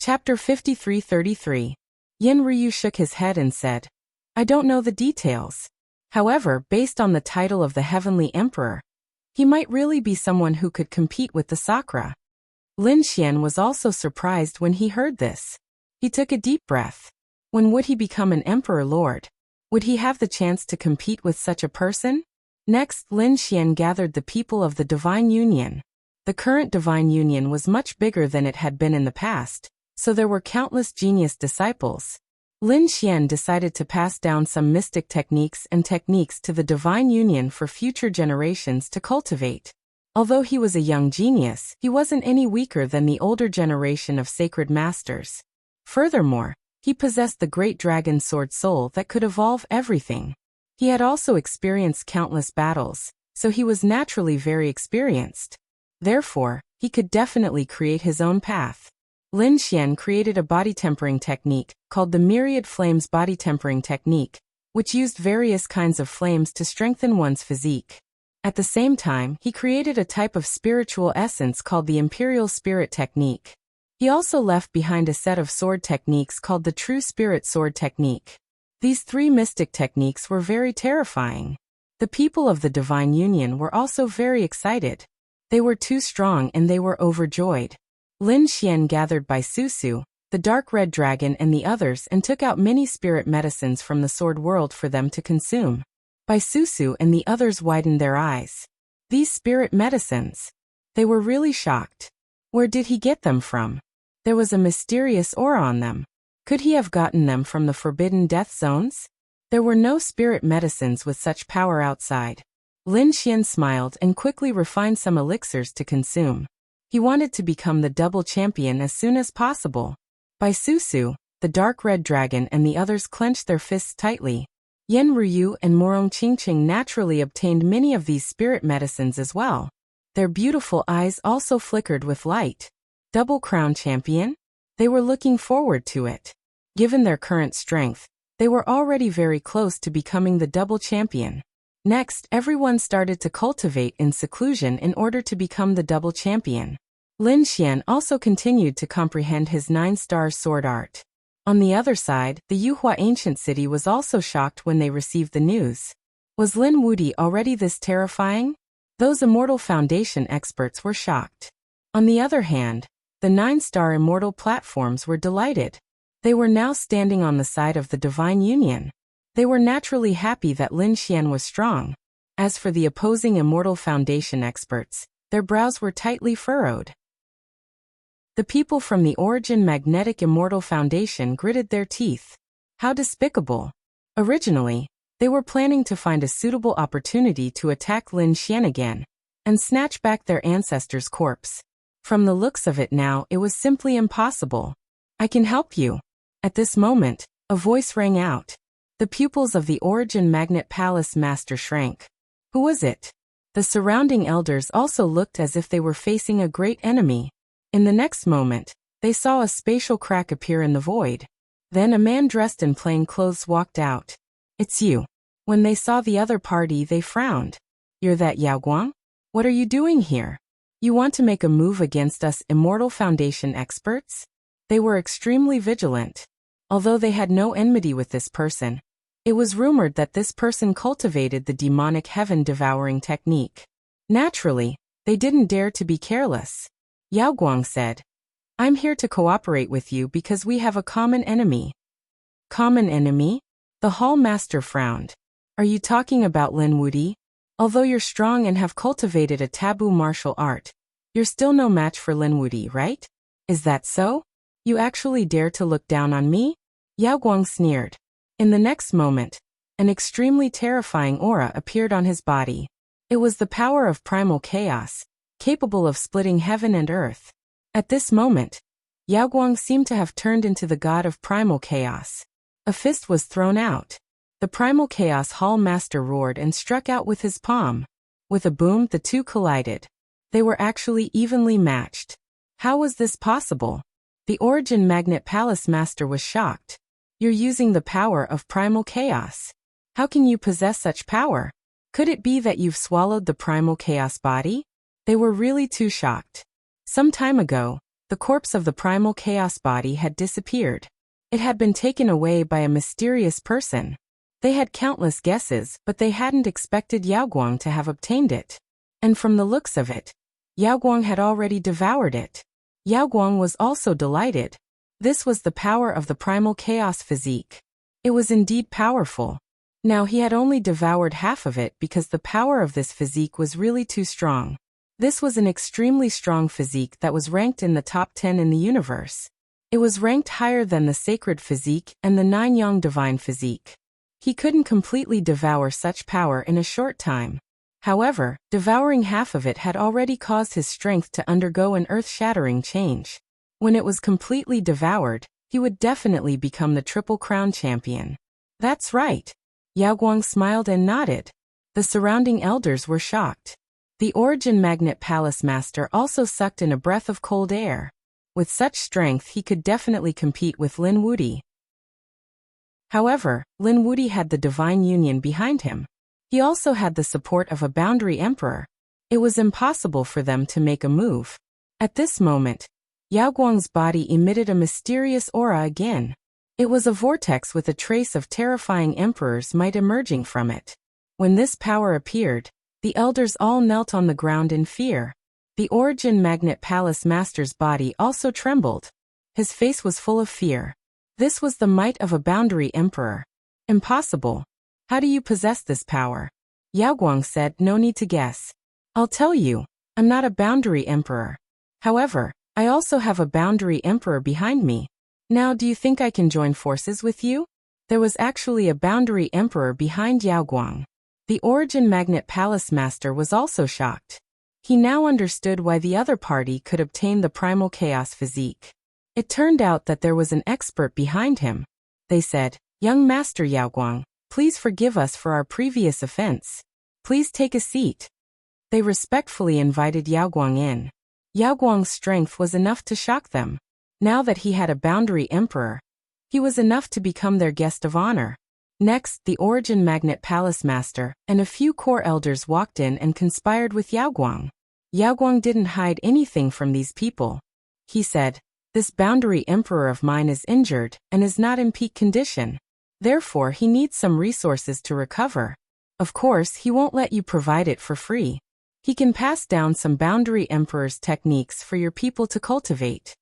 Chapter 53-33. Yin Ryu shook his head and said, I don't know the details. However, based on the title of the Heavenly Emperor, he might really be someone who could compete with the Sakura. Lin Xian was also surprised when he heard this. He took a deep breath. When would he become an Emperor Lord? Would he have the chance to compete with such a person? Next, Lin Xian gathered the people of the Divine Union. The current Divine Union was much bigger than it had been in the past, so there were countless genius disciples. Lin Xian decided to pass down some mystic techniques to the Divine Union for future generations to cultivate. Although he was a young genius, he wasn't any weaker than the older generation of sacred masters. Furthermore, he possessed the great dragon sword soul that could evolve everything. He had also experienced countless battles, so he was naturally very experienced. Therefore, he could definitely create his own path. Lin Xian created a body tempering technique called the Myriad Flames Body Tempering Technique, which used various kinds of flames to strengthen one's physique. At the same time, he created a type of spiritual essence called the Imperial Spirit Technique. He also left behind a set of sword techniques called the True Spirit Sword Technique. These three mystic techniques were very terrifying. The people of the Divine Union were also very excited. They were too strong and they were overjoyed. Lin Xian gathered Bai Susu, the dark red dragon and the others and took out many spirit medicines from the sword world for them to consume. Bai Susu and the others widened their eyes. These spirit medicines. They were really shocked. Where did he get them from? There was a mysterious aura on them. Could he have gotten them from the forbidden death zones? There were no spirit medicines with such power outside. Lin Xian smiled and quickly refined some elixirs to consume. He wanted to become the double champion as soon as possible. Bai Susu, the dark red dragon and the others clenched their fists tightly. Yen Ryu and Morong Qingqing naturally obtained many of these spirit medicines as well. Their beautiful eyes also flickered with light. Double crown champion? They were looking forward to it. Given their current strength, they were already very close to becoming the double champion. Next, everyone started to cultivate in seclusion in order to become the double champion. Lin Xian also continued to comprehend his 9-star sword art. On the other side, the Yuhua ancient city was also shocked when they received the news. Was Lin Wudi already this terrifying? Those Immortal Foundation experts were shocked. On the other hand, the 9-star immortal platforms were delighted. They were now standing on the side of the Divine Union. They were naturally happy that Lin Xian was strong. As for the opposing Immortal Foundation experts, their brows were tightly furrowed. The people from the Origin Magnetic Immortal Foundation gritted their teeth. How despicable. Originally, they were planning to find a suitable opportunity to attack Lin Xian again and snatch back their ancestor's corpse. From the looks of it now, it was simply impossible. I can help you. At this moment, a voice rang out. The pupils of the Origin Magnet Palace master shrank. Who was it? The surrounding elders also looked as if they were facing a great enemy. In the next moment, they saw a spatial crack appear in the void. Then a man dressed in plain clothes walked out. It's you. When they saw the other party, they frowned. You're that Yao Guang? What are you doing here? You want to make a move against us Immortal Foundation experts? They were extremely vigilant. Although they had no enmity with this person, it was rumored that this person cultivated the demonic heaven-devouring technique. Naturally, they didn't dare to be careless. Yao Guang said, I'm here to cooperate with you because we have a common enemy. Common enemy? The Hall Master frowned. Are you talking about Lin Wudi? Although you're strong and have cultivated a taboo martial art, you're still no match for Lin Wudi, right? Is that so? You actually dare to look down on me? Yao Guang sneered. In the next moment, an extremely terrifying aura appeared on his body. It was the power of primal chaos, capable of splitting heaven and earth. At this moment, Yao Guang seemed to have turned into the god of primal chaos. A fist was thrown out. The primal chaos hall master roared and struck out with his palm. With a boom, the two collided. They were actually evenly matched. How was this possible? The Origin Magnet Palace master was shocked. You're using the power of primal chaos. How can you possess such power? Could it be that you've swallowed the primal chaos body? They were really too shocked. Some time ago, The corpse of the primal chaos body had disappeared. It had been taken away by a mysterious person. They had countless guesses, but they hadn't expected Yaoguang to have obtained it. And from the looks of it, Yaoguang had already devoured it. Yaoguang was also delighted. This was the power of the primal chaos physique. It was indeed powerful. Now he had only devoured half of it because the power of this physique was really too strong. This was an extremely strong physique that was ranked in the top 10 in the universe. It was ranked higher than the sacred physique and the 9-yang divine physique. He couldn't completely devour such power in a short time. However, devouring half of it had already caused his strength to undergo an earth-shattering change. When it was completely devoured, he would definitely become the Triple Crown champion. That's right. Yaoguang smiled and nodded. The surrounding elders were shocked. The Origin Magnet Palace Master also sucked in a breath of cold air. With such strength he could definitely compete with Lin Wuti. However, Lin Wuti had the Divine Union behind him. He also had the support of a Boundary Emperor. It was impossible for them to make a move. At this moment, Yaoguang's body emitted a mysterious aura again. It was a vortex with a trace of terrifying emperor's might emerging from it. When this power appeared, the elders all knelt on the ground in fear. The Origin Magnet Palace Master's body also trembled. His face was full of fear. This was the might of a Boundary Emperor. Impossible. How do you possess this power? Yaoguang said, no need to guess. I'll tell you, I'm not a Boundary Emperor. However, I also have a Boundary Emperor behind me. Now do you think I can join forces with you? There was actually a Boundary Emperor behind Yaoguang. The Origin Magnet Palace Master was also shocked. He now understood why the other party could obtain the Primal Chaos physique. It turned out that there was an expert behind him. They said, young Master Yaoguang, please forgive us for our previous offense. Please take a seat. They respectfully invited Yaoguang in. Yaoguang's strength was enough to shock them. Now that he had a Boundary Emperor, he was enough to become their guest of honor. Next, the Origin Magnet Palace Master and a few core elders walked in and conspired with Yaoguang. Yaoguang didn't hide anything from these people. He said, this Boundary Emperor of mine is injured and is not in peak condition. Therefore, he needs some resources to recover. Of course, he won't let you provide it for free. He can pass down some Boundary Emperor's techniques for your people to cultivate.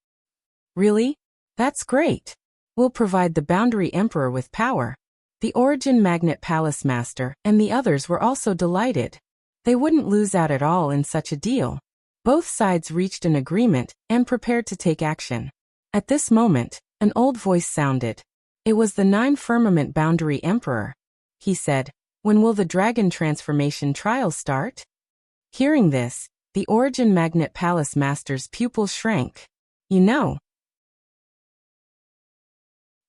Really? That's great. We'll provide the Boundary Emperor with power. The Origin Magnet Palace Master and the others were also delighted. They wouldn't lose out at all in such a deal. Both sides reached an agreement and prepared to take action. At this moment, an old voice sounded. It was the 9 Firmament Boundary Emperor. He said, when will the dragon transformation trial start? Hearing this, the Origin Magnet Palace Master's pupils shrank. You know.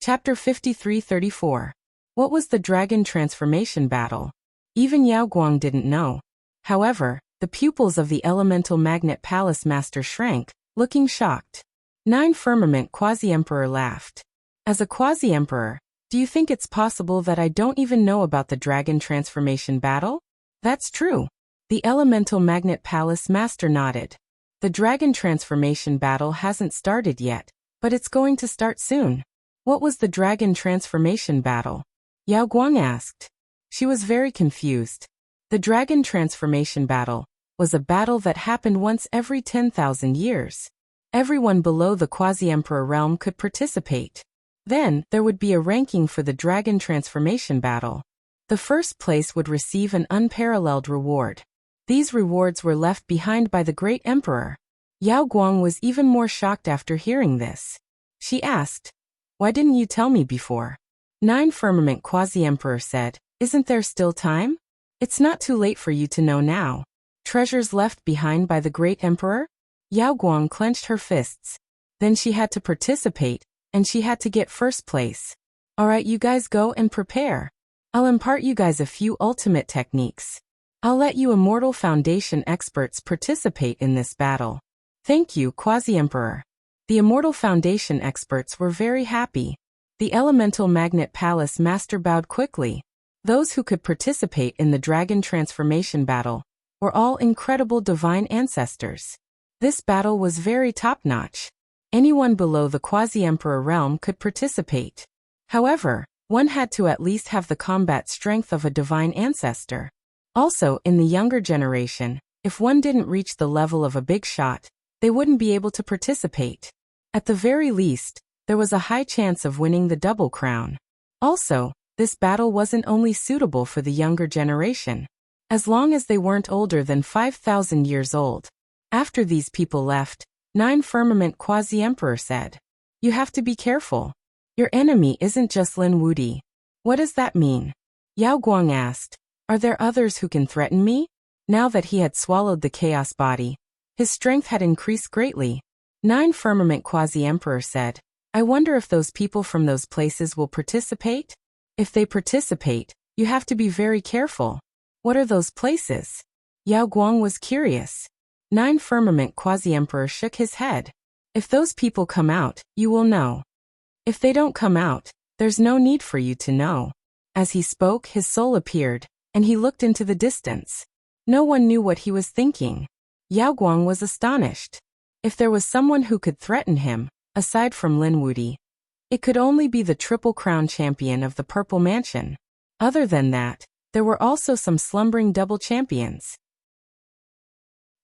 Chapter 53-34. What was the dragon transformation battle? Even Yaoguang didn't know. However, the pupils of the Elemental Magnet Palace Master shrank, looking shocked. 9 Firmament Quasi-Emperor laughed. As a Quasi-Emperor, do you think it's possible that I don't even know about the dragon transformation battle? That's true. The Elemental Magnet Palace Master nodded. The dragon transformation battle hasn't started yet, but it's going to start soon. What was the dragon transformation battle? Yaoguang asked. She was very confused. The dragon transformation battle was a battle that happened once every 10,000 years. Everyone below the Quasi-Emperor realm could participate. Then, there would be a ranking for the dragon transformation battle. The first place would receive an unparalleled reward. These rewards were left behind by the Great Emperor. Yaoguang was even more shocked after hearing this. She asked, why didn't you tell me before? 9 Firmament Quasi-Emperor said, isn't there still time? It's not too late for you to know now. Treasures left behind by the Great Emperor? Yaoguang clenched her fists. Then she had to participate, and she had to get first place. Alright, you guys go and prepare. I'll impart you guys a few ultimate techniques. I'll let you Immortal Foundation experts participate in this battle. Thank you, Quasi-Emperor. The Immortal Foundation experts were very happy. The Elemental Magnet Palace Master bowed quickly. Those who could participate in the dragon transformation battle were all incredible divine ancestors. This battle was very top-notch. Anyone below the quasi-emperor realm could participate. However, one had to at least have the combat strength of a divine ancestor. Also, in the younger generation, if one didn't reach the level of a big shot, they wouldn't be able to participate. At the very least, there was a high chance of winning the double crown. Also, this battle wasn't only suitable for the younger generation. As long as they weren't older than 5,000 years old. After these people left, 9 Firmament Quasi-Emperor said, "You have to be careful. Your enemy isn't just Lin Wudi." "What does that mean?" Yao Guang asked. "Are there others who can threaten me?" Now that he had swallowed the chaos body, his strength had increased greatly. 9 Firmament Quasi-Emperor said, "I wonder if those people from those places will participate? If they participate, you have to be very careful." "What are those places?" Yao Guang was curious. 9 Firmament Quasi-Emperor shook his head. "If those people come out, you will know. If they don't come out, there's no need for you to know." As he spoke, his soul appeared, and he looked into the distance. No one knew what he was thinking. Yao Guang was astonished. If there was someone who could threaten him, aside from Lin Wudi, it could only be the Triple Crown champion of the Purple Mansion. Other than that, there were also some slumbering double champions.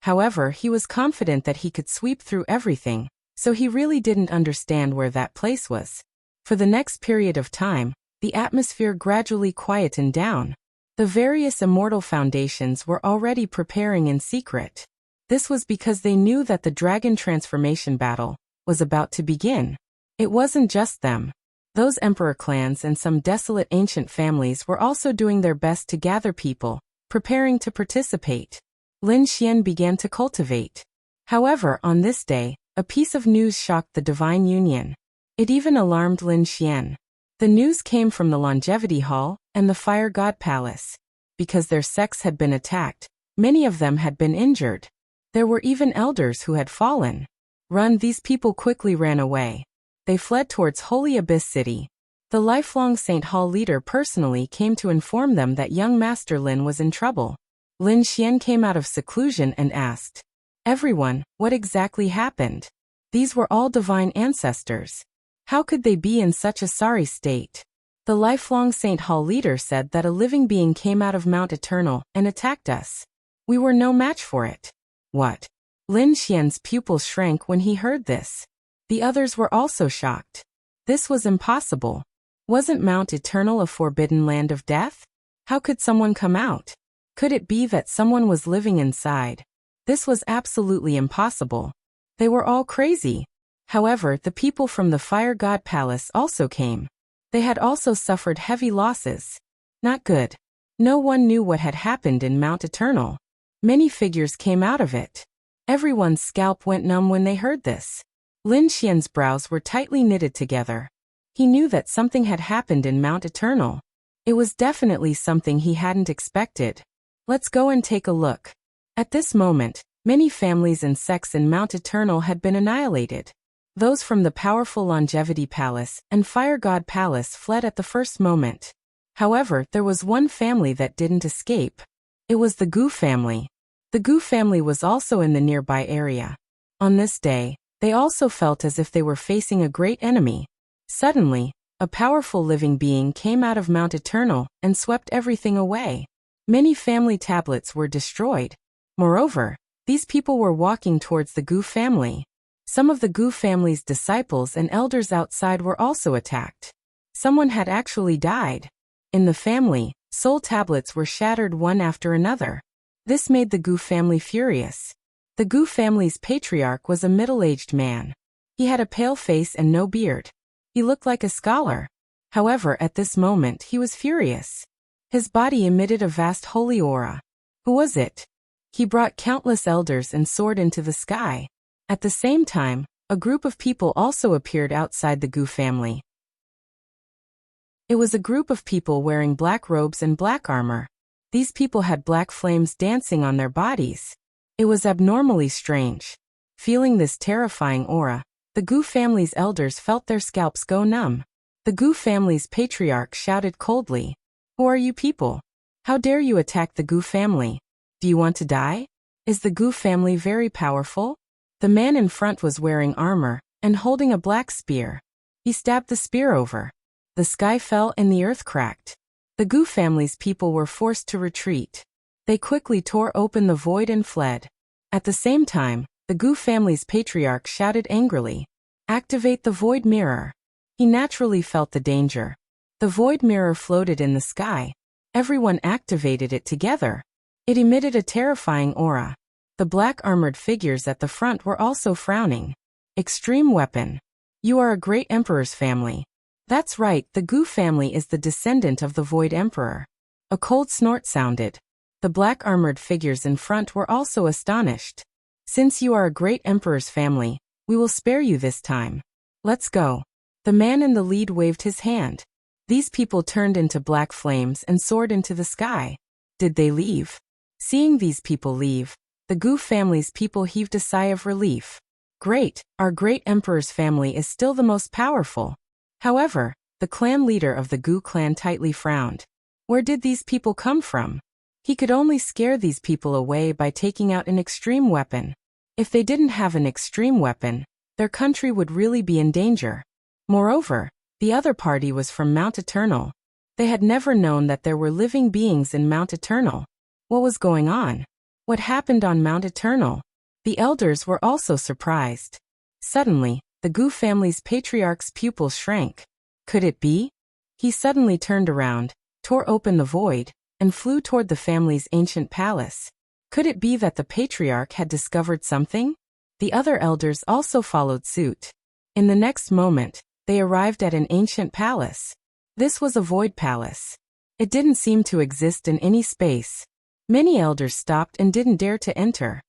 However, he was confident that he could sweep through everything, so he really didn't understand where that place was. For the next period of time, the atmosphere gradually quietened down. The various immortal foundations were already preparing in secret. This was because they knew that the dragon transformation battle was about to begin. It wasn't just them. Those emperor clans and some desolate ancient families were also doing their best to gather people, preparing to participate. Lin Xian began to cultivate. However, on this day, a piece of news shocked the Divine Union. It even alarmed Lin Xian. The news came from the Longevity Hall and the Fire God Palace. Because their sects had been attacked, many of them had been injured. There were even elders who had fallen. These people quickly ran away. They fled towards Holy Abyss City. The lifelong Saint Hall leader personally came to inform them that young Master Lin was in trouble. Lin Xian came out of seclusion and asked, "Everyone, what exactly happened? These were all divine ancestors. How could they be in such a sorry state?" The lifelong Saint Hall leader said that a living being came out of Mount Eternal and attacked us. We were no match for it. What? Lin Xian's pupils shrank when he heard this. The others were also shocked. This was impossible. Wasn't Mount Eternal a forbidden land of death? How could someone come out? Could it be that someone was living inside? This was absolutely impossible. They were all crazy. However, the people from the Fire God Palace also came. They had also suffered heavy losses. Not good. No one knew what had happened in Mount Eternal. Many figures came out of it. Everyone's scalp went numb when they heard this. Lin Xian's brows were tightly knitted together. He knew that something had happened in Mount Eternal. It was definitely something he hadn't expected. Let's go and take a look. At this moment, many families and sects in Mount Eternal had been annihilated. Those from the powerful Longevity Palace and Fire God Palace fled at the first moment. However, there was one family that didn't escape. It was the Gu family. The Gu family was also in the nearby area. On this day, they also felt as if they were facing a great enemy. Suddenly, a powerful living being came out of Mount Eternal and swept everything away. Many family tablets were destroyed. Moreover, these people were walking towards the Gu family. Some of the Gu family's disciples and elders outside were also attacked. Someone had actually died. In the family, soul tablets were shattered one after another. This made the Gu family furious. The Gu family's patriarch was a middle-aged man. He had a pale face and no beard. He looked like a scholar. However, at this moment he was furious. His body emitted a vast holy aura. Who was it? He brought countless elders and soared into the sky. At the same time, a group of people also appeared outside the Gu family. It was a group of people wearing black robes and black armor. These people had black flames dancing on their bodies. It was abnormally strange. Feeling this terrifying aura, the Gu family's elders felt their scalps go numb. The Gu family's patriarch shouted coldly, "Who are you people? How dare you attack the Gu family? Do you want to die? Is the Gu family very powerful?" The man in front was wearing armor, and holding a black spear. He stabbed the spear over. The sky fell and the earth cracked. The Gu family's people were forced to retreat. They quickly tore open the void and fled. At the same time, the Gu family's patriarch shouted angrily, "Activate the void mirror." He naturally felt the danger. The void mirror floated in the sky. Everyone activated it together. It emitted a terrifying aura. The black armored figures at the front were also frowning. Extreme weapon. You are a great emperor's family. That's right, the Gu family is the descendant of the Void Emperor. A cold snort sounded. The black armored figures in front were also astonished. Since you are a great emperor's family, we will spare you this time. Let's go. The man in the lead waved his hand. These people turned into black flames and soared into the sky. Did they leave? Seeing these people leave, the Gu family's people heaved a sigh of relief. Great, our great emperor's family is still the most powerful. However, the clan leader of the Gu clan tightly frowned. Where did these people come from? He could only scare these people away by taking out an extreme weapon. If they didn't have an extreme weapon, their country would really be in danger. Moreover, the other party was from Mount Eternal. They had never known that there were living beings in Mount Eternal. What was going on? What happened on Mount Eternal? The elders were also surprised. Suddenly, the Gu family's patriarch's pupils shrank. Could it be? He suddenly turned around, tore open the void, and flew toward the family's ancient palace. Could it be that the patriarch had discovered something? The other elders also followed suit. In the next moment, they arrived at an ancient palace. This was a void palace. It didn't seem to exist in any space. Many elders stopped and didn't dare to enter.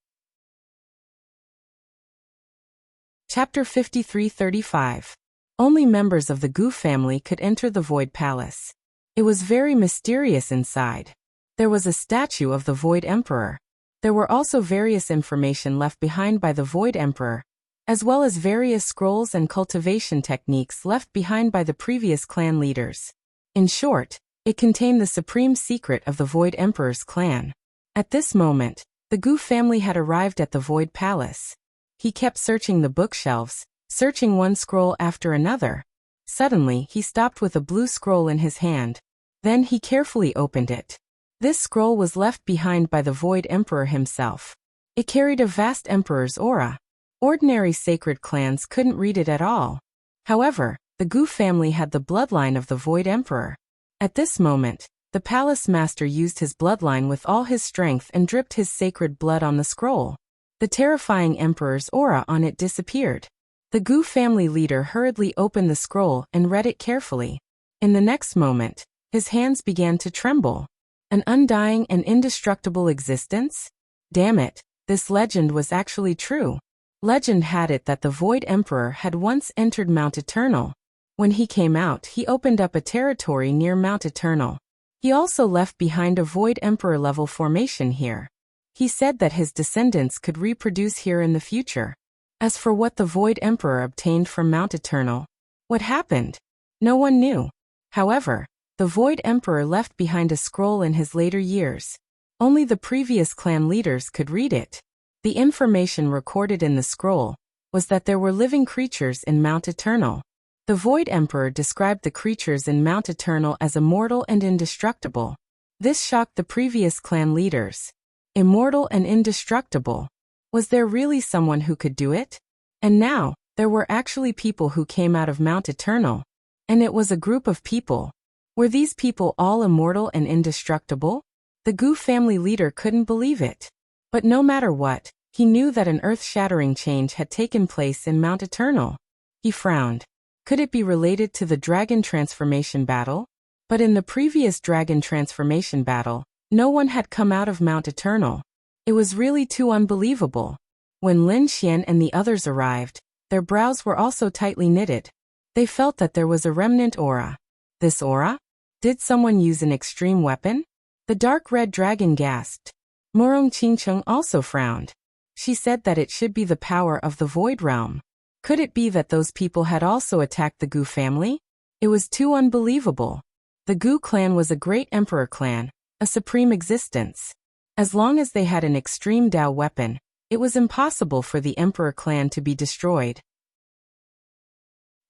Chapter 53-35. Only members of the Gu family could enter the Void Palace. It was very mysterious inside. There was a statue of the Void Emperor. There were also various information left behind by the Void Emperor, as well as various scrolls and cultivation techniques left behind by the previous clan leaders. In short, it contained the supreme secret of the Void Emperor's clan. At this moment, the Gu family had arrived at the Void Palace. He kept searching the bookshelves, searching one scroll after another. Suddenly, he stopped with a blue scroll in his hand. Then he carefully opened it. This scroll was left behind by the Void Emperor himself. It carried a vast emperor's aura. Ordinary sacred clans couldn't read it at all. However, the Gu family had the bloodline of the Void Emperor. At this moment, the palace master used his bloodline with all his strength and dripped his sacred blood on the scroll. The terrifying emperor's aura on it disappeared. The Gu family leader hurriedly opened the scroll and read it carefully. In the next moment, his hands began to tremble. An undying and indestructible existence? Damn it, this legend was actually true. Legend had it that the Void Emperor had once entered Mount Eternal. When he came out, he opened up a territory near Mount Eternal. He also left behind a Void Emperor level formation here. He said that his descendants could reproduce here in the future. As for what the Void Emperor obtained from Mount Eternal, what happened? No one knew. However, the Void Emperor left behind a scroll in his later years. Only the previous clan leaders could read it. The information recorded in the scroll was that there were living creatures in Mount Eternal. The Void Emperor described the creatures in Mount Eternal as immortal and indestructible. This shocked the previous clan leaders. Immortal and indestructible. Was there really someone who could do it? And now, there were actually people who came out of Mount Eternal. And it was a group of people. Were these people all immortal and indestructible? The Gu family leader couldn't believe it. But no matter what, he knew that an earth-shattering change had taken place in Mount Eternal. He frowned. Could it be related to the dragon transformation battle? But in the previous dragon transformation battle, no one had come out of Mount Eternal. It was really too unbelievable. When Lin Xian and the others arrived, their brows were also tightly knitted. They felt that there was a remnant aura. This aura? Did someone use an extreme weapon? The dark red dragon gasped. Morong Qingcheng also frowned. She said that it should be the power of the Void Realm. Could it be that those people had also attacked the Gu family? It was too unbelievable. The Gu clan was a great emperor clan, a supreme existence. As long as they had an extreme Dao weapon, it was impossible for the emperor clan to be destroyed.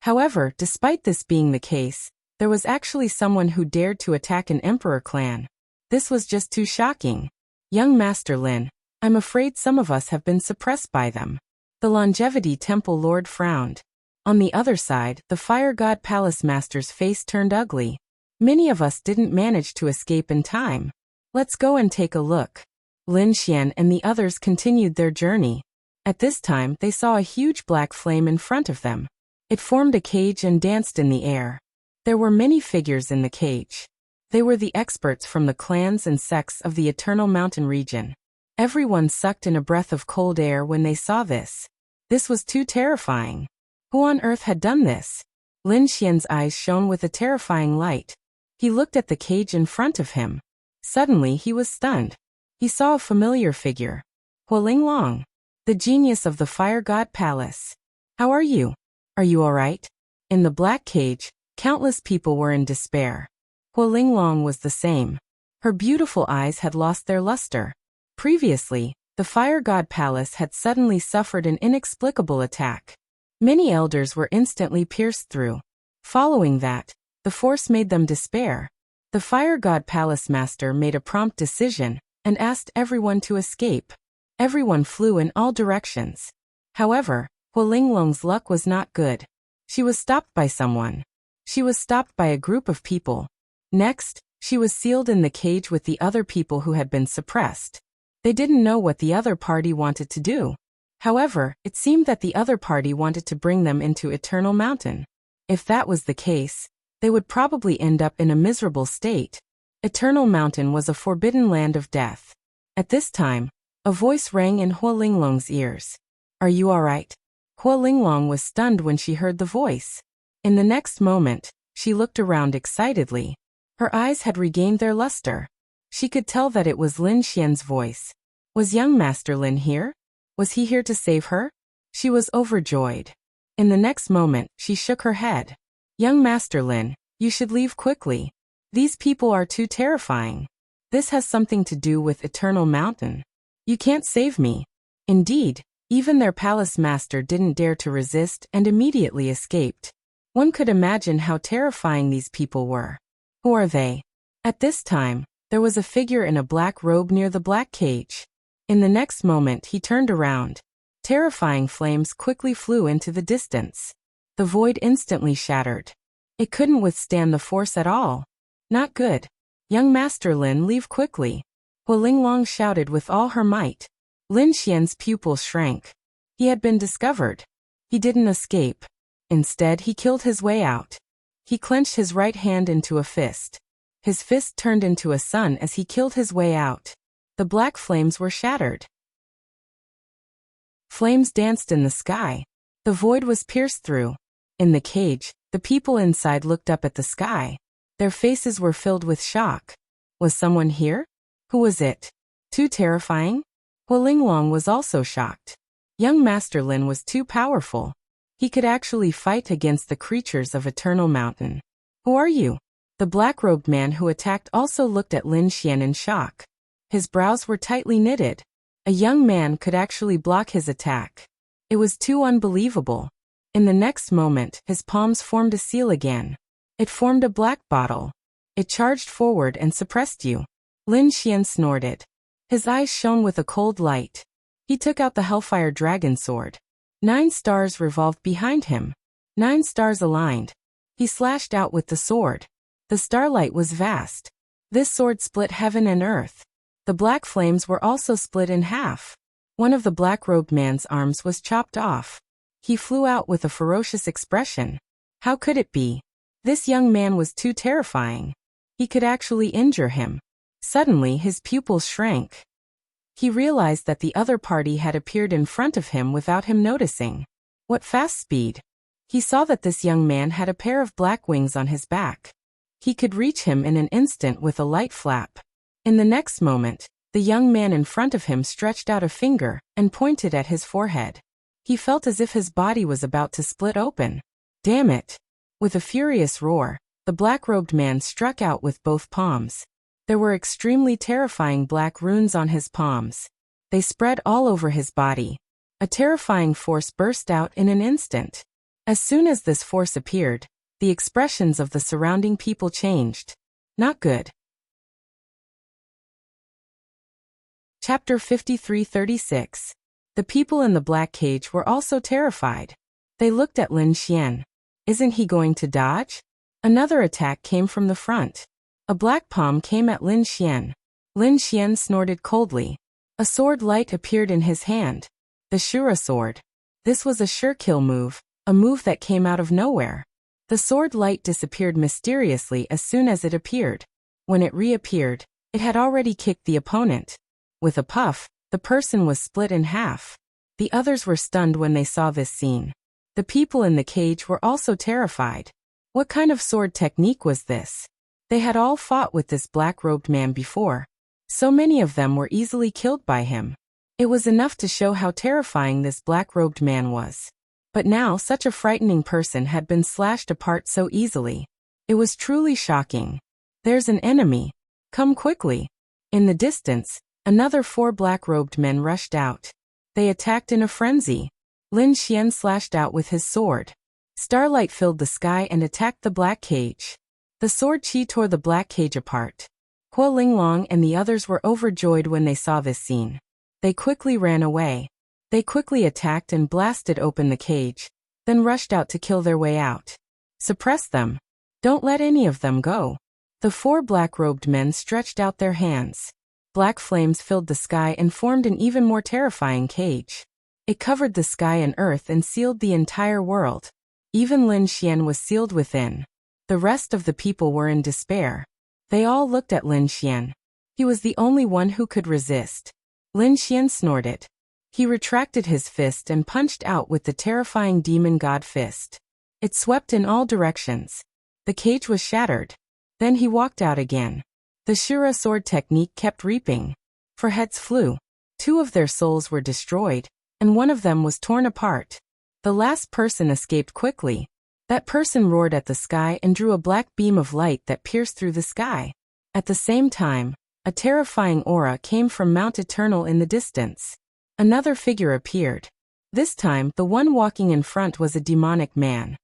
However, despite this being the case, there was actually someone who dared to attack an emperor clan. This was just too shocking. Young Master Lin, I'm afraid some of us have been suppressed by them. The Longevity Temple Lord frowned. On the other side, the Fire God Palace Master's face turned ugly. Many of us didn't manage to escape in time. Let's go and take a look. Lin Xian and the others continued their journey. At this time, they saw a huge black flame in front of them. It formed a cage and danced in the air. There were many figures in the cage. They were the experts from the clans and sects of the Eternal Mountain region. Everyone sucked in a breath of cold air when they saw this. This was too terrifying. Who on earth had done this? Lin Xian's eyes shone with a terrifying light. He looked at the cage in front of him. Suddenly he was stunned. He saw a familiar figure. Hualing Long, the genius of the Fire God Palace. How are you? Are you alright? In the black cage, countless people were in despair. Hualing Long was the same. Her beautiful eyes had lost their luster. Previously, the Fire God Palace had suddenly suffered an inexplicable attack. Many elders were instantly pierced through. Following that, the force made them despair. The Fire God Palace Master made a prompt decision and asked everyone to escape. Everyone flew in all directions. However, Hualing Long's luck was not good. She was stopped by someone. She was stopped by a group of people. Next, she was sealed in the cage with the other people who had been suppressed. They didn't know what the other party wanted to do. However, it seemed that the other party wanted to bring them into Eternal Mountain. If that was the case, they would probably end up in a miserable state. Eternal Mountain was a forbidden land of death. At this time, a voice rang in Hualing Long's ears. Are you alright? Hualing Long was stunned when she heard the voice. In the next moment, she looked around excitedly. Her eyes had regained their luster. She could tell that it was Lin Xian's voice. Was young Master Lin here? Was he here to save her? She was overjoyed. In the next moment, she shook her head. Young Master Lin, you should leave quickly. These people are too terrifying. This has something to do with Eternal Mountain. You can't save me. Indeed, even their palace master didn't dare to resist and immediately escaped. One could imagine how terrifying these people were. Who are they? At this time, there was a figure in a black robe near the black cage. In the next moment he turned around. Terrifying flames quickly flew into the distance. The void instantly shattered. It couldn't withstand the force at all. Not good. Young Master Lin, leave quickly. Hualing Long shouted with all her might. Lin Xian's pupils shrank. He had been discovered. He didn't escape. Instead, he killed his way out. He clenched his right hand into a fist. His fist turned into a sun as he killed his way out. The black flames were shattered. Flames danced in the sky. The void was pierced through. In the cage, the people inside looked up at the sky. Their faces were filled with shock. Was someone here? Who was it? Too terrifying? Hualing Long was also shocked. Young Master Lin was too powerful. He could actually fight against the creatures of Eternal Mountain. Who are you? The black-robed man who attacked also looked at Lin Xian in shock. His brows were tightly knitted. A young man could actually block his attack. It was too unbelievable. In the next moment, his palms formed a seal again. It formed a black bottle. It charged forward and suppressed you. Lin Xian snorted. His eyes shone with a cold light. He took out the Hellfire Dragon Sword. 9 stars revolved behind him. 9 stars aligned. He slashed out with the sword. The starlight was vast. This sword split heaven and earth. The black flames were also split in half. One of the black-robed man's arms was chopped off. He flew out with a ferocious expression. How could it be? This young man was too terrifying. He could actually injure him. Suddenly his pupils shrank. He realized that the other party had appeared in front of him without him noticing. What fast speed! He saw that this young man had a pair of black wings on his back. He could reach him in an instant with a light flap. In the next moment, the young man in front of him stretched out a finger and pointed at his forehead. He felt as if his body was about to split open. Damn it! With a furious roar, the black-robed man struck out with both palms. There were extremely terrifying black runes on his palms. They spread all over his body. A terrifying force burst out in an instant. As soon as this force appeared, the expressions of the surrounding people changed. Not good. Chapter 53-36. The people in the black cage were also terrified. They looked at Lin Xian. Isn't he going to dodge? Another attack came from the front. A black palm came at Lin Xian. Lin Xian snorted coldly. A sword light appeared in his hand. The Shura sword. This was a sure kill move, a move that came out of nowhere. The sword light disappeared mysteriously as soon as it appeared. When it reappeared, it had already kicked the opponent. With a puff, the person was split in half. The others were stunned when they saw this scene. The people in the cage were also terrified. What kind of sword technique was this? They had all fought with this black-robed man before. So many of them were easily killed by him. It was enough to show how terrifying this black-robed man was. But now such a frightening person had been slashed apart so easily. It was truly shocking. There's an enemy. Come quickly. In the distance, another 4 black-robed men rushed out. They attacked in a frenzy. Lin Xian slashed out with his sword. Starlight filled the sky and attacked the black cage. The sword chi tore the black cage apart. Hua Linglong and the others were overjoyed when they saw this scene. They quickly ran away. They quickly attacked and blasted open the cage, then rushed out to kill their way out. Suppress them. Don't let any of them go. The 4 black-robed men stretched out their hands. Black flames filled the sky and formed an even more terrifying cage. It covered the sky and earth and sealed the entire world. Even Lin Xian was sealed within. The rest of the people were in despair. They all looked at Lin Xian. He was the only one who could resist. Lin Xian snorted. He retracted his fist and punched out with the terrifying demon god fist. It swept in all directions. The cage was shattered. Then he walked out again. The Shura sword technique kept reaping. 4 heads flew. 2 of their souls were destroyed, and 1 of them was torn apart. The last person escaped quickly. That person roared at the sky and drew a black beam of light that pierced through the sky. At the same time, a terrifying aura came from Mount Eternal in the distance. Another figure appeared. This time, the one walking in front was a demonic man.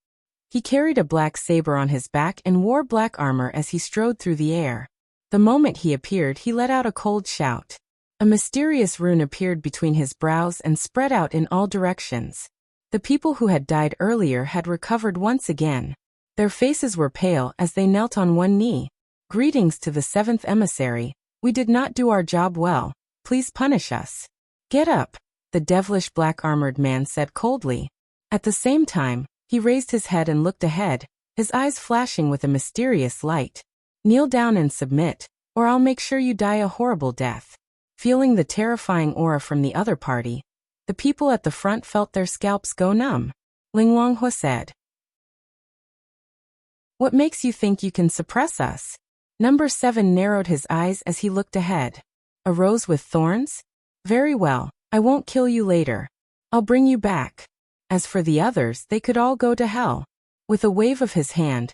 He carried a black saber on his back and wore black armor as he strode through the air. The moment he appeared, he let out a cold shout. A mysterious rune appeared between his brows and spread out in all directions. The people who had died earlier had recovered once again. Their faces were pale as they knelt on one knee. Greetings to the 7th emissary. We did not do our job well. Please punish us. Get up, the devilish black-armored man said coldly. At the same time, he raised his head and looked ahead, his eyes flashing with a mysterious light. Kneel down and submit, or I'll make sure you die a horrible death. Feeling the terrifying aura from the other party, the people at the front felt their scalps go numb. Linglonghua said. What makes you think you can suppress us? Number 7 narrowed his eyes as he looked ahead. A rose with thorns? Very well, I won't kill you later. I'll bring you back. As for the others, they could all go to hell. With a wave of his hand,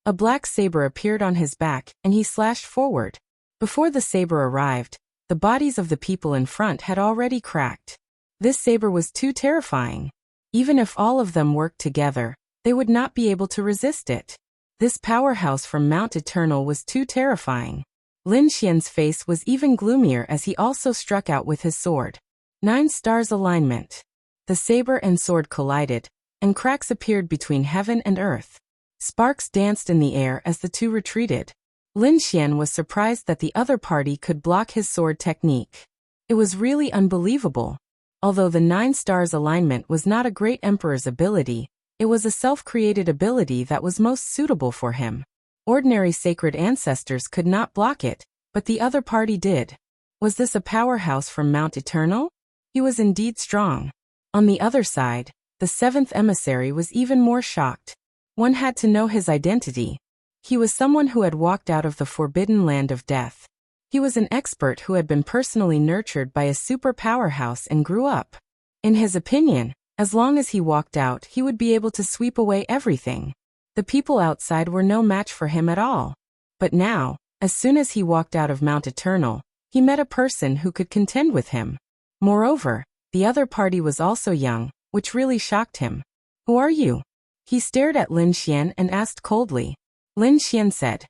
a black saber appeared on his back and he slashed forward. Before the saber arrived, the bodies of the people in front had already cracked. This saber was too terrifying. Even if all of them worked together, they would not be able to resist it. This powerhouse from Mount Eternal was too terrifying. Lin Xian's face was even gloomier as he also struck out with his sword. 9 stars alignment. The saber and sword collided, and cracks appeared between heaven and earth. Sparks danced in the air as the two retreated. Lin Xian was surprised that the other party could block his sword technique. It was really unbelievable. Although the 9 stars alignment was not a great emperor's ability, it was a self-created ability that was most suitable for him. Ordinary sacred ancestors could not block it, but the other party did. Was this a powerhouse from Mount Eternal? He was indeed strong. On the other side, the 7th emissary was even more shocked. One had to know his identity. He was someone who had walked out of the forbidden land of death. He was an expert who had been personally nurtured by a super powerhouse and grew up. In his opinion, as long as he walked out, he would be able to sweep away everything. The people outside were no match for him at all. But now, as soon as he walked out of Mount Eternal, he met a person who could contend with him. Moreover, the other party was also young, which really shocked him. Who are you? He stared at Lin Xian and asked coldly. Lin Xian said,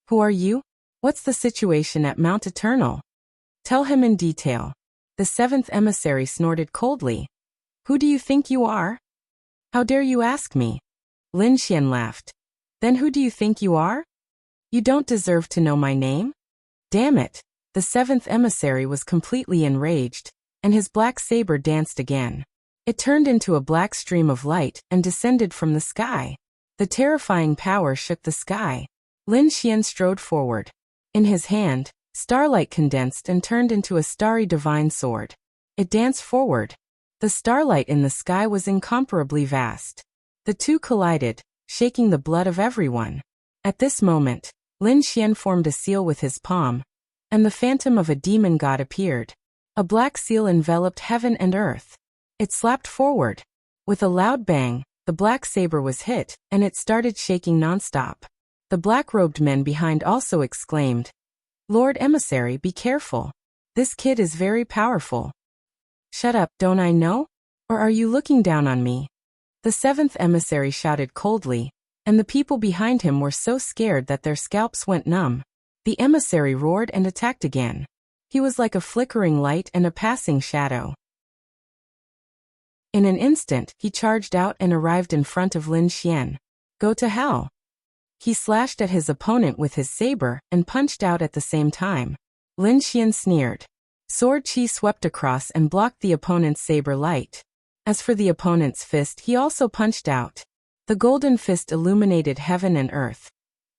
"Who are you? What's the situation at Mount Eternal? Tell him in detail." The seventh emissary snorted coldly. "Who do you think you are? How dare you ask me?" Lin Xian laughed. "Then who do you think you are? You don't deserve to know my name? Damn it." The seventh emissary was completely enraged, and his black saber danced again. It turned into a black stream of light and descended from the sky. The terrifying power shook the sky. Lin Xian strode forward. In his hand, starlight condensed and turned into a starry divine sword. It danced forward. The starlight in the sky was incomparably vast. The two collided, shaking the blood of everyone. At this moment, Lin Xian formed a seal with his palm, and the phantom of a demon god appeared. A black seal enveloped heaven and earth. It slapped forward. With a loud bang, the black saber was hit, and it started shaking nonstop. The black-robed men behind also exclaimed, "Lord Emissary, be careful. This kid is very powerful." "Shut up, don't I know? Or are you looking down on me?" The seventh emissary shouted coldly, and the people behind him were so scared that their scalps went numb. The emissary roared and attacked again. He was like a flickering light and a passing shadow. In an instant, he charged out and arrived in front of Lin Xian. "Go to hell." He slashed at his opponent with his saber and punched out at the same time. Lin Xian sneered. Sword chi swept across and blocked the opponent's saber light. As for the opponent's fist, he also punched out. The golden fist illuminated heaven and earth.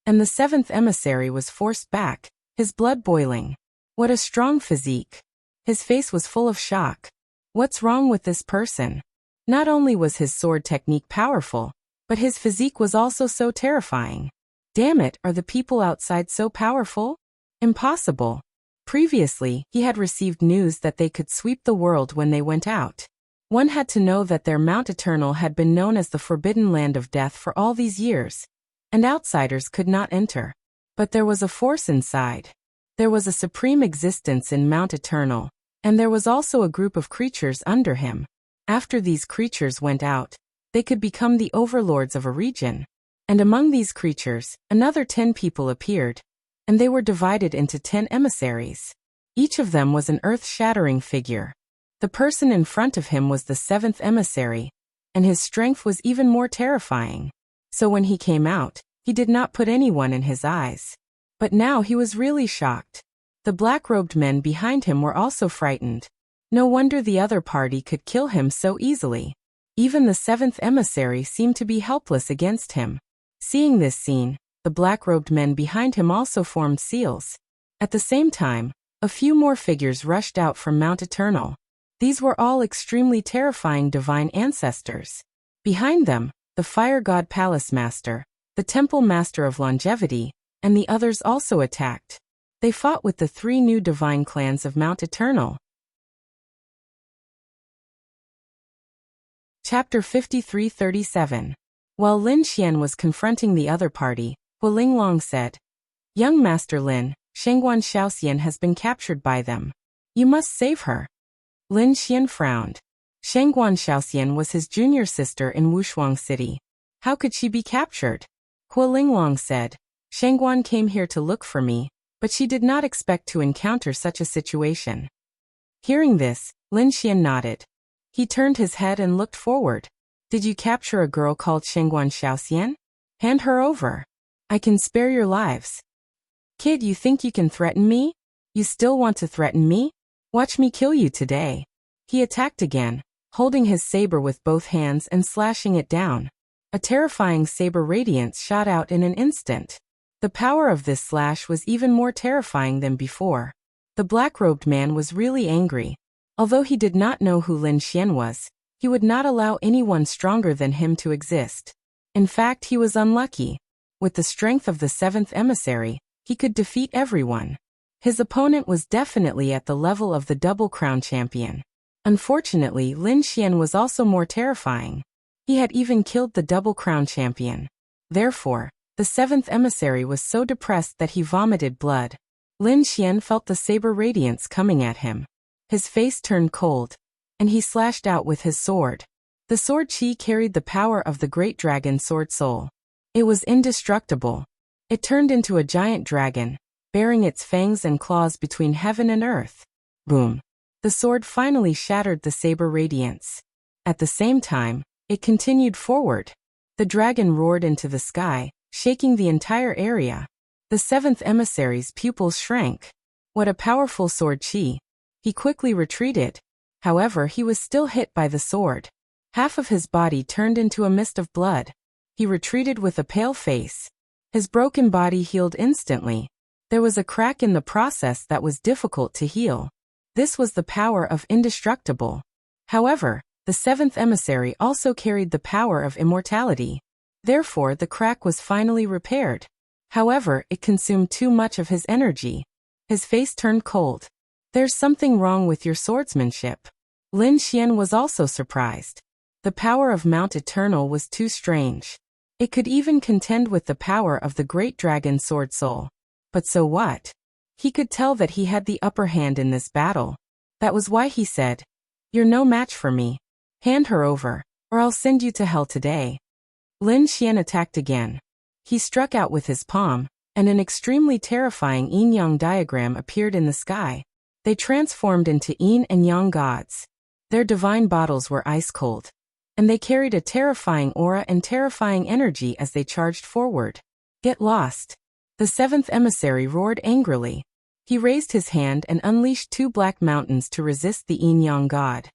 And the seventh emissary was forced back, his blood boiling. What a strong physique. His face was full of shock. What's wrong with this person? Not only was his sword technique powerful, but his physique was also so terrifying. Damn it, are the people outside so powerful? Impossible. Previously, he had received news that they could sweep the world when they went out. One had to know that their Mount Eternal had been known as the Forbidden Land of Death for all these years, and outsiders could not enter. But there was a force inside. There was a supreme existence in Mount Eternal, and there was also a group of creatures under him. After these creatures went out, they could become the overlords of a region. And among these creatures, another 10 people appeared, and they were divided into 10 emissaries. Each of them was an earth-shattering figure. The person in front of him was the 7th emissary, and his strength was even more terrifying. So when he came out, he did not put anyone in his eyes. But now he was really shocked. The black-robed men behind him were also frightened. No wonder the other party could kill him so easily. Even the 7th emissary seemed to be helpless against him. Seeing this scene, the black-robed men behind him also formed seals. At the same time, a few more figures rushed out from Mount Eternal. These were all extremely terrifying divine ancestors. Behind them, the fire god Palace Master, the temple master of longevity, and the others also attacked. They fought with the 3 new divine clans of Mount Eternal. Chapter 53-37. While Lin Xian was confronting the other party, Hu Linglong said, "Young Master Lin, Shengguan Shaoxian has been captured by them. You must save her." Lin Xian frowned. Shengguan Shaoxian was his junior sister in Wushuang City. How could she be captured? Hu Linglong said, "Shengguan came here to look for me, but she did not expect to encounter such a situation." Hearing this, Lin Xian nodded. He turned his head and looked forward. "Did you capture a girl called Shengguan Shaoxian? Hand her over. I can spare your lives." "Kid, you think you can threaten me? You still want to threaten me? Watch me kill you today." He attacked again, holding his saber with both hands and slashing it down. A terrifying saber radiance shot out in an instant. The power of this slash was even more terrifying than before. The black-robed man was really angry. Although he did not know who Lin Xian was, he would not allow anyone stronger than him to exist. In fact, he was unlucky. With the strength of the 7th emissary, he could defeat everyone. His opponent was definitely at the level of the Double Crown champion. Unfortunately, Lin Xian was also more terrifying. He had even killed the Double Crown champion. Therefore, the 7th emissary was so depressed that he vomited blood. Lin Xian felt the saber radiance coming at him. His face turned cold, and he slashed out with his sword. The sword chi carried the power of the great dragon sword soul. It was indestructible. It turned into a giant dragon, bearing its fangs and claws between heaven and earth. Boom! The sword finally shattered the saber radiance. At the same time, it continued forward. The dragon roared into the sky, shaking the entire area. The seventh emissary's pupils shrank. What a powerful sword chi! He quickly retreated. However, he was still hit by the sword. Half of his body turned into a mist of blood. He retreated with a pale face. His broken body healed instantly. There was a crack in the process that was difficult to heal. This was the power of indestructible. However, the seventh emissary also carried the power of immortality. Therefore, the crack was finally repaired. However, it consumed too much of his energy. His face turned cold. There's something wrong with your swordsmanship. Lin Xian was also surprised. The power of Mount Eternal was too strange. It could even contend with the power of the great dragon sword soul. But so what? He could tell that he had the upper hand in this battle. That was why he said, "You're no match for me. Hand her over, or I'll send you to hell today." Lin Xian attacked again. He struck out with his palm, and an extremely terrifying yin-yang diagram appeared in the sky. They transformed into yin and yang gods. Their divine bottles were ice-cold, and they carried a terrifying aura and terrifying energy as they charged forward. "Get lost!" The seventh emissary roared angrily. He raised his hand and unleashed two black mountains to resist the yin-yang god.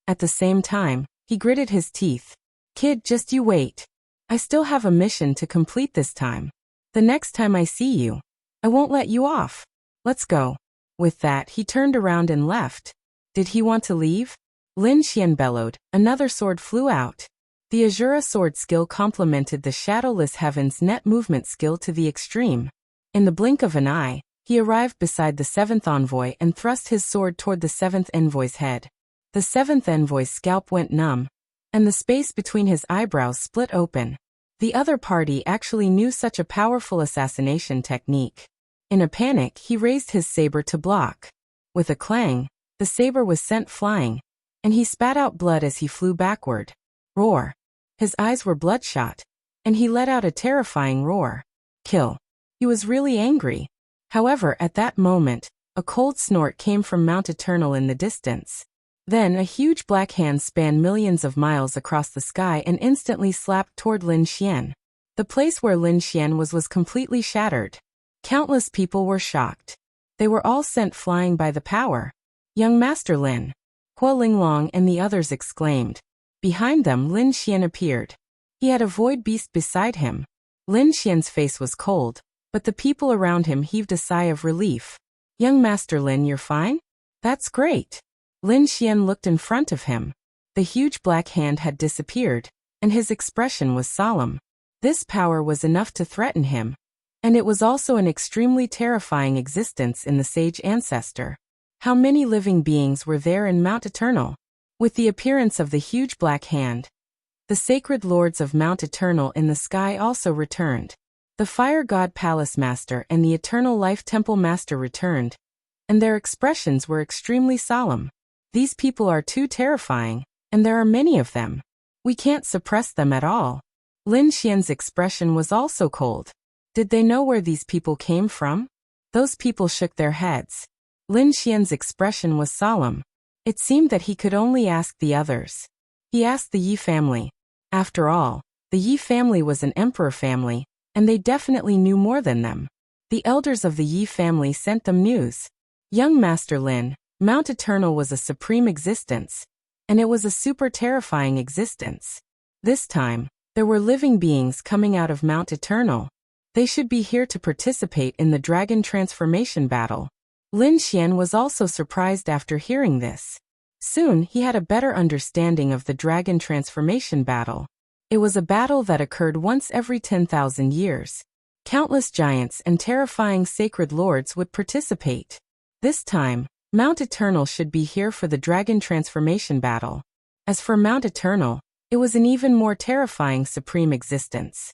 At the same time, he gritted his teeth. "Kid, just you wait. I still have a mission to complete this time. The next time I see you, I won't let you off. Let's go." With that, he turned around and left. Did he want to leave? Lin Xian bellowed. Another sword flew out. The Azura sword skill complemented the Shadowless Heaven's net movement skill to the extreme. In the blink of an eye, he arrived beside the seventh envoy and thrust his sword toward the seventh envoy's head. The seventh envoy's scalp went numb, and the space between his eyebrows split open. The other party actually knew such a powerful assassination technique. In a panic, he raised his saber to block. With a clang, the saber was sent flying, and he spat out blood as he flew backward. Roar! His eyes were bloodshot, and he let out a terrifying roar. Kill! He was really angry. However, at that moment, a cold snort came from Mount Eternal in the distance. Then a huge black hand spanned millions of miles across the sky and instantly slapped toward Lin Xian. The place where Lin Xian was completely shattered. Countless people were shocked. They were all sent flying by the power. "Young Master Lin!" Hua Linglong and the others exclaimed. Behind them, Lin Xian appeared. He had a void beast beside him. Lin Xian's face was cold, but the people around him heaved a sigh of relief. "Young Master Lin, you're fine? That's great." Lin Xian looked in front of him. The huge black hand had disappeared, and his expression was solemn. This power was enough to threaten him, and it was also an extremely terrifying existence in the sage ancestor. How many living beings were there in Mount Eternal? With the appearance of the huge black hand, the sacred lords of Mount Eternal in the sky also returned. The Fire God Palace Master and the Eternal Life Temple Master returned, and their expressions were extremely solemn. These people are too terrifying, and there are many of them. We can't suppress them at all. Lin Xian's expression was also cold. Did they know where these people came from? Those people shook their heads. Lin Xian's expression was solemn. It seemed that he could only ask the others. He asked the Yi family. After all, the Yi family was an emperor family, and they definitely knew more than them. The elders of the Yi family sent them news. "Young Master Lin, Mount Eternal was a supreme existence, and it was a super terrifying existence. This time, there were living beings coming out of Mount Eternal. They should be here to participate in the dragon transformation battle." Lin Xian was also surprised after hearing this. Soon, he had a better understanding of the dragon transformation battle. It was a battle that occurred once every 10,000 years. Countless giants and terrifying sacred lords would participate. This time, Mount Eternal should be here for the dragon transformation battle. As for Mount Eternal, it was an even more terrifying supreme existence.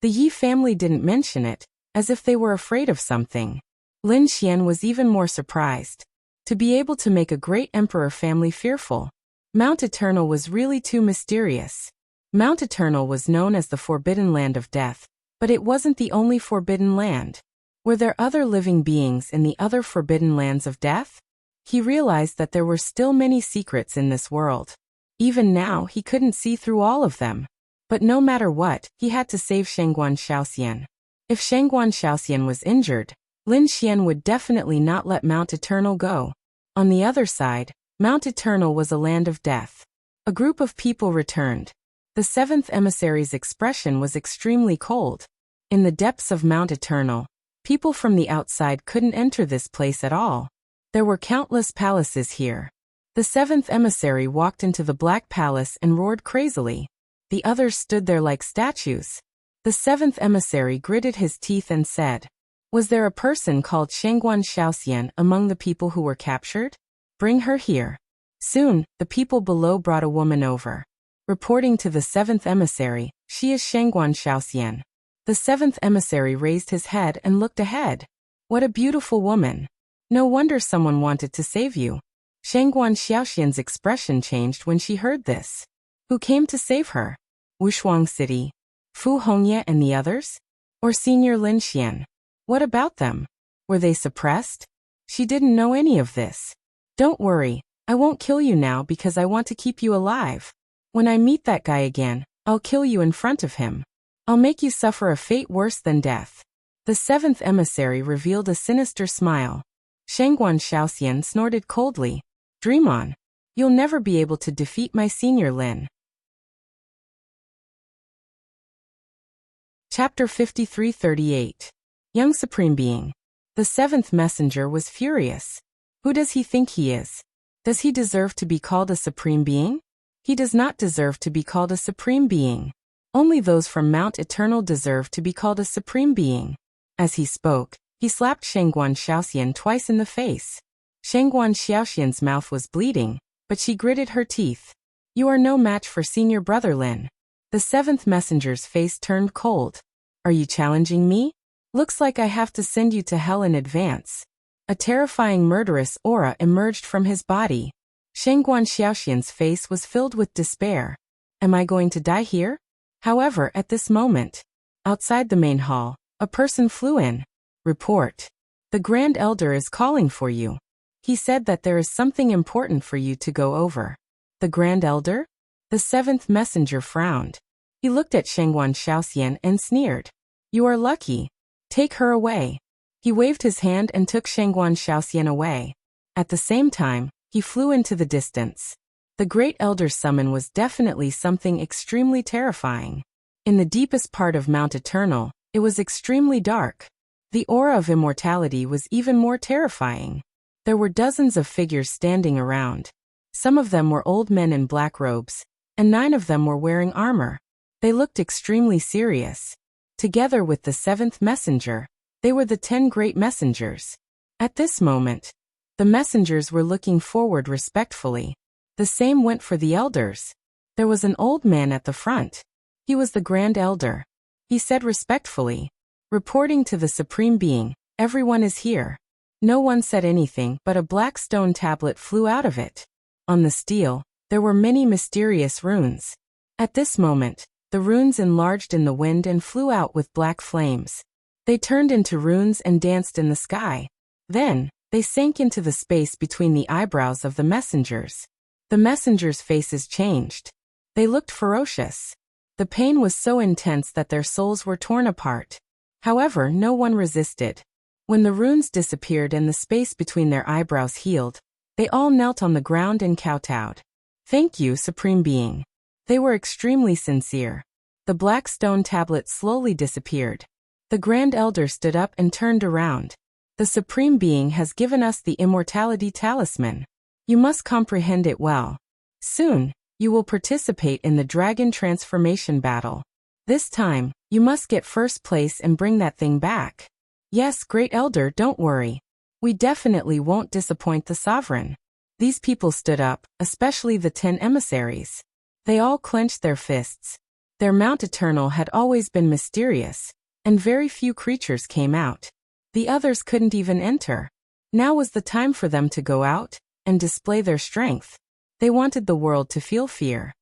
The Yi family didn't mention it, as if they were afraid of something. Lin Xian was even more surprised. To be able to make a great emperor family fearful. Mount Eternal was really too mysterious. Mount Eternal was known as the Forbidden Land of Death, but it wasn't the only forbidden land. Were there other living beings in the other forbidden lands of death? He realized that there were still many secrets in this world. Even now, he couldn't see through all of them. But no matter what, he had to save Shangguan Xiaoxian. If Shangguan Xiaoxian was injured, Lin Xian would definitely not let Mount Eternal go. On the other side, Mount Eternal was a land of death. A group of people returned. The seventh emissary's expression was extremely cold. In the depths of Mount Eternal, people from the outside couldn't enter this place at all. There were countless palaces here. The seventh emissary walked into the Black Palace and roared crazily. The others stood there like statues. The seventh emissary gritted his teeth and said, "Was there a person called Shangguan Xiaoxian among the people who were captured? Bring her here." Soon, the people below brought a woman over. Reporting to the seventh emissary, "She is Shangguan Xiaoxian." The seventh emissary raised his head and looked ahead. What a beautiful woman. No wonder someone wanted to save you. Shangguan Xiaoxian's expression changed when she heard this. Who came to save her? Wushuang City? Fu Hongye and the others? Or Senior Lin Xian? What about them? Were they suppressed? She didn't know any of this. Don't worry, I won't kill you now because I want to keep you alive. When I meet that guy again, I'll kill you in front of him. I'll make you suffer a fate worse than death. The seventh emissary revealed a sinister smile. Shangguan Xiaoxian snorted coldly. Dream on. You'll never be able to defeat my Senior Lin. Chapter 53-38. Young Supreme Being. The seventh messenger was furious. Who does he think he is? Does he deserve to be called a Supreme Being? He does not deserve to be called a Supreme Being. Only those from Mount Eternal deserve to be called a Supreme Being. As he spoke, he slapped Shangguan Xiaoxian twice in the face. Shangguan Xiaoxian's mouth was bleeding, but she gritted her teeth. You are no match for Senior Brother Lin. The seventh messenger's face turned cold. Are you challenging me? Looks like I have to send you to hell in advance. A terrifying murderous aura emerged from his body. Shangguan Xiaoxian's face was filled with despair. Am I going to die here? However, at this moment, outside the main hall, a person flew in. Report. The Grand Elder is calling for you. He said that there is something important for you to go over. The Grand Elder? The seventh messenger frowned. He looked at Shangguan Xiaoxian and sneered. You are lucky. Take her away. He waved his hand and took Shangguan Xiaoxian away. At the same time, he flew into the distance. The Great Elder's summon was definitely something extremely terrifying. In the deepest part of Mount Eternal, it was extremely dark. The aura of immortality was even more terrifying. There were dozens of figures standing around. Some of them were old men in black robes, and 9 of them were wearing armor. They looked extremely serious. Together with the seventh messenger, they were the 10 great messengers. At this moment, the messengers were looking forward respectfully. The same went for the elders. There was an old man at the front. He was the Grand Elder. He said respectfully, reporting to the Supreme Being, everyone is here. No one said anything, but a black stone tablet flew out of it. On the steel, there were many mysterious runes. At this moment, the runes enlarged in the wind and flew out with black flames. They turned into runes and danced in the sky. Then, they sank into the space between the eyebrows of the messengers. The messengers' faces changed. They looked ferocious. The pain was so intense that their souls were torn apart. However, no one resisted. When the runes disappeared and the space between their eyebrows healed, they all knelt on the ground and kowtowed. Thank you, Supreme Being. They were extremely sincere. The black stone tablet slowly disappeared. The Grand Elder stood up and turned around. The Supreme Being has given us the Immortality Talisman. You must comprehend it well. Soon, you will participate in the Dragon Transformation Battle. This time, you must get first place and bring that thing back. Yes, Great Elder, don't worry. We definitely won't disappoint the Sovereign. These people stood up, especially the 10 emissaries. They all clenched their fists. Their Mount Eternal had always been mysterious, and very few creatures came out. The others couldn't even enter. Now was the time for them to go out and display their strength. They wanted the world to feel fear.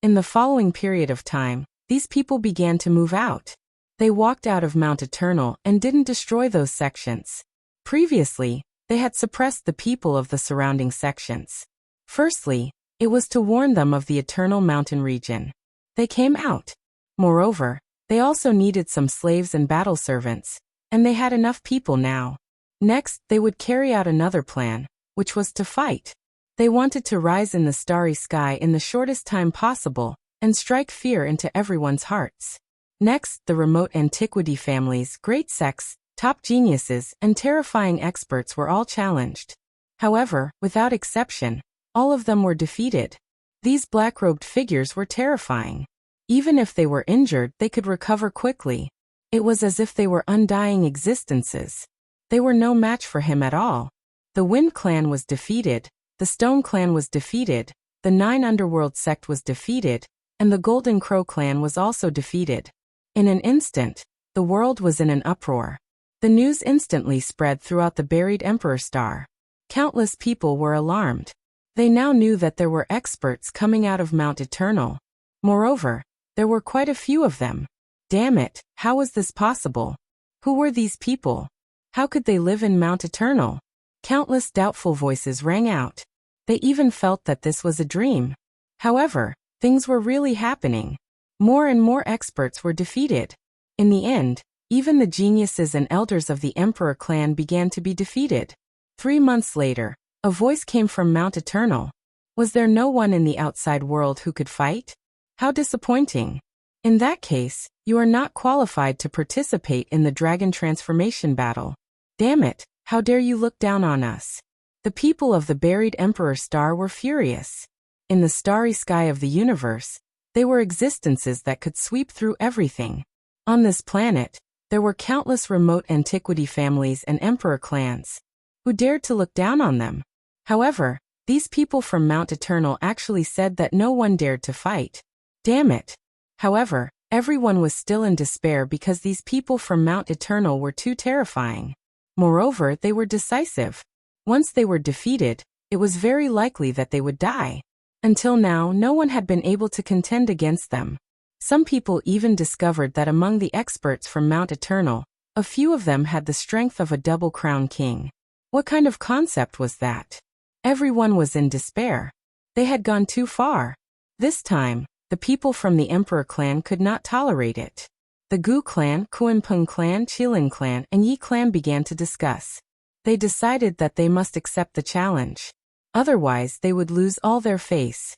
In the following period of time, these people began to move out. They walked out of Mount Eternal and didn't destroy those sections. Previously, they had suppressed the people of the surrounding sections. Firstly, it was to warn them of the Eternal Mountain region. They came out. Moreover, they also needed some slaves and battle servants, and they had enough people now. Next, they would carry out another plan, which was to fight. They wanted to rise in the starry sky in the shortest time possible and strike fear into everyone's hearts. Next, the remote antiquity families, great sects, top geniuses, and terrifying experts were all challenged. However, without exception, all of them were defeated. These black-robed figures were terrifying. Even if they were injured, they could recover quickly. It was as if they were undying existences. They were no match for him at all. The Wind Clan was defeated, the Stone Clan was defeated, the Nine Underworld sect was defeated, and the Golden Crow Clan was also defeated. In an instant, the world was in an uproar. The news instantly spread throughout the buried Emperor Star. Countless people were alarmed. They now knew that there were experts coming out of Mount Eternal. Moreover, there were quite a few of them. Damn it, how was this possible? Who were these people? How could they live in Mount Eternal? Countless doubtful voices rang out. They even felt that this was a dream. However, things were really happening. More and more experts were defeated. In the end, even the geniuses and elders of the Emperor clan began to be defeated. 3 months later, a voice came from Mount Eternal. Was there no one in the outside world who could fight? How disappointing. In that case, you are not qualified to participate in the dragon transformation battle. Damn it, how dare you look down on us? The people of the buried Emperor Star were furious. In the starry sky of the universe, they were existences that could sweep through everything. On this planet, there were countless remote antiquity families and emperor clans. Who dared to look down on them? However, these people from Mount Eternal actually said that no one dared to fight. Damn it. However, everyone was still in despair because these people from Mount Eternal were too terrifying. Moreover, they were decisive. Once they were defeated, it was very likely that they would die. Until now, no one had been able to contend against them. Some people even discovered that among the experts from Mount Eternal, a few of them had the strength of a double crown king. What kind of concept was that? Everyone was in despair. They had gone too far. This time, the people from the Emperor clan could not tolerate it. The Gu clan, Kuanpeng clan, Qilin clan, and Yi clan began to discuss. They decided that they must accept the challenge. Otherwise, they would lose all their face.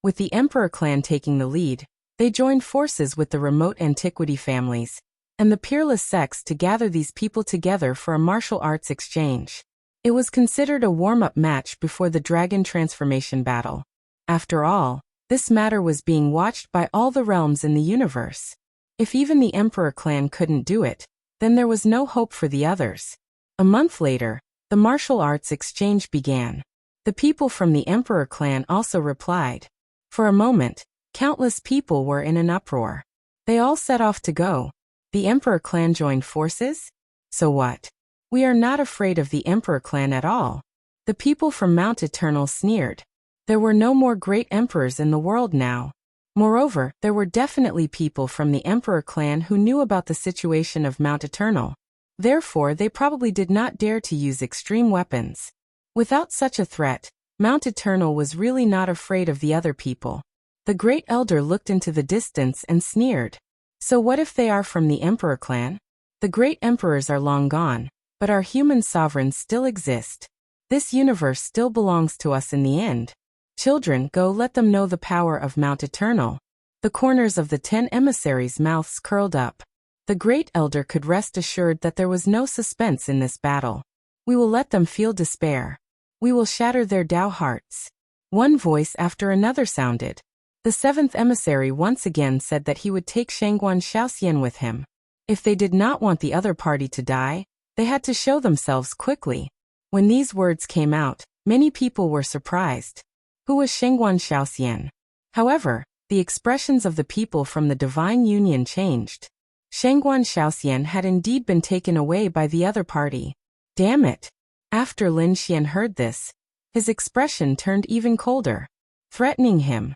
With the Emperor clan taking the lead, they joined forces with the remote antiquity families and the peerless sects to gather these people together for a martial arts exchange. It was considered a warm-up match before the dragon transformation battle. After all, this matter was being watched by all the realms in the universe. If even the Emperor clan couldn't do it, then there was no hope for the others. A month later, the martial arts exchange began. The people from the Emperor clan also replied. For a moment, countless people were in an uproar. They all set off to go. The Emperor clan joined forces? So what? We are not afraid of the Emperor clan at all. The people from Mount Eternal sneered. There were no more great emperors in the world now. Moreover, there were definitely people from the Emperor clan who knew about the situation of Mount Eternal. Therefore, they probably did not dare to use extreme weapons. Without such a threat, Mount Eternal was really not afraid of the other people. The Great Elder looked into the distance and sneered. So what if they are from the Emperor clan? The great emperors are long gone, but our human sovereigns still exist. This universe still belongs to us in the end. Children, go let them know the power of Mount Eternal. The corners of the 10 emissaries' mouths curled up. The Great Elder could rest assured that there was no suspense in this battle. We will let them feel despair. We will shatter their Tao hearts. One voice after another sounded. The 7th emissary once again said that he would take Shangguan Shaoxian with him. If they did not want the other party to die, they had to show themselves quickly. When these words came out, many people were surprised. Who was Shangguan Shaoxian? However, the expressions of the people from the Divine Union changed. Shangguan Shaoxian had indeed been taken away by the other party. Damn it! After Lin Xian heard this, his expression turned even colder, threatening him.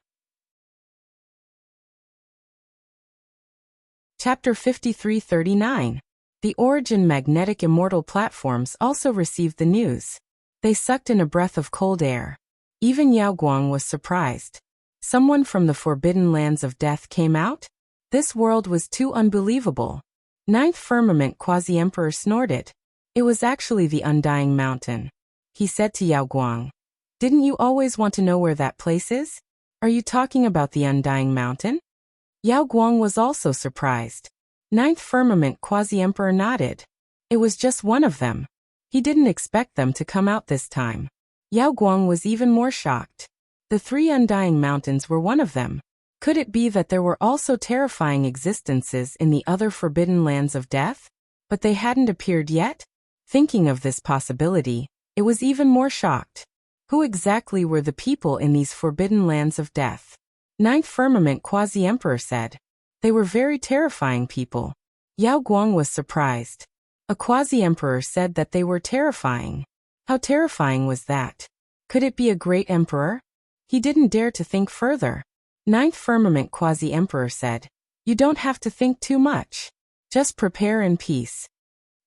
Chapter 5339. The Origin magnetic immortal platforms also received the news. They sucked in a breath of cold air. Even Yao Guang was surprised. Someone from the forbidden lands of death came out? This world was too unbelievable. Ninth Firmament Quasi-Emperor snorted. It was actually the Undying Mountain. He said to Yao Guang. Didn't you always want to know where that place is? Are you talking about the Undying Mountain? Yao Guang was also surprised. Ninth Firmament Quasi-Emperor nodded. It was just one of them. He didn't expect them to come out this time. Yao Guang was even more shocked. The three Undying Mountains were one of them. Could it be that there were also terrifying existences in the other forbidden lands of death? But they hadn't appeared yet? Thinking of this possibility, it was even more shocked. Who exactly were the people in these forbidden lands of death? Ninth Firmament Quasi-Emperor said. They were very terrifying people. Yao Guang was surprised. A Quasi-Emperor said that they were terrifying. How terrifying was that? Could it be a great emperor? He didn't dare to think further. Ninth Firmament Quasi-Emperor said. You don't have to think too much. Just prepare in peace.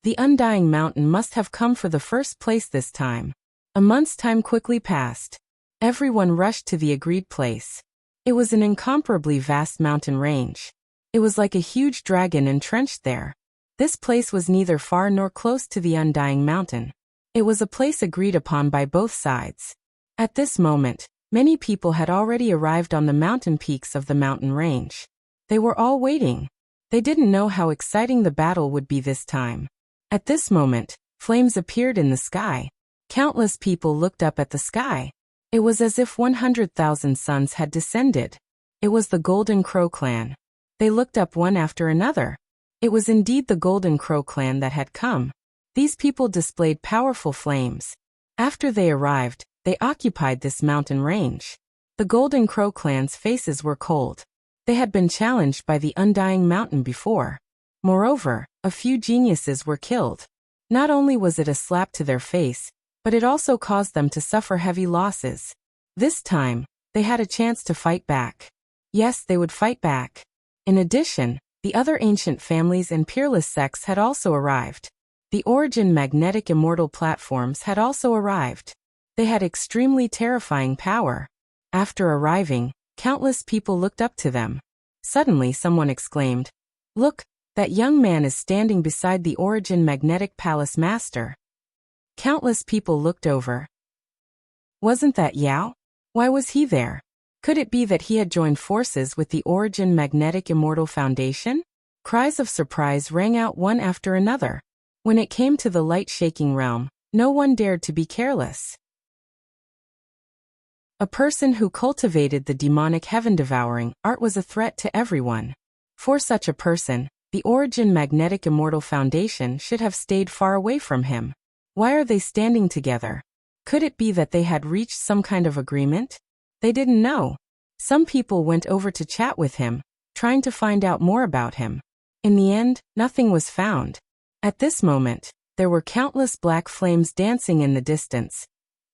The Undying Mountain must have come for the first place this time. A month's time quickly passed. Everyone rushed to the agreed place. It was an incomparably vast mountain range. It was like a huge dragon entrenched there. This place was neither far nor close to the Undying Mountain. It was a place agreed upon by both sides. At this moment, many people had already arrived on the mountain peaks of the mountain range. They were all waiting. They didn't know how exciting the battle would be this time. At this moment, flames appeared in the sky. Countless people looked up at the sky. It was as if 100,000 suns had descended. It was the Golden Crow clan. They looked up one after another. It was indeed the Golden Crow clan that had come. These people displayed powerful flames. After they arrived, they occupied this mountain range. The Golden Crow clan's faces were cold. They had been challenged by the Undying Mountain before. Moreover, a few geniuses were killed. Not only was it a slap to their face, but it also caused them to suffer heavy losses. This time, they had a chance to fight back. Yes, they would fight back. In addition, the other ancient families and peerless sects had also arrived. The Origin magnetic immortal platforms had also arrived. They had extremely terrifying power. After arriving, countless people looked up to them. Suddenly someone exclaimed, "Look, that young man is standing beside the Origin magnetic palace master." Countless people looked over. Wasn't that Yao? Why was he there? Could it be that he had joined forces with the Origin Magnetic Immortal Foundation? Cries of surprise rang out one after another. When it came to the light-shaking realm, no one dared to be careless. A person who cultivated the demonic heaven-devouring art was a threat to everyone. For such a person, the Origin Magnetic Immortal Foundation should have stayed far away from him. Why are they standing together? Could it be that they had reached some kind of agreement? They didn't know. Some people went over to chat with him, trying to find out more about him. In the end, nothing was found. At this moment, there were countless black flames dancing in the distance,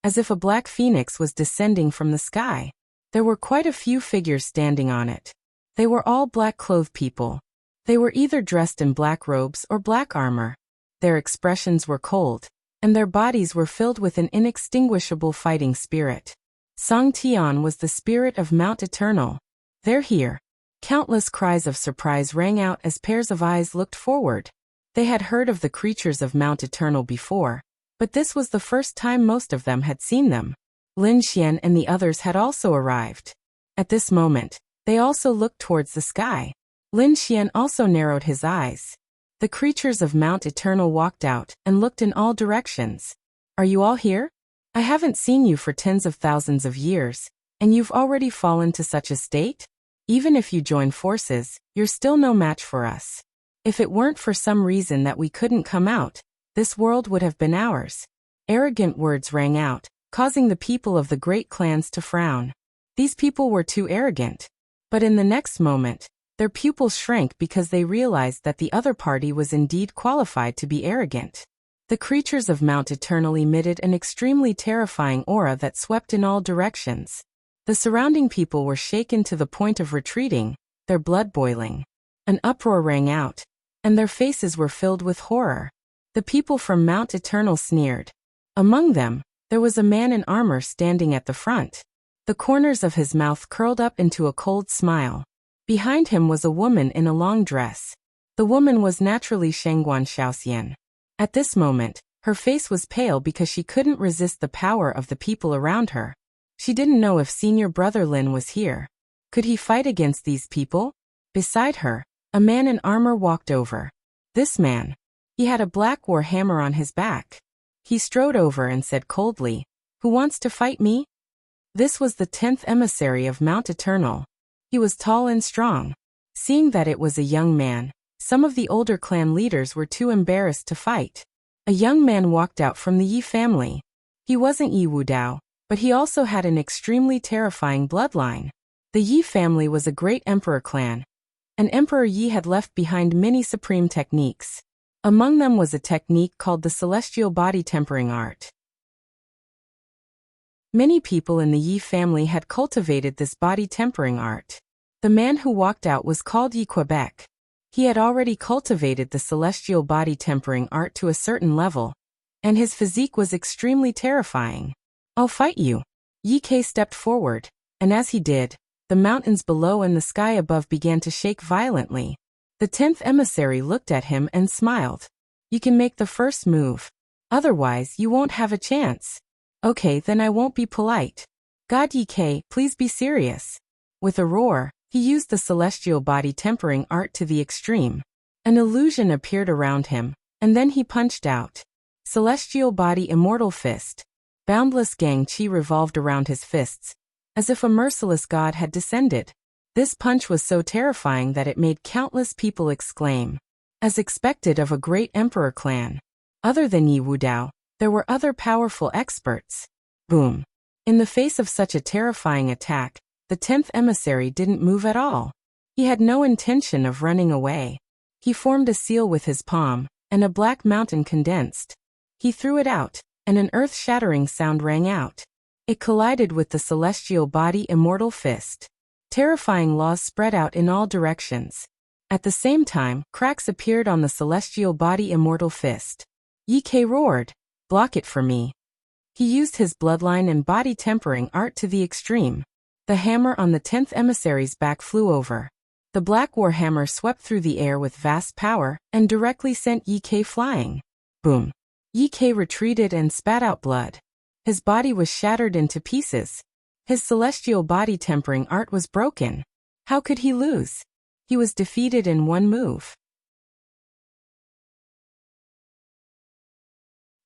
as if a black phoenix was descending from the sky. There were quite a few figures standing on it. They were all black-clothed people. They were either dressed in black robes or black armor. Their expressions were cold, and their bodies were filled with an inextinguishable fighting spirit. Song Tian was the spirit of Mount Eternal. They're here. Countless cries of surprise rang out as pairs of eyes looked forward. They had heard of the creatures of Mount Eternal before, but this was the first time most of them had seen them. Lin Xian and the others had also arrived. At this moment, they also looked towards the sky. Lin Xian also narrowed his eyes. The creatures of Mount Eternal walked out and looked in all directions. Are you all here? I haven't seen you for tens of thousands of years, and you've already fallen to such a state? Even if you join forces, you're still no match for us. If it weren't for some reason that we couldn't come out, this world would have been ours. Arrogant words rang out, causing the people of the great clans to frown. These people were too arrogant. But in the next moment, Their pupils shrank because they realized that the other party was indeed qualified to be arrogant. The creatures of Mount Eternal emitted an extremely terrifying aura that swept in all directions. The surrounding people were shaken to the point of retreating, their blood boiling. An uproar rang out, and their faces were filled with horror. The people from Mount Eternal sneered. Among them, there was a man in armor standing at the front. The corners of his mouth curled up into a cold smile. Behind him was a woman in a long dress. The woman was naturally Shangguan Shaoxian. At this moment, her face was pale because she couldn't resist the power of the people around her. She didn't know if senior brother Lin was here. Could he fight against these people? Beside her, a man in armor walked over. This man. He had a black war hammer on his back. He strode over and said coldly, "Who wants to fight me?" This was the 10th emissary of Mount Eternal. He was tall and strong. Seeing that it was a young man, some of the older clan leaders were too embarrassed to fight. A young man walked out from the Yi family. He wasn't Yi Wudao, but he also had an extremely terrifying bloodline. The Yi family was a great emperor clan. An Emperor Yi had left behind many supreme techniques. Among them was a technique called the Celestial Body Tempering Art. Many people in the Yi family had cultivated this body tempering art. The man who walked out was called Yi Quebec. He had already cultivated the celestial body tempering art to a certain level, and his physique was extremely terrifying. "I'll fight you." Yi Ke stepped forward, and as he did, the mountains below and the sky above began to shake violently. The 10th emissary looked at him and smiled. "You can make the first move. Otherwise, you won't have a chance." "Okay, then I won't be polite." "God Yi Ke, please be serious." With a roar, he used the celestial body tempering art to the extreme. An illusion appeared around him, and then he punched out. Celestial body immortal fist. Boundless gang chi revolved around his fists, as if a merciless god had descended. This punch was so terrifying that it made countless people exclaim. As expected of a great emperor clan. Other than Yi Wudao, there were other powerful experts. Boom. In the face of such a terrifying attack, the 10th emissary didn't move at all. He had no intention of running away. He formed a seal with his palm, and a black mountain condensed. He threw it out, and an earth-shattering sound rang out. It collided with the celestial body immortal fist. Terrifying laws spread out in all directions. At the same time, cracks appeared on the celestial body immortal fist. Yi Ke roared, "Block it for me." He used his bloodline and body tempering art to the extreme. The hammer on the 10th emissary's back flew over. The black war hammer swept through the air with vast power and directly sent Yi Ke flying. Boom. Yi Ke retreated and spat out blood. His body was shattered into pieces. His celestial body tempering art was broken. How could he lose? He was defeated in one move.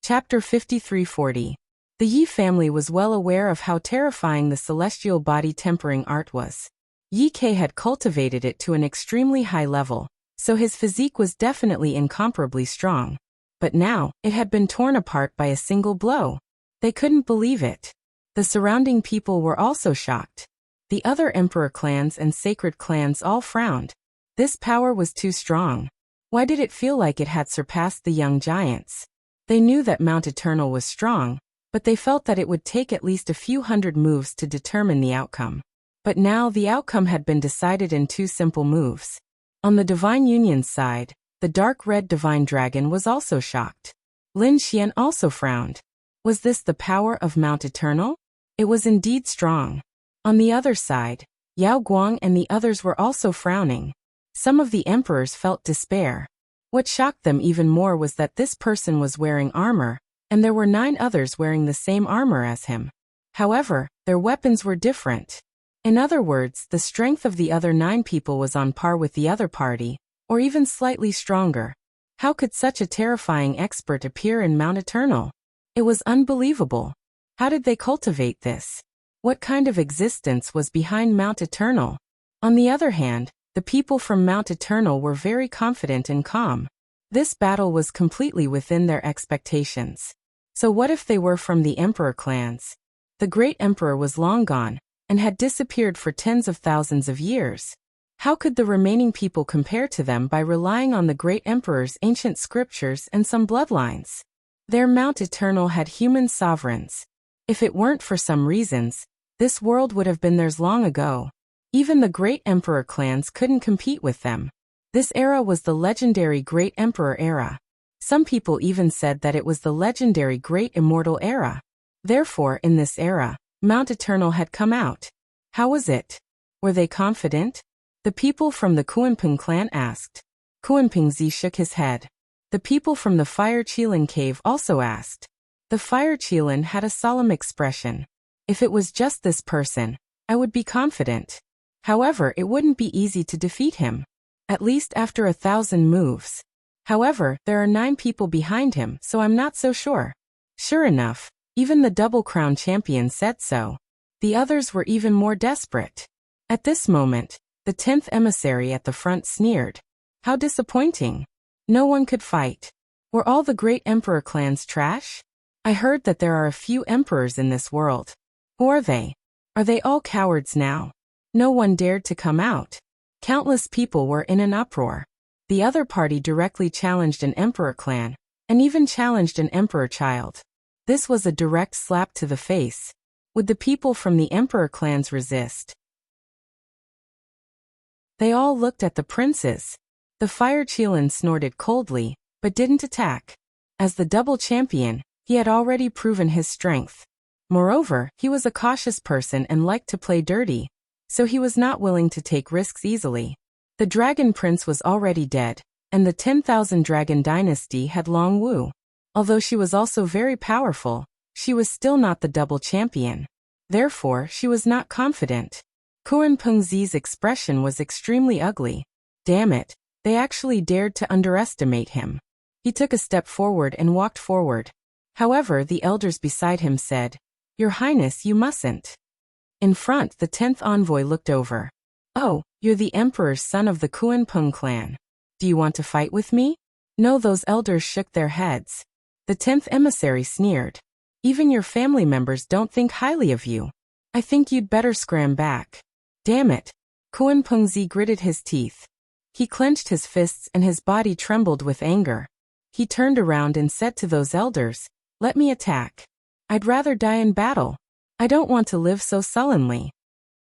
Chapter 5340. The Yi family was well aware of how terrifying the celestial body tempering art was. Yi Ke had cultivated it to an extremely high level, so his physique was definitely incomparably strong. But now, it had been torn apart by a single blow. They couldn't believe it. The surrounding people were also shocked. The other emperor clans and sacred clans all frowned. This power was too strong. Why did it feel like it had surpassed the young giants? They knew that Mount Eternal was strong, but they felt that it would take at least a few hundred moves to determine the outcome. But now the outcome had been decided in 2 simple moves. On the Divine Union's side, the dark red divine dragon was also shocked. Lin Xian also frowned. Was this the power of Mount Eternal? It was indeed strong. On the other side, Yao Guang and the others were also frowning. Some of the emperors felt despair. What shocked them even more was that this person was wearing armor, and there were 9 others wearing the same armor as him. However, their weapons were different. In other words, the strength of the other 9 people was on par with the other party, or even slightly stronger. How could such a terrifying expert appear in Mount Eternal? It was unbelievable. How did they cultivate this? What kind of existence was behind Mount Eternal? On the other hand, the people from Mount Eternal were very confident and calm. This battle was completely within their expectations. So what if they were from the emperor clans? The great emperor was long gone, and had disappeared for tens of thousands of years. How could the remaining people compare to them by relying on the great emperor's ancient scriptures and some bloodlines? Their Mount Eternal had human sovereigns. If it weren't for some reasons, this world would have been theirs long ago. Even the great emperor clans couldn't compete with them. This era was the legendary Great Emperor era. Some people even said that it was the legendary Great Immortal era. Therefore, in this era, Mount Eternal had come out. How was it? Were they confident? The people from the Kuanping clan asked. Kuanpingzi shook his head. The people from the Fire Qilin cave also asked. The Fire Qilin had a solemn expression. If it was just this person, I would be confident. However, it wouldn't be easy to defeat him. At least after 1,000 moves. However, there are 9 people behind him, so I'm not so sure. Sure enough, even the Double Crown champion said so. The others were even more desperate. At this moment, the 10th emissary at the front sneered. How disappointing. No one could fight. Were all the great emperor clans trash? I heard that there are a few emperors in this world. Who are they? Are they all cowards now? No one dared to come out. Countless people were in an uproar. The other party directly challenged an emperor clan, and even challenged an emperor child. This was a direct slap to the face. Would the people from the emperor clans resist? They all looked at the princes. The Fire Qilin snorted coldly, but didn't attack. As the double champion, he had already proven his strength. Moreover, he was a cautious person and liked to play dirty, so he was not willing to take risks easily. The Dragon Prince was already dead, and the 10,000 Dragon Dynasty had Long Wu. Although she was also very powerful, she was still not the double champion. Therefore, she was not confident. Kuanpingzi's expression was extremely ugly. Damn it, they actually dared to underestimate him. He took a step forward and walked forward. However, the elders beside him said, "Your Highness, you mustn't." In front, the 10th envoy looked over. "Oh, you're the emperor's son of the Kuanping clan. Do you want to fight with me?" No, those elders shook their heads. The 10th emissary sneered. "Even your family members don't think highly of you. I think you'd better scram back." Damn it. Kuanpingzi gritted his teeth. He clenched his fists and his body trembled with anger. He turned around and said to those elders, "Let me attack. I'd rather die in battle. I don't want to live so sullenly."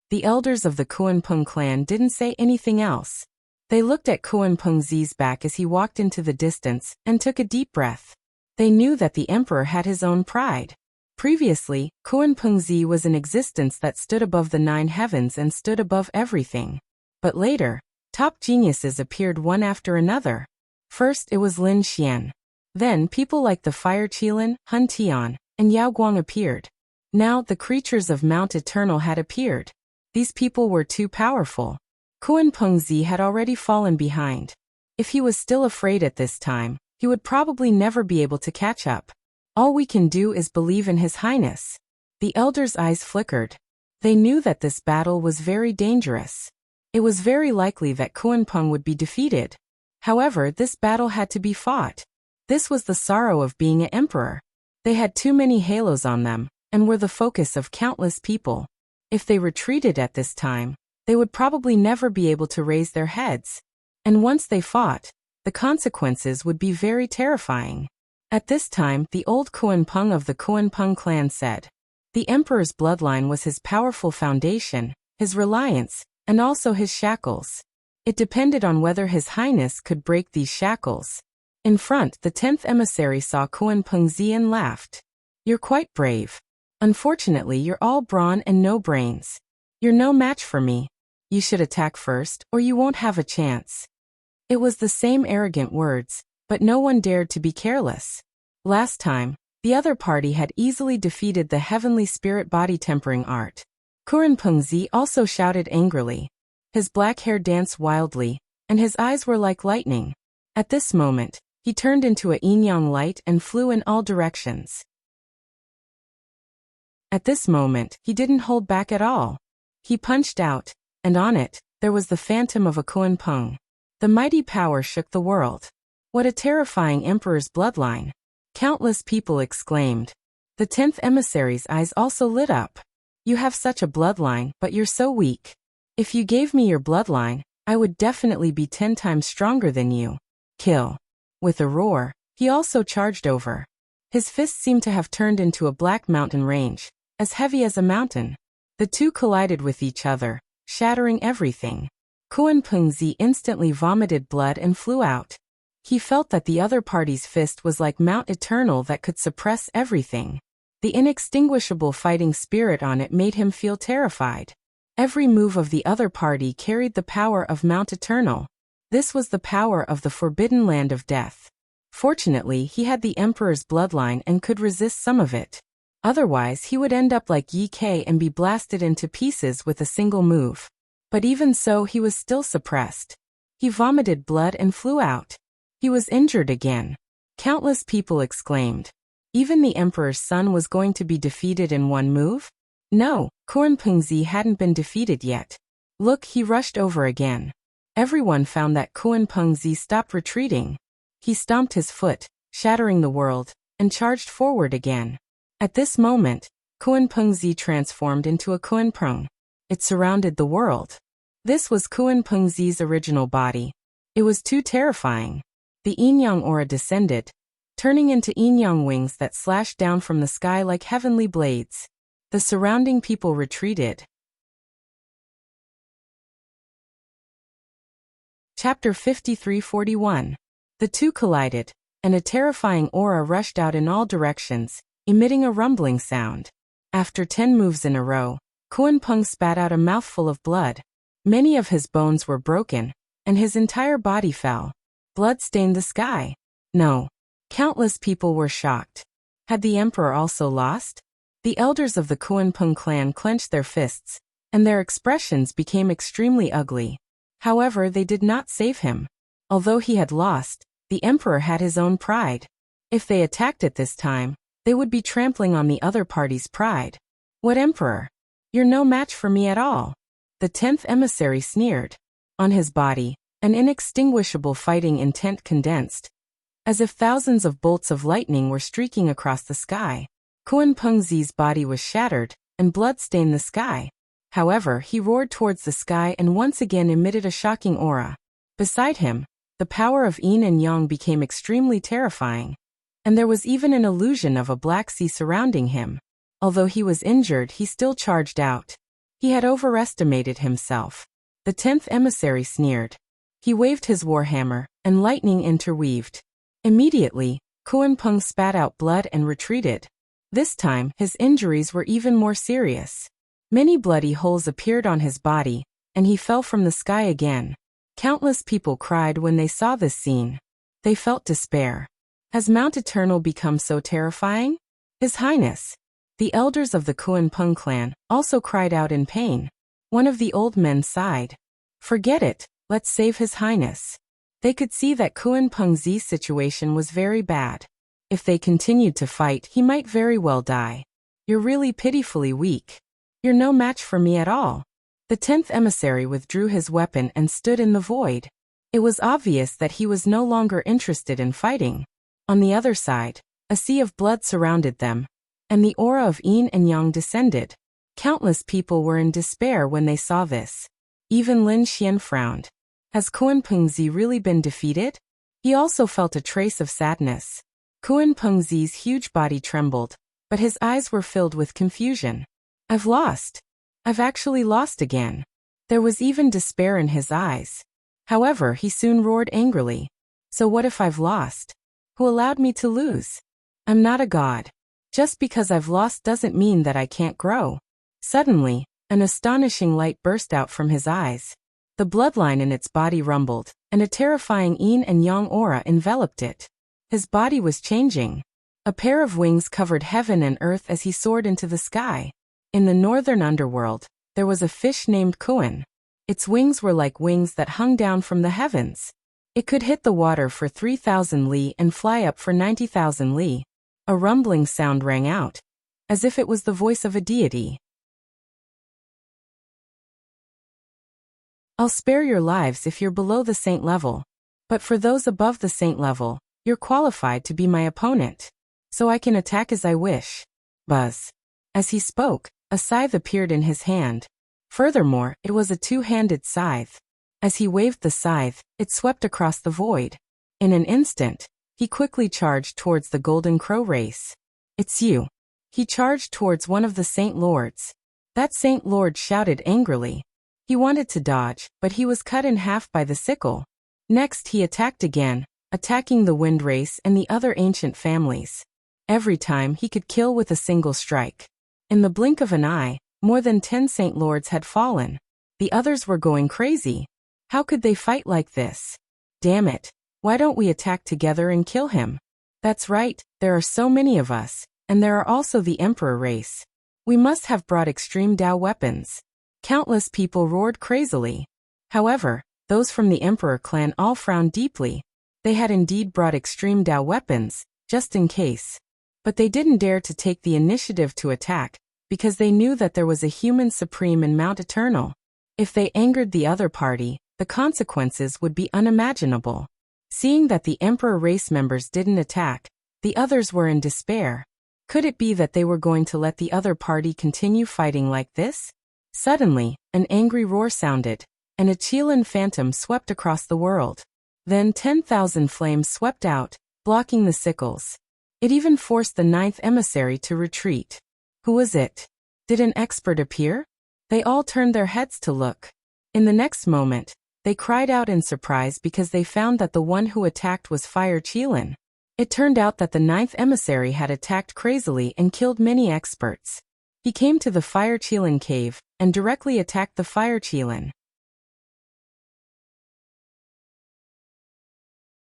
The elders of the Kuanping clan didn't say anything else. They looked at Kuanpingzi's back as he walked into the distance and took a deep breath. They knew that the emperor had his own pride. Previously, Kuanpingzi was an existence that stood above the 9 heavens and stood above everything. But later, top geniuses appeared one after another. First it was Lin Xian. Then people like the Fire Qilin, Hun Tian, and Yao Guang appeared. Now the creatures of Mount Eternal had appeared. These people were too powerful. Kuanpingzi had already fallen behind. If he was still afraid at this time, he would probably never be able to catch up. All we can do is believe in His Highness. The elders' eyes flickered. They knew that this battle was very dangerous. It was very likely that Kuanping would be defeated. However, this battle had to be fought. This was the sorrow of being an emperor. They had too many halos on them, and were the focus of countless people. If they retreated at this time, they would probably never be able to raise their heads. And once they fought, the consequences would be very terrifying. At this time, the old Kuanping of the Kuanping clan said, "The emperor's bloodline was his powerful foundation, his reliance, and also his shackles. It depended on whether His Highness could break these shackles." In front, the 10th emissary saw Kuanpingzi and laughed. "You're quite brave. Unfortunately, you're all brawn and no brains. You're no match for me. You should attack first, or you won't have a chance." It was the same arrogant words, but no one dared to be careless. Last time, the other party had easily defeated the heavenly spirit body tempering art. Kuanpingzi also shouted angrily. His black hair danced wildly, and his eyes were like lightning. At this moment, he turned into a yin-yang light and flew in all directions. At this moment, he didn't hold back at all. He punched out, and on it, there was the phantom of a Kuanping. The mighty power shook the world. What a terrifying emperor's bloodline! Countless people exclaimed. The 10th emissary's eyes also lit up. "You have such a bloodline, but you're so weak. If you gave me your bloodline, I would definitely be 10 times stronger than you. Kill. With a roar, he also charged over. His fists seemed to have turned into a black mountain range, as heavy as a mountain. The two collided with each other, shattering everything. Kuan Pengzi instantly vomited blood and flew out. He felt that the other party's fist was like Mount Eternal that could suppress everything. The inextinguishable fighting spirit on it made him feel terrified. Every move of the other party carried the power of Mount Eternal. This was the power of the forbidden land of death. Fortunately, he had the Emperor's bloodline and could resist some of it. Otherwise, he would end up like Yi Kei and be blasted into pieces with a single move. But even so, he was still suppressed. He vomited blood and flew out. He was injured again. Countless people exclaimed. Even the Emperor's son was going to be defeated in one move? No, Kuan Pengzi hadn't been defeated yet. Look, he rushed over again. Everyone found that Kuan Pengzi stopped retreating. He stomped his foot, shattering the world, and charged forward again. At this moment, Kuan Pengzi transformed into a Kuan Peng. It surrounded the world. This was Kuan Pengzi's original body. It was too terrifying. The yin-yang aura descended, turning into yin-yang wings that slashed down from the sky like heavenly blades. The surrounding people retreated. Chapter 53-41. The two collided, and a terrifying aura rushed out in all directions, emitting a rumbling sound. After 10 moves in a row, Kuan Peng spat out a mouthful of blood. Many of his bones were broken, and his entire body fell. Blood stained the sky. No. Countless people were shocked. Had the Emperor also lost? The elders of the Kuan Peng clan clenched their fists, and their expressions became extremely ugly. However, they did not save him. Although he had lost, the Emperor had his own pride. If they attacked at this time, they would be trampling on the other party's pride. What Emperor? You're no match for me at all. The 10th emissary sneered. On his body, an inextinguishable fighting intent condensed, as if thousands of bolts of lightning were streaking across the sky. Kuan Pengzi's body was shattered, and blood stained the sky. However, he roared towards the sky and once again emitted a shocking aura. Beside him, the power of yin and yang became extremely terrifying, and there was even an illusion of a black sea surrounding him. Although he was injured, he still charged out. He had overestimated himself. The 10th emissary sneered. He waved his warhammer, and lightning interweaved. Immediately, Kuan Peng spat out blood and retreated. This time, his injuries were even more serious. Many bloody holes appeared on his body, and he fell from the sky again. Countless people cried when they saw this scene. They felt despair. Has Mount Eternal become so terrifying? His Highness. The elders of the Kuan Peng clan also cried out in pain. One of the old men sighed. Forget it, let's save His Highness. They could see that Kuan Pengzi's situation was very bad. If they continued to fight, he might very well die. You're really pitifully weak. You're no match for me at all. The 10th emissary withdrew his weapon and stood in the void. It was obvious that he was no longer interested in fighting. On the other side, a sea of blood surrounded them, and the aura of yin and yang descended. Countless people were in despair when they saw this. Even Lin Xian frowned. Has Kuan Pengzi really been defeated? He also felt a trace of sadness. Kuan Pengzi's huge body trembled, but his eyes were filled with confusion. I've lost. I've actually lost again. There was even despair in his eyes. However, he soon roared angrily. So what if I've lost? Who allowed me to lose? I'm not a god. Just because I've lost doesn't mean that I can't grow. Suddenly, an astonishing light burst out from his eyes. The bloodline in its body rumbled, and a terrifying yin and yang aura enveloped it. His body was changing. A pair of wings covered heaven and earth as he soared into the sky. In the northern underworld, there was a fish named Kuan. Its wings were like wings that hung down from the heavens. It could hit the water for 3,000 li and fly up for 90,000 li. A rumbling sound rang out, as if it was the voice of a deity. I'll spare your lives if you're below the saint level. But for those above the saint level, you're qualified to be my opponent. So I can attack as I wish. Buzz. As he spoke, a scythe appeared in his hand. Furthermore, it was a two-handed scythe. As he waved the scythe, it swept across the void. In an instant, he quickly charged towards the Golden Crow race. It's you. He charged towards one of the Saint Lords. That Saint Lord shouted angrily. He wanted to dodge, but he was cut in half by the sickle. Next he attacked again, attacking the Wind race and the other ancient families. Every time he could kill with a single strike. In the blink of an eye, more than 10 Saint Lords had fallen. The others were going crazy. How could they fight like this? Damn it. Why don't we attack together and kill him? That's right, there are so many of us, and there are also the Emperor race. We must have brought extreme Dao weapons. Countless people roared crazily. However, those from the Emperor clan all frowned deeply. They had indeed brought extreme Dao weapons, just in case. But they didn't dare to take the initiative to attack, because they knew that there was a human supreme in Mount Eternal. If they angered the other party, the consequences would be unimaginable. Seeing that the Emperor race members didn't attack, the others were in despair. Could it be that they were going to let the other party continue fighting like this? Suddenly, an angry roar sounded, and a Qilin phantom swept across the world. Then 10,000 flames swept out, blocking the sickles. It even forced the 9th emissary to retreat. Who was it? Did an expert appear? They all turned their heads to look. In the next moment, they cried out in surprise because they found that the one who attacked was Fire Qilin. It turned out that the 9th emissary had attacked crazily and killed many experts. He came to the Fire Qilin cave and directly attacked the Fire Qilin.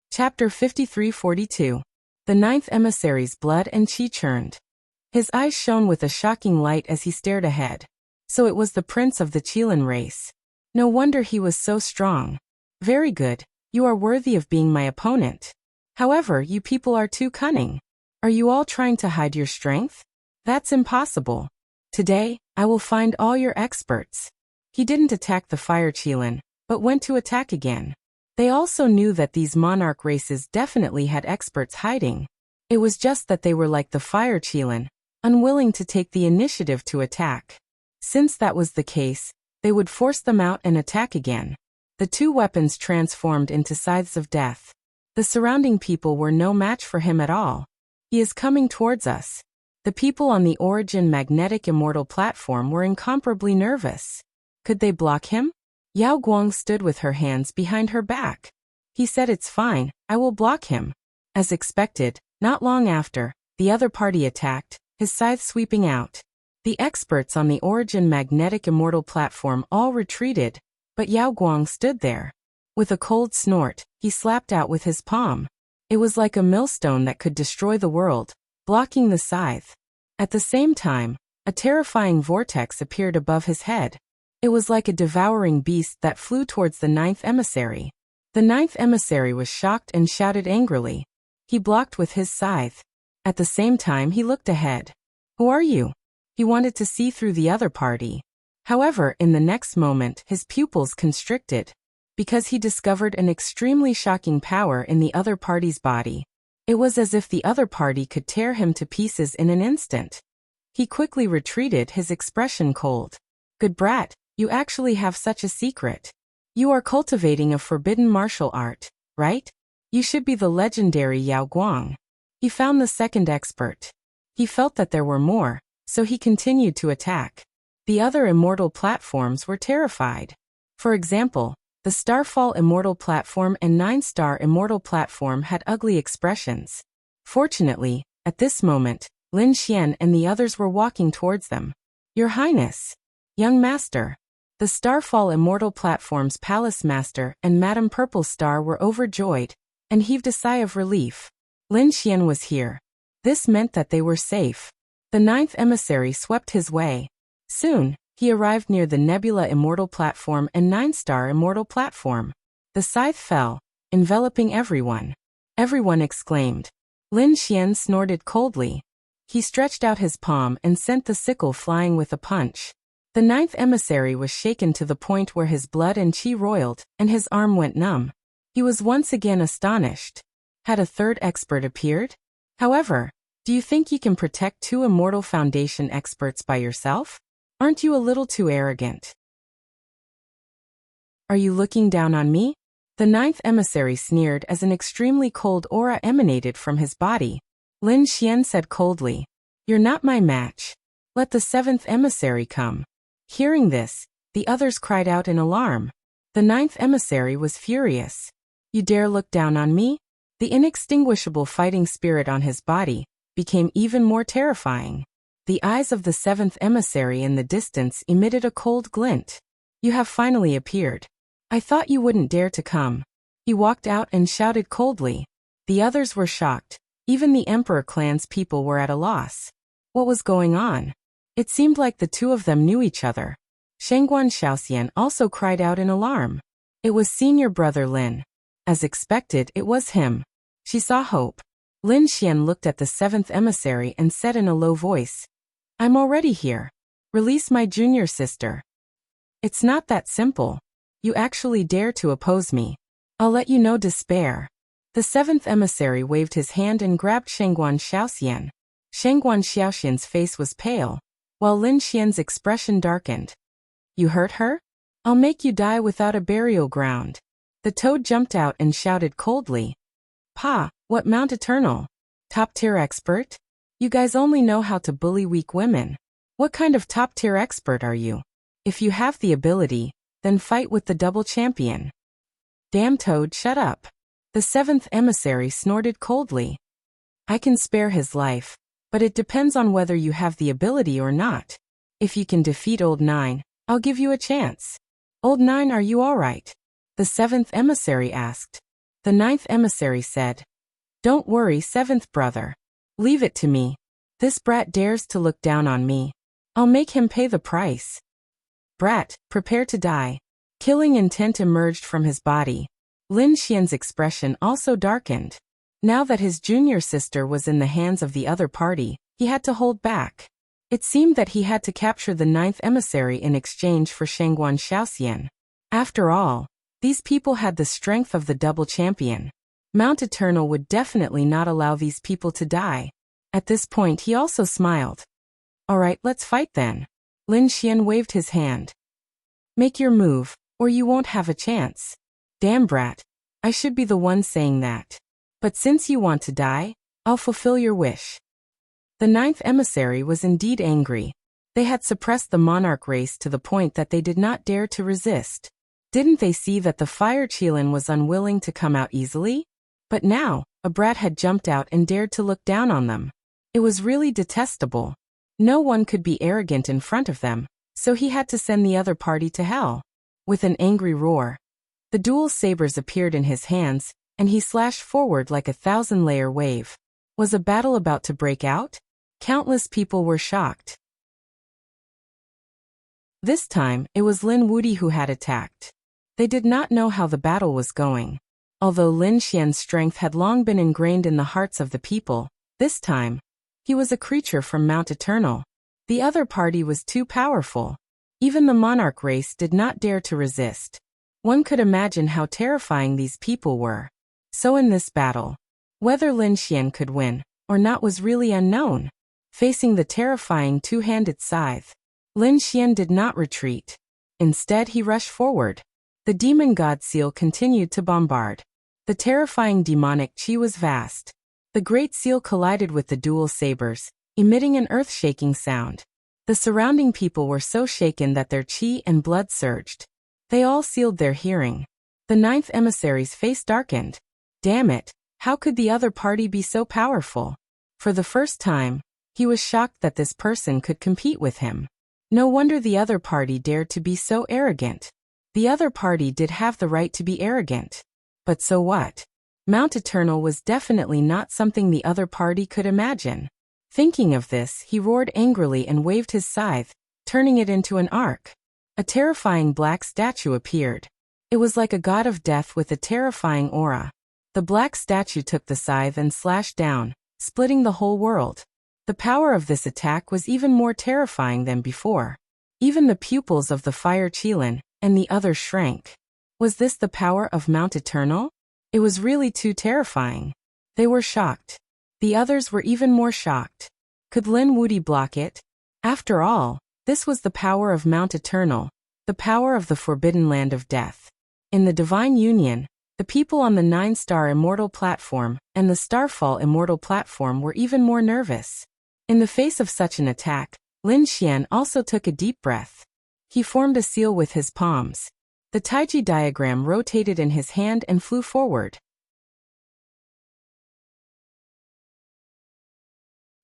Chapter 53-42. The 9th emissary's blood and qi churned. His eyes shone with a shocking light as he stared ahead. So it was the prince of the Qilin race. No wonder he was so strong. Very good, you are worthy of being my opponent. However, you people are too cunning. Are you all trying to hide your strength? That's impossible. Today, I will find all your experts. He didn't attack the Fire Qilin, but went to attack again. They also knew that these monarch races definitely had experts hiding. It was just that they were like the Fire Qilin, unwilling to take the initiative to attack. Since that was the case, they would force them out and attack again. The two weapons transformed into scythes of death. The surrounding people were no match for him at all. He is coming towards us. The people on the Origin Magnetic Immortal platform were incomparably nervous. Could they block him? Yao Guang stood with her hands behind her back. He said, "It's fine, I will block him." As expected, not long after, the other party attacked, his scythe sweeping out. The experts on the Origin Magnetic Immortal platform all retreated, but Yao Guang stood there. With a cold snort, he slapped out with his palm. It was like a millstone that could destroy the world, blocking the scythe. At the same time, a terrifying vortex appeared above his head. It was like a devouring beast that flew towards the 9th emissary. The 9th emissary was shocked and shouted angrily. He blocked with his scythe. At the same time he looked ahead. Who are you? He wanted to see through the other party. However, in the next moment his pupils constricted, because he discovered an extremely shocking power in the other party's body. It was as if the other party could tear him to pieces in an instant. He quickly retreated, his expression cold. Good brat, you actually have such a secret. You are cultivating a forbidden martial art, right? You should be the legendary Yao Guang. He found the second expert. He felt that there were more, so he continued to attack. The other immortal platforms were terrified. For example, the Starfall Immortal Platform and 9-Star Immortal Platform had ugly expressions. Fortunately, at this moment, Lin Xian and the others were walking towards them. Your Highness! Young Master! The Starfall Immortal Platform's Palace Master and Madame Purple Star were overjoyed, and heaved a sigh of relief. Lin Xian was here. This meant that they were safe. The 9th emissary swept his way. Soon, he arrived near the Nebula Immortal Platform and 9-Star Immortal Platform. The scythe fell, enveloping everyone. Everyone exclaimed. Lin Xian snorted coldly. He stretched out his palm and sent the sickle flying with a punch. The 9th emissary was shaken to the point where his blood and qi roiled, and his arm went numb. He was once again astonished. Had a third expert appeared? However, do you think you can protect 2 Immortal Foundation experts by yourself? Aren't you a little too arrogant? Are you looking down on me? The ninth emissary sneered as an extremely cold aura emanated from his body. Lin Xian said coldly, "You're not my match. Let the seventh emissary come." Hearing this, the others cried out in alarm. The ninth emissary was furious. "You dare look down on me?" The inextinguishable fighting spirit on his body became even more terrifying. The eyes of the seventh emissary in the distance emitted a cold glint. "You have finally appeared. I thought you wouldn't dare to come." He walked out and shouted coldly. The others were shocked. Even the Emperor clan's people were at a loss. What was going on? It seemed like the two of them knew each other. Shangguan Xiaoxian also cried out in alarm. It was senior brother Lin. As expected, it was him. She saw hope. Lin Xian looked at the seventh emissary and said in a low voice, "I'm already here. Release my junior sister." "It's not that simple. You actually dare to oppose me. I'll let you know despair." The seventh emissary waved his hand and grabbed Shangguan Xiaoxian. Shangguan Xiaoxian's face was pale, while Lin Xian's expression darkened. "You hurt her? I'll make you die without a burial ground." The toad jumped out and shouted coldly, "Pa, what Mount Eternal? Top-tier expert? You guys only know how to bully weak women. What kind of top-tier expert are you? If you have the ability, then fight with the double champion." "Damn toad, shut up." The seventh emissary snorted coldly. "I can spare his life, but it depends on whether you have the ability or not. If you can defeat Old Nine, I'll give you a chance." "Old Nine, are you all right?" the seventh emissary asked. The ninth emissary said, "Don't worry, seventh brother. Leave it to me. This brat dares to look down on me. I'll make him pay the price." "Brat, prepare to die." Killing intent emerged from his body. Lin Xian's expression also darkened. Now that his junior sister was in the hands of the other party, he had to hold back. It seemed that he had to capture the ninth emissary in exchange for Shangguan Xiaoxian. After all, these people had the strength of the double champion. Mount Eternal would definitely not allow these people to die. At this point he also smiled. "All right, let's fight then." Lin Xian waved his hand. "Make your move, or you won't have a chance." "Damn brat, I should be the one saying that. But since you want to die, I'll fulfill your wish." The ninth emissary was indeed angry. They had suppressed the monarch race to the point that they did not dare to resist. Didn't they see that the fire Qilin was unwilling to come out easily? But now, a brat had jumped out and dared to look down on them. It was really detestable. No one could be arrogant in front of them, so he had to send the other party to hell. With an angry roar, the dual sabers appeared in his hands, and he slashed forward like a thousand-layer wave. Was a battle about to break out? Countless people were shocked. This time, it was Lin Wuti who had attacked. They did not know how the battle was going. Although Lin Xian's strength had long been ingrained in the hearts of the people, this time, he was a creature from Mount Eternal. The other party was too powerful. Even the monarch race did not dare to resist. One could imagine how terrifying these people were. So in this battle, whether Lin Xian could win or not was really unknown. Facing the terrifying two-handed scythe, Lin Xian did not retreat. Instead, he rushed forward. The demon god seal continued to bombard. The terrifying demonic chi was vast. The great seal collided with the dual sabers, emitting an earth-shaking sound. The surrounding people were so shaken that their chi and blood surged. They all sealed their hearing. The ninth emissary's face darkened. Damn it, how could the other party be so powerful? For the first time, he was shocked that this person could compete with him. No wonder the other party dared to be so arrogant. The other party did have the right to be arrogant. But so what? Mount Eternal was definitely not something the other party could imagine. Thinking of this, he roared angrily and waved his scythe, turning it into an arc. A terrifying black statue appeared. It was like a god of death with a terrifying aura. The black statue took the scythe and slashed down, splitting the whole world. The power of this attack was even more terrifying than before. Even the pupils of the fire Qilin and the others shrank. Was this the power of Mount Eternal? It was really too terrifying. They were shocked. The others were even more shocked. Could Lin Wuti block it? After all, this was the power of Mount Eternal, the power of the forbidden land of death. In the Divine Union, the people on the 9-star Immortal platform and the Starfall Immortal platform were even more nervous. In the face of such an attack, Lin Xian also took a deep breath. He formed a seal with his palms. The Taiji diagram rotated in his hand and flew forward.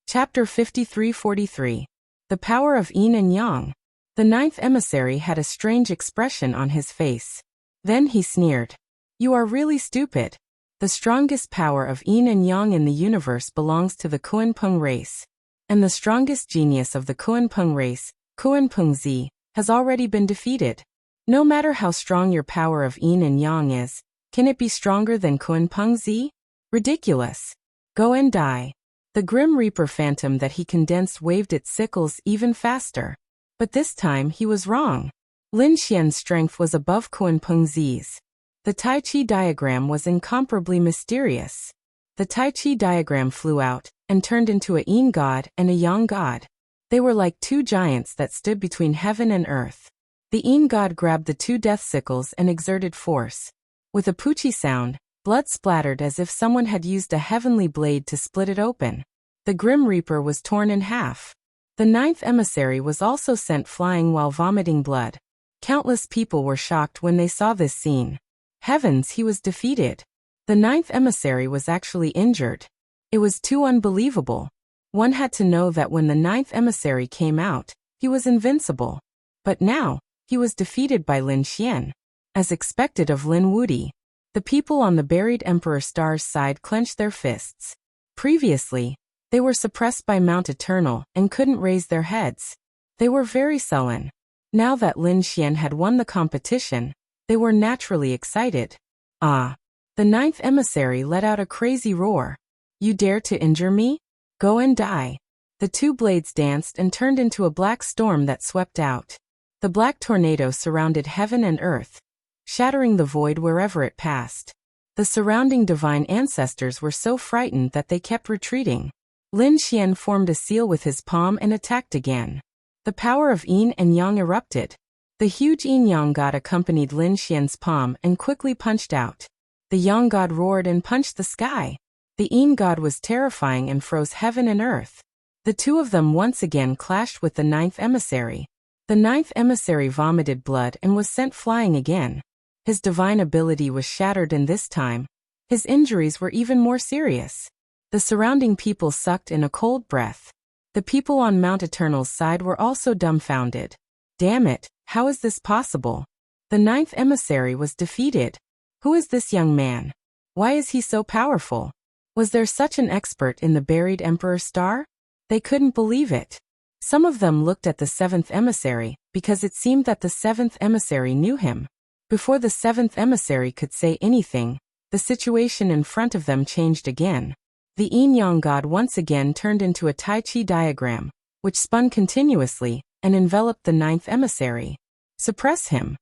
Chapter 53-43. The Power of Yin and Yang. The 9th emissary had a strange expression on his face. Then he sneered. You are really stupid. The strongest power of Yin and Yang in the universe belongs to the Kunpeng race. And the strongest genius of the Kunpeng race, Kunpeng Z, has already been defeated. No matter how strong your power of Yin and Yang is, can it be stronger than Kunpeng Z? Ridiculous. Go and die. The Grim Reaper phantom that he condensed waved its sickles even faster. But this time he was wrong. Lin Xian's strength was above Kunpeng Z's. The Tai Chi diagram was incomparably mysterious. The Tai Chi diagram flew out and turned into a Yin god and a Yang god. They were like two giants that stood between heaven and earth. The Yin god grabbed the two death sickles and exerted force. With a poochie sound, blood splattered as if someone had used a heavenly blade to split it open. The Grim Reaper was torn in half. The 9th emissary was also sent flying while vomiting blood. Countless people were shocked when they saw this scene. Heavens, he was defeated. The 9th emissary was actually injured. It was too unbelievable. One had to know that when the 9th emissary came out, he was invincible. But now, he was defeated by Lin Xian. As expected of Lin Wudi. The people on the buried Emperor Star's side clenched their fists. Previously, they were suppressed by Mount Eternal and couldn't raise their heads. They were very sullen. Now that Lin Xian had won the competition, they were naturally excited. Ah! The 9th emissary let out a crazy roar. You dare to injure me? Go and die. The two blades danced and turned into a black storm that swept out. The black tornado surrounded heaven and earth, shattering the void wherever it passed. The surrounding divine ancestors were so frightened that they kept retreating. Lin Xian formed a seal with his palm and attacked again. The power of Yin and Yang erupted. The huge Yin Yang god accompanied Lin Xian's palm and quickly punched out. The Yang god roared and punched the sky. The Yin god was terrifying and froze heaven and earth. The two of them once again clashed with the 9th emissary. The 9th emissary vomited blood and was sent flying again. His divine ability was shattered, and this time, his injuries were even more serious. The surrounding people sucked in a cold breath. The people on Mount Eternal's side were also dumbfounded. Damn it, how is this possible? The 9th emissary was defeated. Who is this young man? Why is he so powerful? Was there such an expert in the buried Emperor Star? They couldn't believe it. Some of them looked at the 7th emissary, because it seemed that the 7th emissary knew him. Before the 7th emissary could say anything, the situation in front of them changed again. The Yin Yang god once again turned into a Tai Chi diagram, which spun continuously and enveloped the 9th emissary. Suppress him.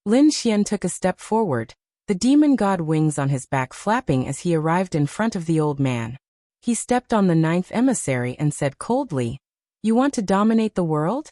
Lin Xian took a step forward, the demon god wings on his back flapping as he arrived in front of the old man. He stepped on the 9th emissary and said coldly, "You want to dominate the world?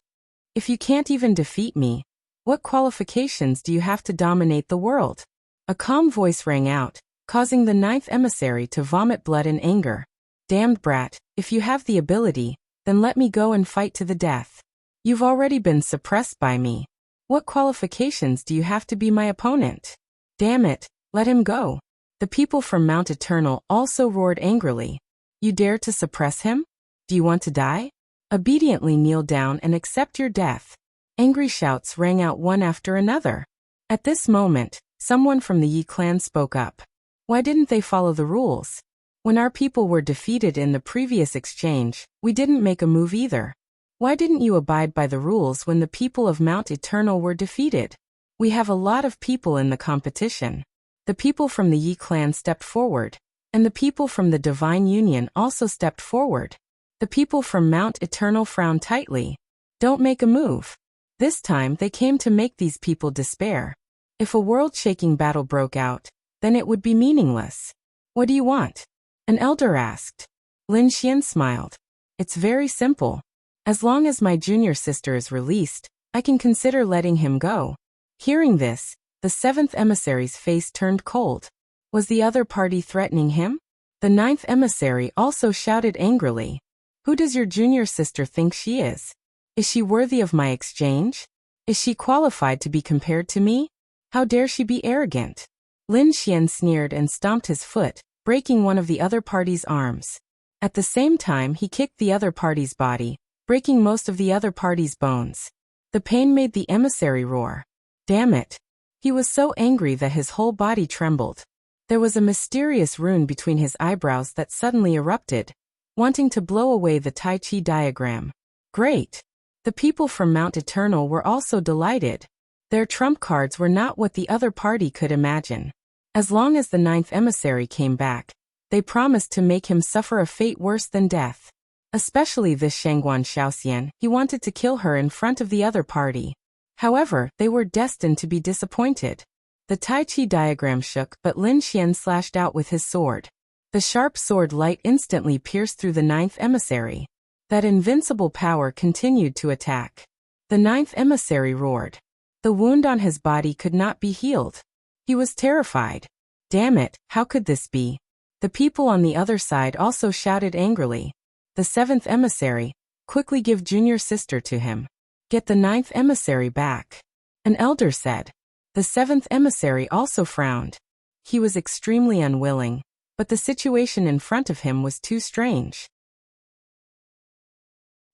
If you can't even defeat me, what qualifications do you have to dominate the world?" A calm voice rang out, causing the 9th emissary to vomit blood in anger. "Damned brat, if you have the ability, then let me go and fight to the death. You've already been suppressed by me. What qualifications do you have to be my opponent? Damn it, let him go." The people from Mount Eternal also roared angrily. "You dare to suppress him? Do you want to die? Obediently kneel down and accept your death." Angry shouts rang out one after another. At this moment, someone from the Yi clan spoke up. Why didn't they follow the rules? When our people were defeated in the previous exchange, we didn't make a move either. Why didn't you abide by the rules when the people of Mount Eternal were defeated? We have a lot of people in the competition. The people from the Yi clan stepped forward, and the people from the Divine Union also stepped forward. The people from Mount Eternal frowned tightly. Don't make a move. This time they came to make these people despair. If a world-shaking battle broke out, then it would be meaningless. What do you want? An elder asked. Lin Xian smiled. It's very simple. As long as my junior sister is released, I can consider letting him go." Hearing this, the seventh emissary's face turned cold. Was the other party threatening him? The ninth emissary also shouted angrily. "Who does your junior sister think she is? Is she worthy of my exchange? Is she qualified to be compared to me? How dare she be arrogant?" Lin Xian sneered and stomped his foot, breaking one of the other party's arms. At the same time, he kicked the other party's body, breaking most of the other party's bones. The pain made the emissary roar. Damn it! He was so angry that his whole body trembled. There was a mysterious rune between his eyebrows that suddenly erupted, wanting to blow away the Tai Chi diagram. Great! The people from Mount Eternal were also delighted. Their trump cards were not what the other party could imagine. As long as the ninth emissary came back, they promised to make him suffer a fate worse than death. Especially this Shangguan Xiaoxian, he wanted to kill her in front of the other party. However, they were destined to be disappointed. The Tai Chi diagram shook, but Lin Xian slashed out with his sword. The sharp sword light instantly pierced through the ninth emissary. That invincible power continued to attack. The ninth emissary roared. The wound on his body could not be healed. He was terrified. Damn it, how could this be? The people on the other side also shouted angrily. The seventh emissary, quickly give junior sister to him. Get the ninth emissary back. An elder said. The seventh emissary also frowned. He was extremely unwilling, but the situation in front of him was too strange.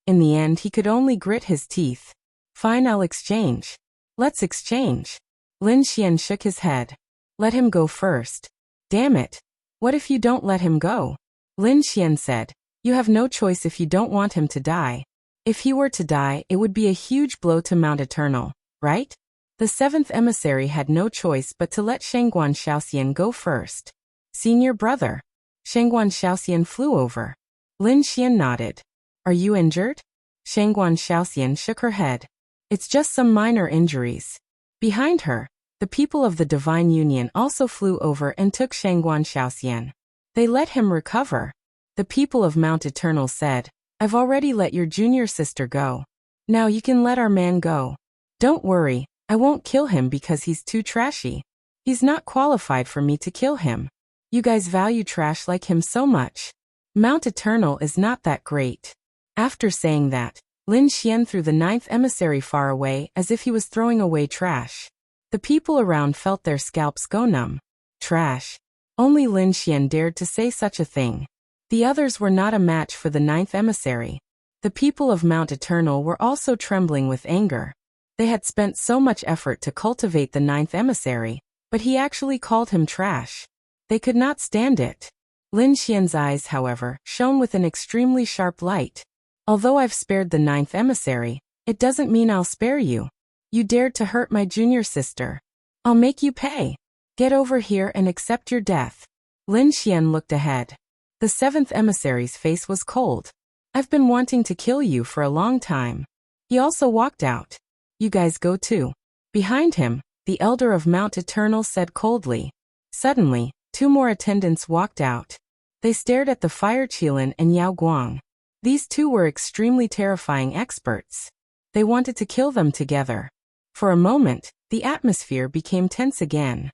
In the end, he could only grit his teeth. Fine, I'll exchange. Let's exchange. Lin Xian shook his head. Let him go first. Damn it. What if you don't let him go? Lin Xian said. You have no choice if you don't want him to die. If he were to die, it would be a huge blow to Mount Eternal, right? The seventh emissary had no choice but to let Shangguan Xiaoxian go first. Senior brother. Shangguan Xiaoxian flew over. Lin Xian nodded. Are you injured? Shangguan Xiaoxian shook her head. It's just some minor injuries. Behind her, the people of the Divine Union also flew over and took Shangguan Xiaoxian. They let him recover. The people of Mount Eternal said, I've already let your junior sister go. Now you can let our man go. Don't worry, I won't kill him because he's too trashy. He's not qualified for me to kill him. You guys value trash like him so much. Mount Eternal is not that great. After saying that, Lin Xian threw the ninth emissary far away as if he was throwing away trash. The people around felt their scalps go numb. Trash. Only Lin Xian dared to say such a thing. The others were not a match for the ninth emissary. The people of Mount Eternal were also trembling with anger. They had spent so much effort to cultivate the ninth emissary, but he actually called him trash. They could not stand it. Lin Xian's eyes, however, shone with an extremely sharp light. Although I've spared the ninth emissary, it doesn't mean I'll spare you. You dared to hurt my junior sister. I'll make you pay. Get over here and accept your death. Lin Xian looked ahead. The seventh emissary's face was cold. I've been wanting to kill you for a long time. He also walked out. You guys go too. Behind him, the elder of Mount Eternal said coldly. Suddenly, two more attendants walked out. They stared at the Fire Qilin and Yao Guang. These two were extremely terrifying experts. They wanted to kill them together. For a moment, the atmosphere became tense again.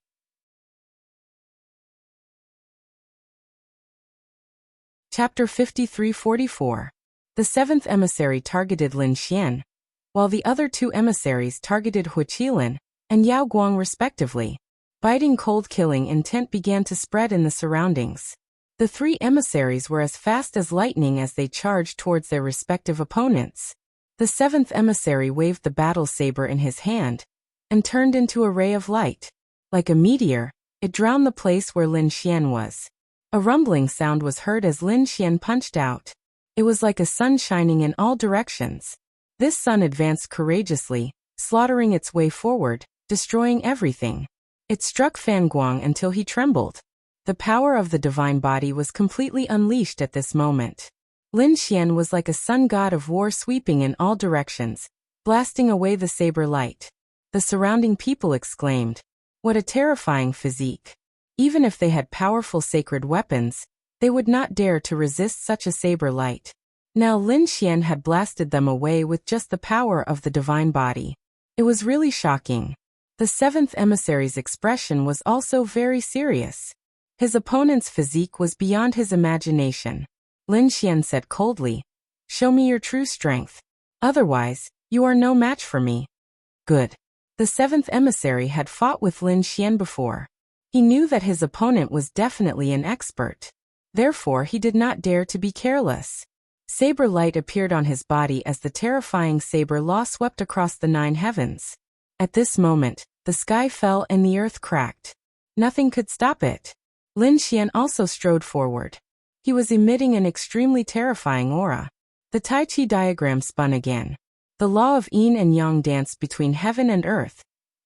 Chapter 53-44. The seventh emissary targeted Lin Xian, while the other two emissaries targeted Hu Qilin and Yao Guang respectively. Biting cold killing intent began to spread in the surroundings. The three emissaries were as fast as lightning as they charged towards their respective opponents. The seventh emissary waved the battle saber in his hand and turned into a ray of light. Like a meteor, it drowned the place where Lin Xian was. A rumbling sound was heard as Lin Xian punched out. It was like a sun shining in all directions. This sun advanced courageously, slaughtering its way forward, destroying everything. It struck Fan Guang until he trembled. The power of the divine body was completely unleashed at this moment. Lin Xian was like a sun god of war sweeping in all directions, blasting away the saber light. The surrounding people exclaimed, "What a terrifying physique!" Even if they had powerful sacred weapons, they would not dare to resist such a saber light. Now Lin Xian had blasted them away with just the power of the divine body. It was really shocking. The seventh emissary's expression was also very serious. His opponent's physique was beyond his imagination. Lin Xian said coldly, "Show me your true strength. Otherwise, you are no match for me." Good. The seventh emissary had fought with Lin Xian before. He knew that his opponent was definitely an expert. Therefore he did not dare to be careless. Saber light appeared on his body as the terrifying saber law swept across the 9 heavens. At this moment, the sky fell and the earth cracked. Nothing could stop it. Lin Xian also strode forward. He was emitting an extremely terrifying aura. The Tai Chi diagram spun again. The law of yin and yang danced between heaven and earth,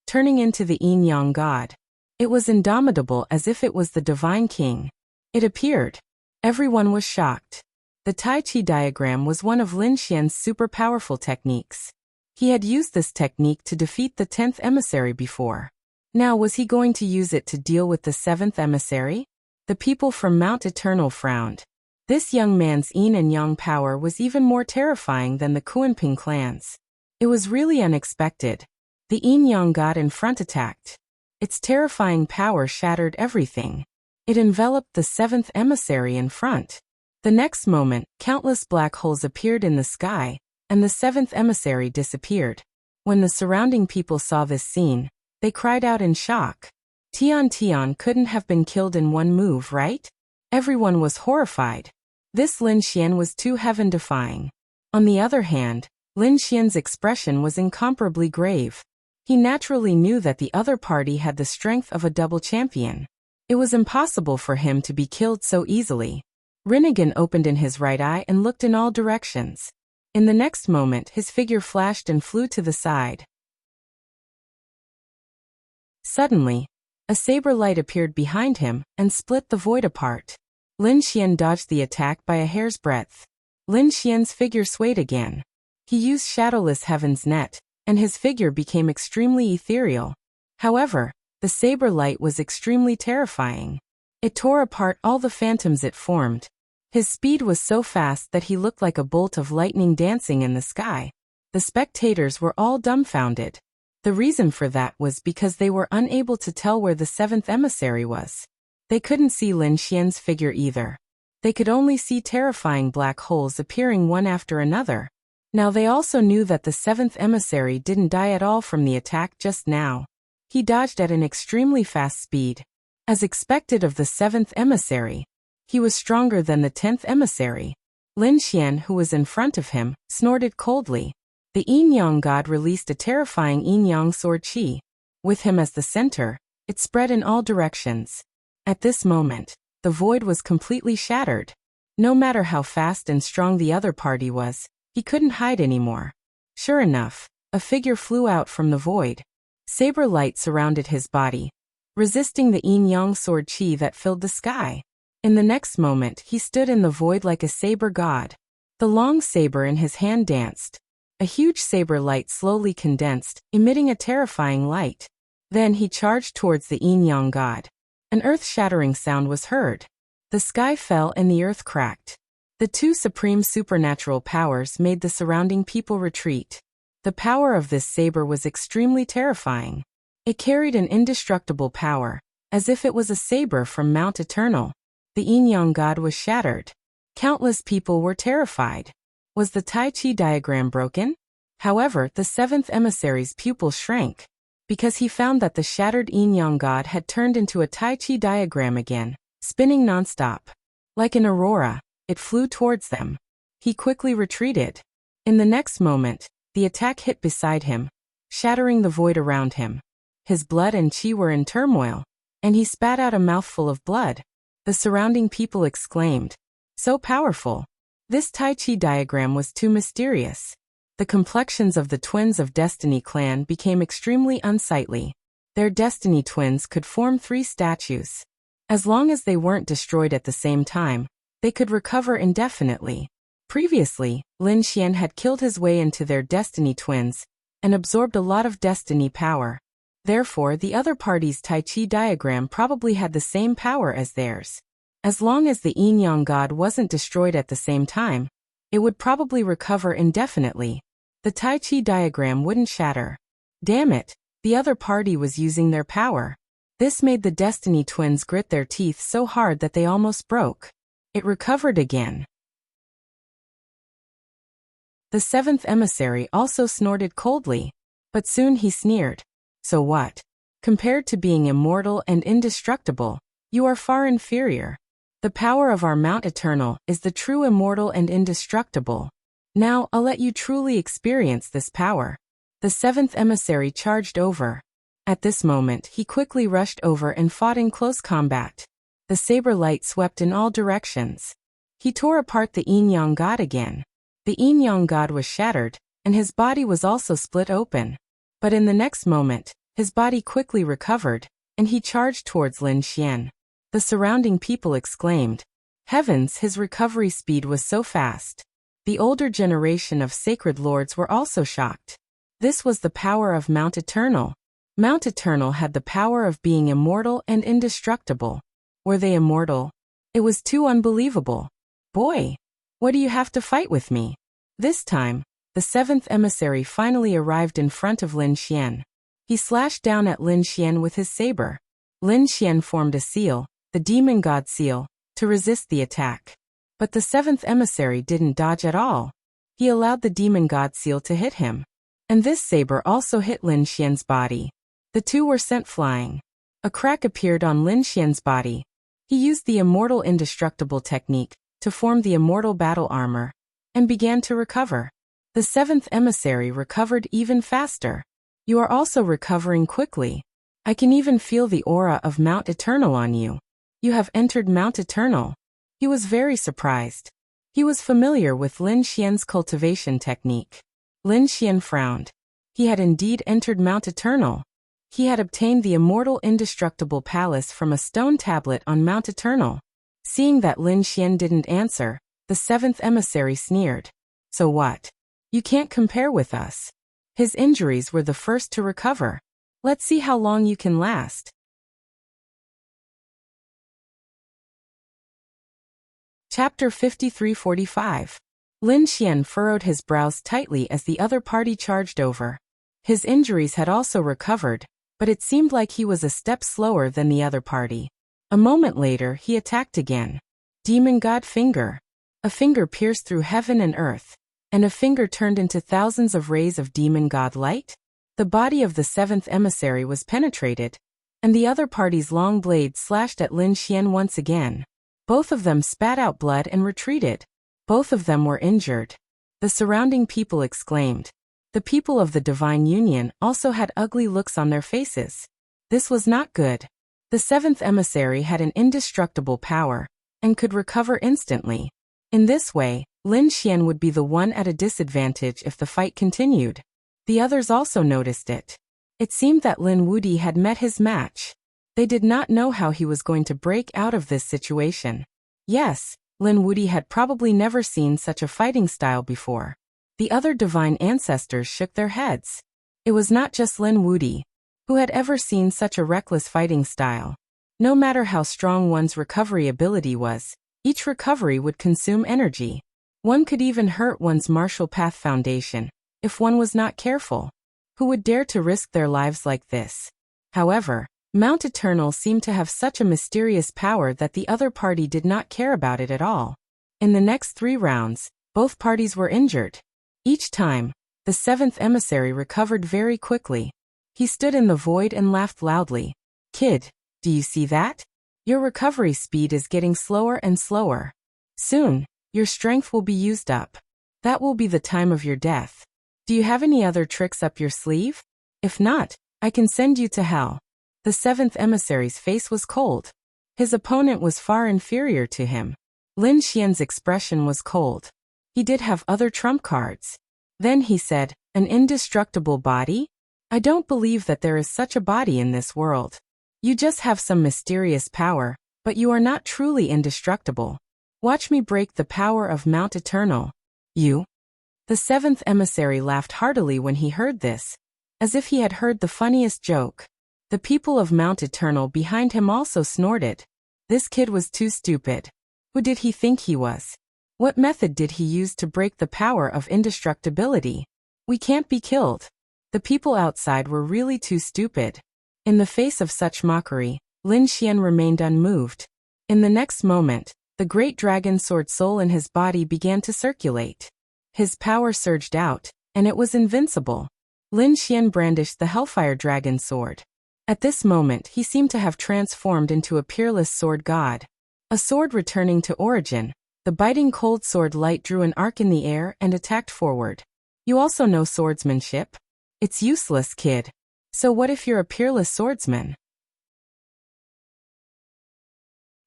turning into the yin-yang god. It was indomitable as if it was the divine king. It appeared. Everyone was shocked. The Tai Chi diagram was one of Lin Xian's super powerful techniques. He had used this technique to defeat the 10th emissary before. Now was he going to use it to deal with the 7th emissary? The people from Mount Eternal frowned. This young man's yin and yang power was even more terrifying than the Kuanping clans. It was really unexpected. The yin-yang god in front attacked. Its terrifying power shattered everything. It enveloped the 7th emissary in front. The next moment, countless black holes appeared in the sky, and the 7th emissary disappeared. When the surrounding people saw this scene, they cried out in shock. Tian couldn't have been killed in one move, right? Everyone was horrified. This Lin Xian was too heaven-defying. On the other hand, Lin Xian's expression was incomparably grave. He naturally knew that the other party had the strength of a double champion. It was impossible for him to be killed so easily. Rinnegan opened in his right eye and looked in all directions. In the next moment, his figure flashed and flew to the side. Suddenly, a saber light appeared behind him and split the void apart. Lin Xian dodged the attack by a hair's breadth. Lin Xian's figure swayed again. He used Shadowless Heaven's net, and his figure became extremely ethereal. However, the saber light was extremely terrifying. It tore apart all the phantoms it formed. His speed was so fast that he looked like a bolt of lightning dancing in the sky. The spectators were all dumbfounded. The reason for that was because they were unable to tell where the 7th emissary was. They couldn't see Lin Xian's figure either. They could only see terrifying black holes appearing one after another. Now they also knew that the 7th emissary didn't die at all from the attack just now. He dodged at an extremely fast speed. As expected of the 7th emissary, he was stronger than the 10th emissary. Lin Xian, who was in front of him, snorted coldly. The yin-yang god released a terrifying yin-yang sword qi. With him as the center, it spread in all directions. At this moment, the void was completely shattered. No matter how fast and strong the other party was, he couldn't hide anymore. Sure enough, a figure flew out from the void. Saber light surrounded his body, resisting the yin-yang sword qi that filled the sky. In the next moment, he stood in the void like a saber god. The long saber in his hand danced. A huge saber light slowly condensed, emitting a terrifying light. Then he charged towards the yin-yang god. An earth-shattering sound was heard. The sky fell and the earth cracked. The two supreme supernatural powers made the surrounding people retreat. The power of this saber was extremely terrifying. It carried an indestructible power, as if it was a saber from Mount Eternal. The yin-yang god was shattered. Countless people were terrified. Was the Tai Chi diagram broken? However, the 7th emissary's pupil shrank, because he found that the shattered yin-yang god had turned into a Tai Chi diagram again, spinning non-stop. Like an aurora, it flew towards them. He quickly retreated. In the next moment, the attack hit beside him, shattering the void around him. His blood and qi were in turmoil, and he spat out a mouthful of blood. The surrounding people exclaimed, "So powerful!" This Tai Chi diagram was too mysterious. The complexions of the twins of Destiny clan became extremely unsightly. Their Destiny twins could form 3 statues. As long as they weren't destroyed at the same time, they could recover indefinitely. Previously, Lin Xian had killed his way into their Destiny twins and absorbed a lot of Destiny power. Therefore, the other party's Tai Chi diagram probably had the same power as theirs. As long as the yin-yang god wasn't destroyed at the same time, It would probably recover indefinitely. The Tai Chi diagram wouldn't shatter. Damn it, the other party was using their power. This made the Destiny twins grit their teeth so hard that they almost broke. It recovered again. The seventh emissary also snorted coldly, but soon he sneered. So what? Compared to being immortal and indestructible, you are far inferior. The power of our Mount Eternal is the true immortal and indestructible. Now I'll let you truly experience this power. The seventh emissary charged over. At this moment he quickly rushed over and fought in close combat. The saber light swept in all directions. He tore apart the yin-yang god again. The yin-yang god was shattered, and his body was also split open. But in the next moment, his body quickly recovered, and he charged towards Lin Xian. The surrounding people exclaimed. Heavens, his recovery speed was so fast. The older generation of sacred lords were also shocked. This was the power of Mount Eternal. Mount Eternal had the power of being immortal and indestructible. Were they immortal? It was too unbelievable. Boy! What do you have to fight with me? This time, the seventh emissary finally arrived in front of Lin Xian. He slashed down at Lin Xian with his saber. Lin Xian formed a seal, the demon god seal, to resist the attack. But the seventh emissary didn't dodge at all. He allowed the demon god seal to hit him. And this saber also hit Lin Xian's body. The two were sent flying. A crack appeared on Lin Xian's body. He used the immortal indestructible technique to form the immortal battle armor, and began to recover. The seventh emissary recovered even faster. You are also recovering quickly. I can even feel the aura of Mount Eternal on you. You have entered Mount Eternal. He was very surprised. He was familiar with Lin Xian's cultivation technique. Lin Xian frowned. He had indeed entered Mount Eternal. He had obtained the immortal indestructible palace from a stone tablet on Mount Eternal. Seeing that Lin Xian didn't answer, the seventh emissary sneered. So what? You can't compare with us. His injuries were the first to recover. Let's see how long you can last. Chapter 53-45. Lin Xian furrowed his brows tightly as the other party charged over. His injuries had also recovered, but it seemed like he was a step slower than the other party. A moment later he attacked again. Demon God Finger. A finger pierced through heaven and earth, and a finger turned into thousands of rays of demon god light. The body of the seventh emissary was penetrated, and the other party's long blade slashed at Lin Xian once again. Both of them spat out blood and retreated. Both of them were injured. The surrounding people exclaimed. The people of the Divine Union also had ugly looks on their faces. This was not good. The seventh emissary had an indestructible power, and could recover instantly. In this way, Lin Xian would be the one at a disadvantage if the fight continued. The others also noticed it. It seemed that Lin Wudi had met his match. They did not know how he was going to break out of this situation. Yes, Lin Wudi had probably never seen such a fighting style before. The other divine ancestors shook their heads. It was not just Lin Wudi who had ever seen such a reckless fighting style. No matter how strong one's recovery ability was, each recovery would consume energy. One could even hurt one's martial path foundation if one was not careful. Who would dare to risk their lives like this? However, Mount Eternal seemed to have such a mysterious power that the other party did not care about it at all. In the next 3 rounds, both parties were injured. Each time, the seventh emissary recovered very quickly. He stood in the void and laughed loudly. Kid, do you see that? Your recovery speed is getting slower and slower. Soon, your strength will be used up. That will be the time of your death. Do you have any other tricks up your sleeve? If not, I can send you to hell. The seventh emissary's face was cold. His opponent was far inferior to him. Lin Xian's expression was cold. He did have other trump cards. Then he said, an indestructible body? I don't believe that there is such a body in this world. You just have some mysterious power, but you are not truly indestructible. Watch me break the power of Mount Eternal. You? The seventh emissary laughed heartily when he heard this, as if he had heard the funniest joke. The people of Mount Eternal behind him also snorted. This kid was too stupid. Who did he think he was? What method did he use to break the power of indestructibility? We can't be killed. The people outside were really too stupid. In the face of such mockery, Lin Xian remained unmoved. In the next moment, the great dragon sword soul in his body began to circulate. His power surged out, and it was invincible. Lin Xian brandished the Hellfire Dragon sword. At this moment he seemed to have transformed into a peerless sword god. A sword returning to origin, the biting cold sword light drew an arc in the air and attacked forward. You also know swordsmanship? It's useless, kid. So what if you're a peerless swordsman?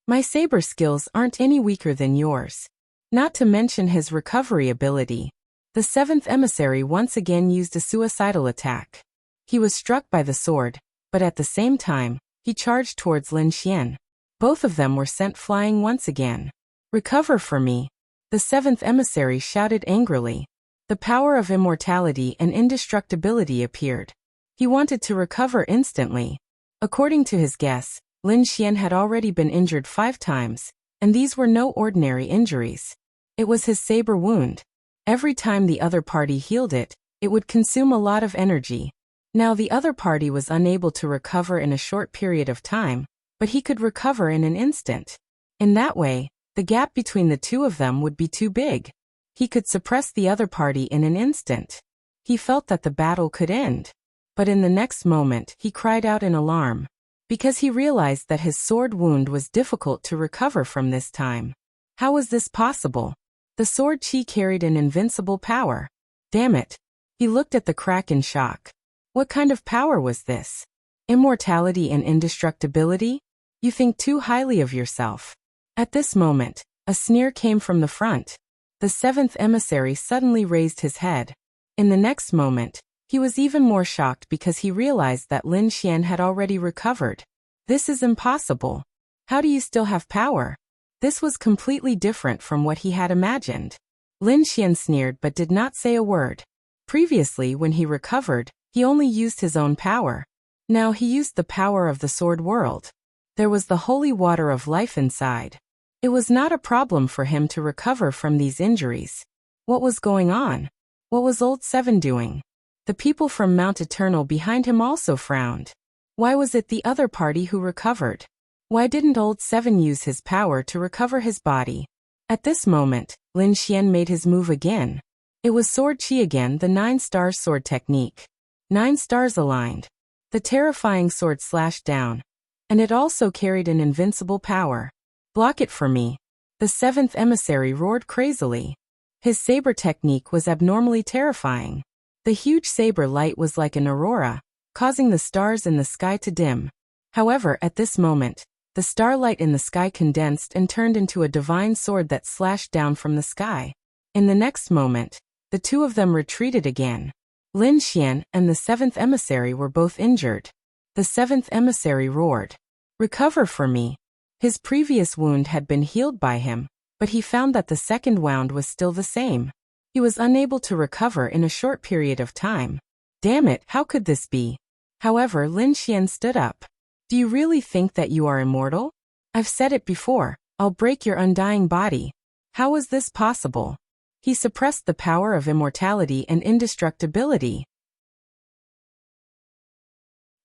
My saber skills aren't any weaker than yours. Not to mention his recovery ability. The seventh emissary once again used a suicidal attack. He was struck by the sword, but at the same time, he charged towards Lin Xian. Both of them were sent flying once again. Recover for me. The seventh emissary shouted angrily. The power of immortality and indestructibility appeared. He wanted to recover instantly. According to his guess, Lin Xian had already been injured 5 times, and these were no ordinary injuries. It was his saber wound. Every time the other party healed it, it would consume a lot of energy. Now the other party was unable to recover in a short period of time, but he could recover in an instant. In that way, the gap between the two of them would be too big. He could suppress the other party in an instant. He felt that the battle could end. But in the next moment he cried out in alarm, because he realized that his sword wound was difficult to recover from this time. How was this possible? The sword chi carried an invincible power. Damn it. He looked at the crack in shock. What kind of power was this? Immortality and indestructibility? You think too highly of yourself. At this moment, a sneer came from the front. The seventh emissary suddenly raised his head. In the next moment, he was even more shocked because he realized that Lin Xian had already recovered. This is impossible. How do you still have power? This was completely different from what he had imagined. Lin Xian sneered but did not say a word. Previously, when he recovered, he only used his own power. Now he used the power of the sword world. There was the holy water of life inside. It was not a problem for him to recover from these injuries. What was going on? What was Old Seven doing? The people from Mount Eternal behind him also frowned. Why was it the other party who recovered? Why didn't Old Seven use his power to recover his body? At this moment, Lin Xian made his move again. It was Sword Chi again, the 9-star sword technique. 9 stars aligned. The terrifying sword slashed down. And it also carried an invincible power. Block it for me. The seventh emissary roared crazily. His saber technique was abnormally terrifying. The huge saber light was like an aurora, causing the stars in the sky to dim. However, at this moment, the starlight in the sky condensed and turned into a divine sword that slashed down from the sky. In the next moment, the two of them retreated again. Lin Xian and the seventh emissary were both injured. The seventh emissary roared, "Recover for me." His previous wound had been healed by him, but he found that the second wound was still the same. He was unable to recover in a short period of time. Damn it, how could this be? However, Lin Xian stood up. Do you really think that you are immortal? I've said it before, I'll break your undying body. How was this possible? He suppressed the power of immortality and indestructibility.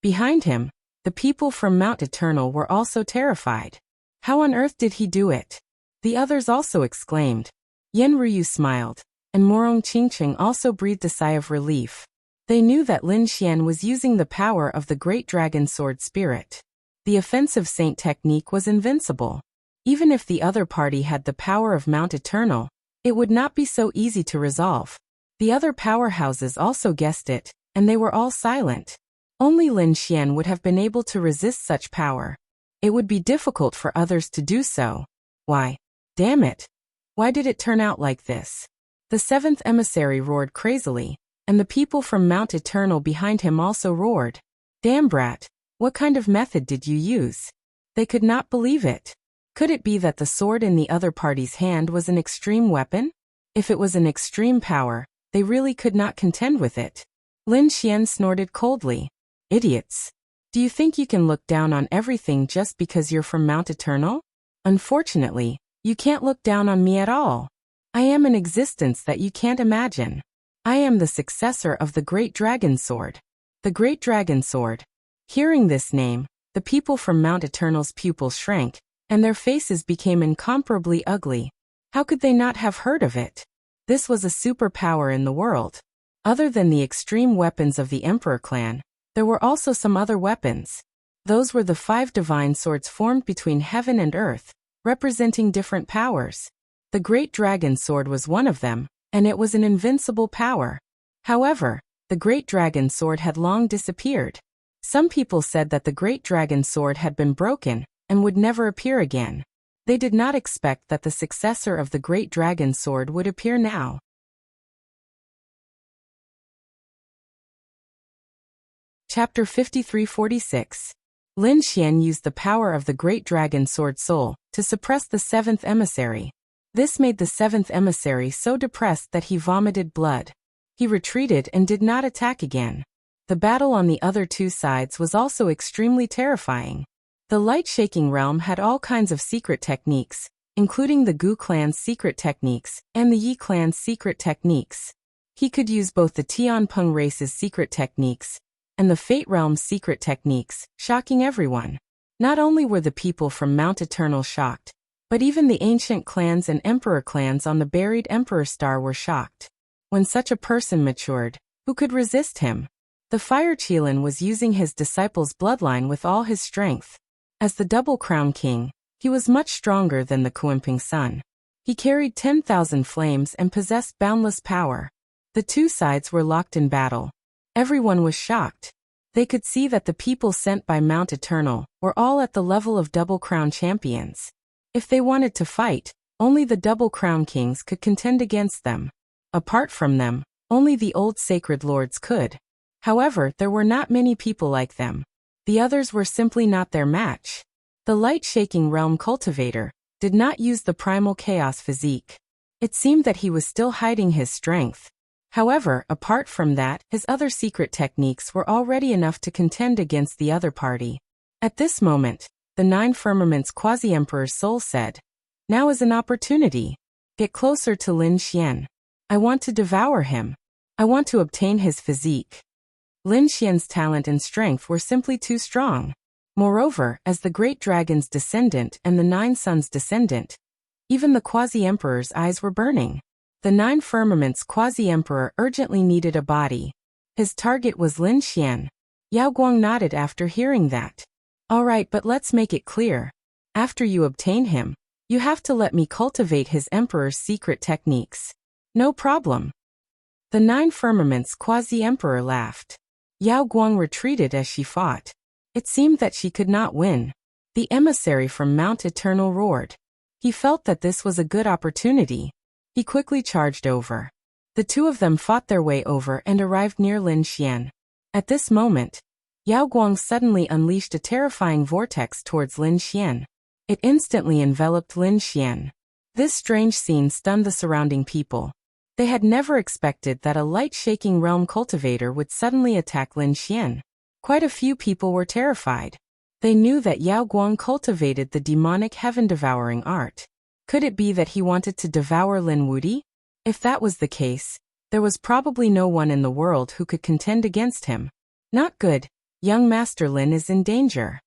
Behind him, the people from Mount Eternal were also terrified. How on earth did he do it? The others also exclaimed. Yen Ruyu smiled, and Morong Qingqing also breathed a sigh of relief. They knew that Lin Xian was using the power of the Great Dragon Sword Spirit. The offensive saint technique was invincible. Even if the other party had the power of Mount Eternal, it would not be so easy to resolve. The other powerhouses also guessed it, and they were all silent. Only Lin Xian would have been able to resist such power. It would be difficult for others to do so. Why? Damn it! Why did it turn out like this? The seventh emissary roared crazily, and the people from Mount Eternal behind him also roared. Damn brat! What kind of method did you use? They could not believe it. Could it be that the sword in the other party's hand was an extreme weapon? If it was an extreme power, they really could not contend with it. Lin Xian snorted coldly. Idiots! Do you think you can look down on everything just because you're from Mount Eternal? Unfortunately, you can't look down on me at all. I am an existence that you can't imagine. I am the successor of the Great Dragon Sword. The Great Dragon Sword. Hearing this name, the people from Mount Eternal's pupils shrank, and their faces became incomparably ugly. How could they not have heard of it? This was a superpower in the world. Other than the extreme weapons of the Emperor clan, there were also some other weapons. Those were the 5 divine swords formed between heaven and earth, representing different powers. The Great Dragon Sword was one of them, and it was an invincible power. However, the Great Dragon Sword had long disappeared. Some people said that the Great Dragon Sword had been broken and would never appear again. They did not expect that the successor of the Great Dragon Sword would appear now. Chapter 53-46. Lin Xian used the power of the Great Dragon Sword Soul to suppress the 7th emissary. This made the 7th emissary so depressed that he vomited blood. He retreated and did not attack again. The battle on the other 2 sides was also extremely terrifying. The Light-Shaking Realm had all kinds of secret techniques, including the Gu clan's secret techniques and the Yi clan's secret techniques. He could use both the Tianpeng race's secret techniques and the Fate Realm's secret techniques, shocking everyone. Not only were the people from Mount Eternal shocked, but even the ancient clans and emperor clans on the buried Emperor Star were shocked. When such a person matured, who could resist him? The Fire Qilin was using his disciple's bloodline with all his strength. As the Double Crown King, he was much stronger than the Kuanping Sun. He carried 10,000 flames and possessed boundless power. The 2 sides were locked in battle. Everyone was shocked. They could see that the people sent by Mount Eternal were all at the level of Double Crown champions. If they wanted to fight, only the Double Crown Kings could contend against them. Apart from them, only the old Sacred Lords could. However, there were not many people like them. The others were simply not their match. The Light-Shaking Realm Cultivator did not use the Primal Chaos physique. It seemed that he was still hiding his strength. However, apart from that, his other secret techniques were already enough to contend against the other party. At this moment, the 9 Firmament's Quasi-Emperor's soul said, "Now is an opportunity. Get closer to Lin Xian. I want to devour him. I want to obtain his physique." Lin Xian's talent and strength were simply too strong. Moreover, as the Great Dragon's descendant and the 9 Suns' descendant, even the Quasi-Emperor's eyes were burning. The 9 Firmament's Quasi-Emperor urgently needed a body. His target was Lin Xian. Yao Guang nodded after hearing that. "All right, but let's make it clear. After you obtain him, you have to let me cultivate his Emperor's secret techniques." "No problem." The 9 Firmament's Quasi-Emperor laughed. Yao Guang retreated as she fought. It seemed that she could not win. The emissary from Mount Eternal roared. He felt that this was a good opportunity. He quickly charged over. The 2 of them fought their way over and arrived near Lin Xian. At this moment, Yao Guang suddenly unleashed a terrifying vortex towards Lin Xian. It instantly enveloped Lin Xian. This strange scene stunned the surrounding people. They had never expected that a Light-Shaking Realm cultivator would suddenly attack Lin Xian. Quite a few people were terrified. They knew that Yao Guang cultivated the demonic heaven-devouring art. Could it be that he wanted to devour Lin Wudi? If that was the case, there was probably no one in the world who could contend against him. Not good. Young Master Lin is in danger.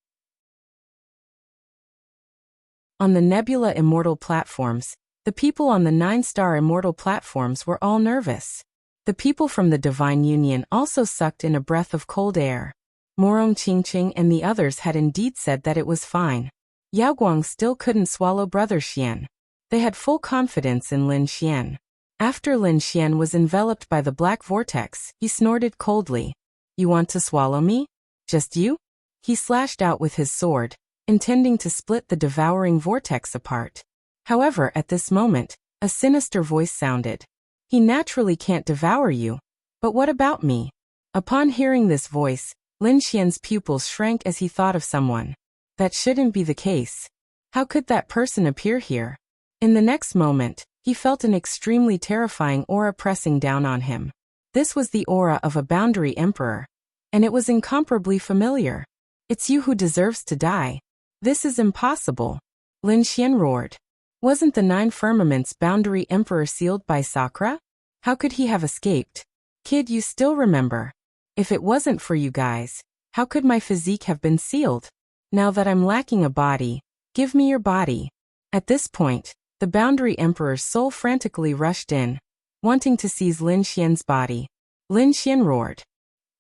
On the Nebula Immortal platforms, the people on the 9-star Immortal platforms were all nervous. The people from the Divine Union also sucked in a breath of cold air. Morong Qingqing and the others had indeed said that it was fine. Yao Guang still couldn't swallow Brother Xian. They had full confidence in Lin Xian. After Lin Xian was enveloped by the black vortex, he snorted coldly. "You want to swallow me? Just you?" He slashed out with his sword, intending to split the devouring vortex apart. However, at this moment, a sinister voice sounded. "He naturally can't devour you. But what about me?" Upon hearing this voice, Lin Xian's pupils shrank as he thought of someone. That shouldn't be the case. How could that person appear here? In the next moment, he felt an extremely terrifying aura pressing down on him. This was the aura of a boundary emperor. And it was incomparably familiar. "It's you who deserves to die. This is impossible." Lin Xian roared. Wasn't the Nine Firmaments Boundary Emperor sealed by Sakura? How could he have escaped? Kid, you still remember. If it wasn't for you guys, how could my physique have been sealed? Now that I'm lacking a body, give me your body. At this point, the Boundary Emperor's soul frantically rushed in, wanting to seize Lin Xian's body. Lin Xian roared.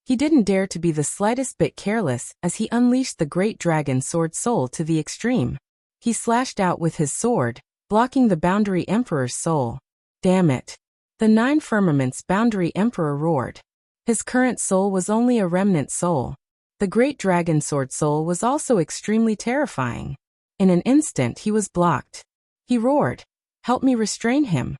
He didn't dare to be the slightest bit careless as he unleashed the Great Dragon Sword Soul to the extreme. He slashed out with his sword, blocking the Boundary Emperor's soul. Damn it. The Nine Firmaments Boundary Emperor roared. His current soul was only a remnant soul. The Great Dragon Sword Soul was also extremely terrifying. In an instant he was blocked. He roared, "Help me restrain him."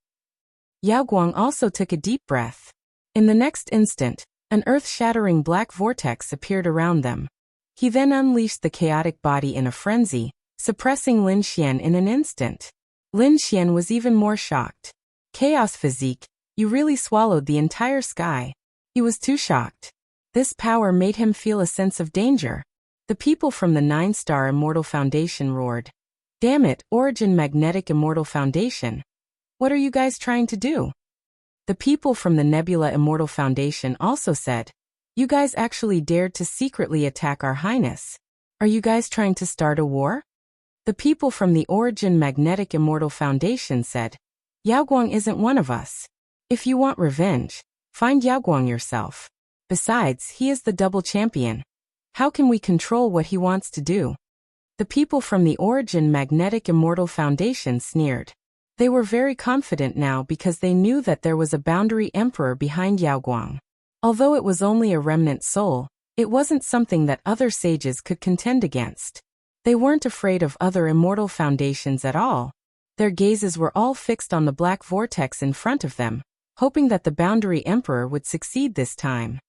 Yao Guang also took a deep breath. In the next instant, an earth-shattering black vortex appeared around them. He then unleashed the chaotic body in a frenzy, suppressing Lin Xian in an instant. Lin Xian was even more shocked. Chaos physique, you really swallowed the entire sky. He was too shocked. This power made him feel a sense of danger. The people from the 9-Star Immortal Foundation roared. Damn it, Origin Magnetic Immortal Foundation. What are you guys trying to do? The people from the Nebula Immortal Foundation also said, you guys actually dared to secretly attack our highness. Are you guys trying to start a war? The people from the Origin Magnetic Immortal Foundation said, Yao Guang isn't one of us. If you want revenge, find Yao Guang yourself. Besides, he is the double champion. How can we control what he wants to do? The people from the Origin Magnetic Immortal Foundation sneered. They were very confident now because they knew that there was a Boundary Emperor behind Yao Guang. Although it was only a remnant soul, it wasn't something that other sages could contend against. They weren't afraid of other immortal foundations at all. Their gazes were all fixed on the black vortex in front of them, hoping that the Boundary Emperor would succeed this time.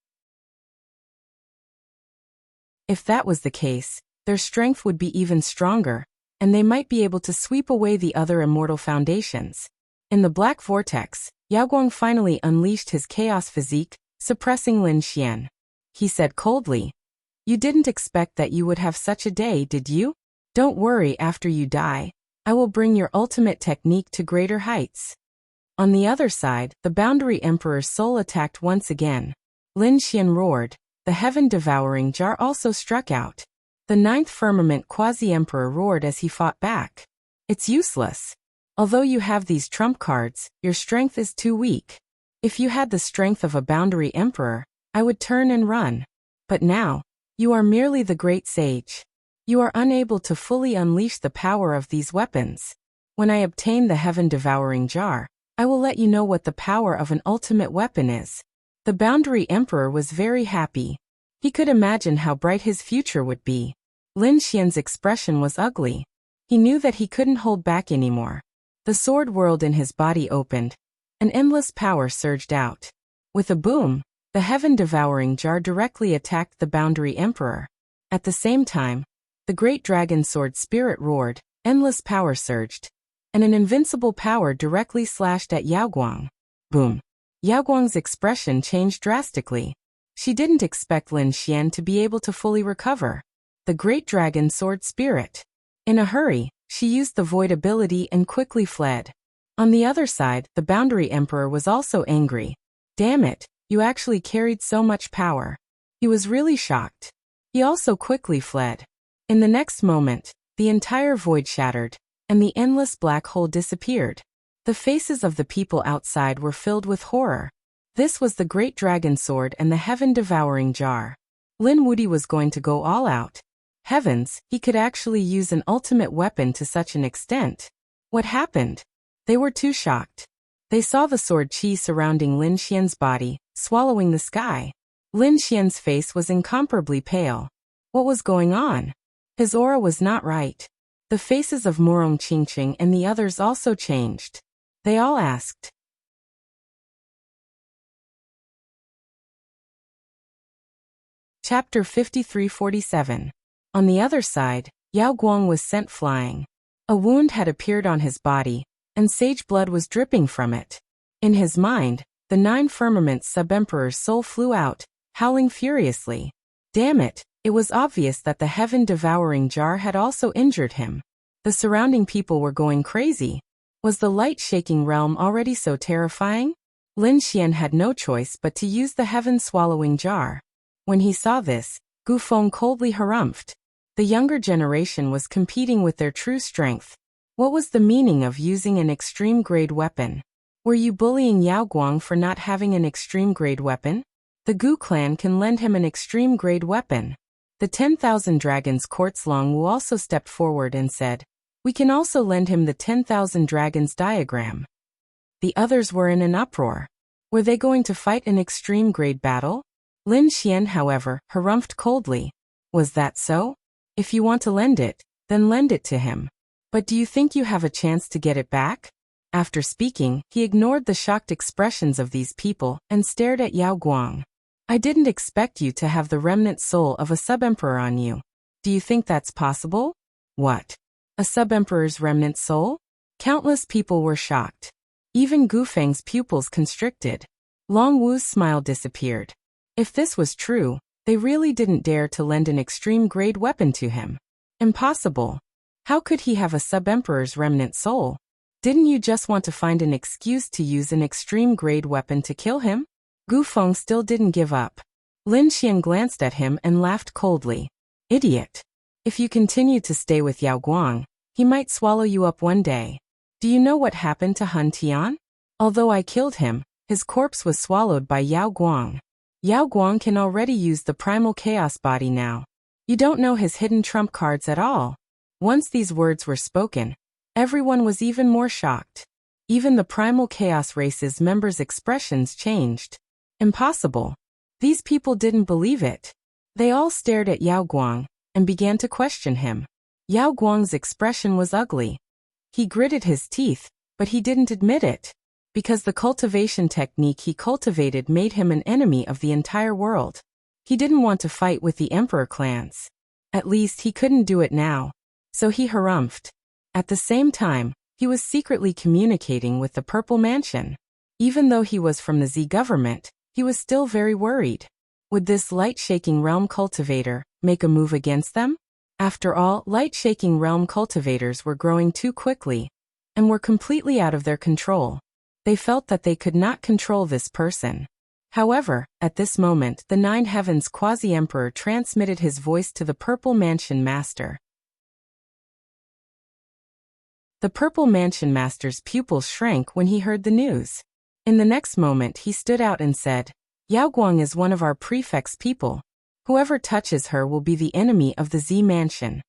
If that was the case, their strength would be even stronger, and they might be able to sweep away the other immortal foundations. In the black vortex, Yao Guang finally unleashed his chaos physique, suppressing Lin Xian. He said coldly, "You didn't expect that you would have such a day, did you? Don't worry, after you die, I will bring your ultimate technique to greater heights." On the other side, the Boundary Emperor's soul attacked once again. Lin Xian roared. The heaven-devouring jar also struck out. The 9th Firmament Quasi-Emperor roared as he fought back. It's useless. Although you have these trump cards, your strength is too weak. If you had the strength of a Boundary Emperor, I would turn and run. But now, you are merely the great sage. You are unable to fully unleash the power of these weapons. When I obtain the heaven-devouring jar, I will let you know what the power of an ultimate weapon is. The Boundary Emperor was very happy. He could imagine how bright his future would be. Lin Xian's expression was ugly. He knew that he couldn't hold back anymore. The sword world in his body opened. An endless power surged out. With a boom, the heaven-devouring jar directly attacked the Boundary Emperor. At the same time, the great dragon sword spirit roared, endless power surged, and an invincible power directly slashed at Yao Guang. Boom. Yao Guang's expression changed drastically. She didn't expect Lin Xian to be able to fully recover. The great dragon sword spirit. In a hurry, she used the void ability and quickly fled. On the other side, the Boundary Emperor was also angry. Damn it, you actually carried so much power. He was really shocked. He also quickly fled. In the next moment, the entire void shattered, and the endless black hole disappeared. The faces of the people outside were filled with horror. This was the great dragon sword and the heaven-devouring jar. Lin Wuti was going to go all out. Heavens, he could actually use an ultimate weapon to such an extent. What happened? They were too shocked. They saw the sword chi surrounding Lin Xian's body, swallowing the sky. Lin Xian's face was incomparably pale. What was going on? His aura was not right. The faces of Morong Qingqing and the others also changed. They all asked. Chapter 53-47. On the other side, Yao Guang was sent flying. A wound had appeared on his body, and sage blood was dripping from it. In his mind, the 9 Firmaments Sub-Emperor's soul flew out, howling furiously. Damn it, it was obvious that the heaven-devouring jar had also injured him. The surrounding people were going crazy. Was the light-shaking realm already so terrifying? Lin Xian had no choice but to use the heaven-swallowing jar. When he saw this, Gu Feng coldly harumphed. The younger generation was competing with their true strength. What was the meaning of using an extreme-grade weapon? Were you bullying Yao Guang for not having an extreme-grade weapon? The Gu clan can lend him an extreme-grade weapon. The 10,000 Dragons Court's Long Wu also stepped forward and said, "We can also lend him the 10,000 Dragons diagram." The others were in an uproar. Were they going to fight an extreme-grade battle? Lin Xian, however, harumphed coldly. Was that so? If you want to lend it, then lend it to him. But do you think you have a chance to get it back? After speaking, he ignored the shocked expressions of these people and stared at Yao Guang. I didn't expect you to have the remnant soul of a sub-emperor on you. Do you think that's possible? What? A sub-emperor's remnant soul? Countless people were shocked. Even Gu Feng's pupils constricted. Long Wu's smile disappeared. If this was true, they really didn't dare to lend an extreme-grade weapon to him. Impossible. How could he have a sub-emperor's remnant soul? Didn't you just want to find an excuse to use an extreme-grade weapon to kill him? Gu Feng still didn't give up. Lin Xian glanced at him and laughed coldly. Idiot. If you continue to stay with Yao Guang, he might swallow you up one day. Do you know what happened to Hun Tian? Although I killed him, his corpse was swallowed by Yao Guang. Yao Guang can already use the primal chaos body now. You don't know his hidden trump cards at all. Once these words were spoken, everyone was even more shocked. Even the primal chaos race's members' expressions changed. Impossible. These people didn't believe it. They all stared at Yao Guang and began to question him. Yao Guang's expression was ugly. He gritted his teeth, but he didn't admit it. Because the cultivation technique he cultivated made him an enemy of the entire world. He didn't want to fight with the emperor clans. At least he couldn't do it now. So he harumphed. At the same time, he was secretly communicating with the Purple Mansion. Even though he was from the Z government, he was still very worried. Would this light-shaking realm cultivator make a move against them? After all, light-shaking realm cultivators were growing too quickly and were completely out of their control. They felt that they could not control this person. However, at this moment, the Nine Heavens Quasi-Emperor transmitted his voice to the Purple Mansion Master. The Purple Mansion Master's pupils shrank when he heard the news. In the next moment he stood out and said, Yao Guang is one of our prefect's people. Whoever touches her will be the enemy of the Z Mansion.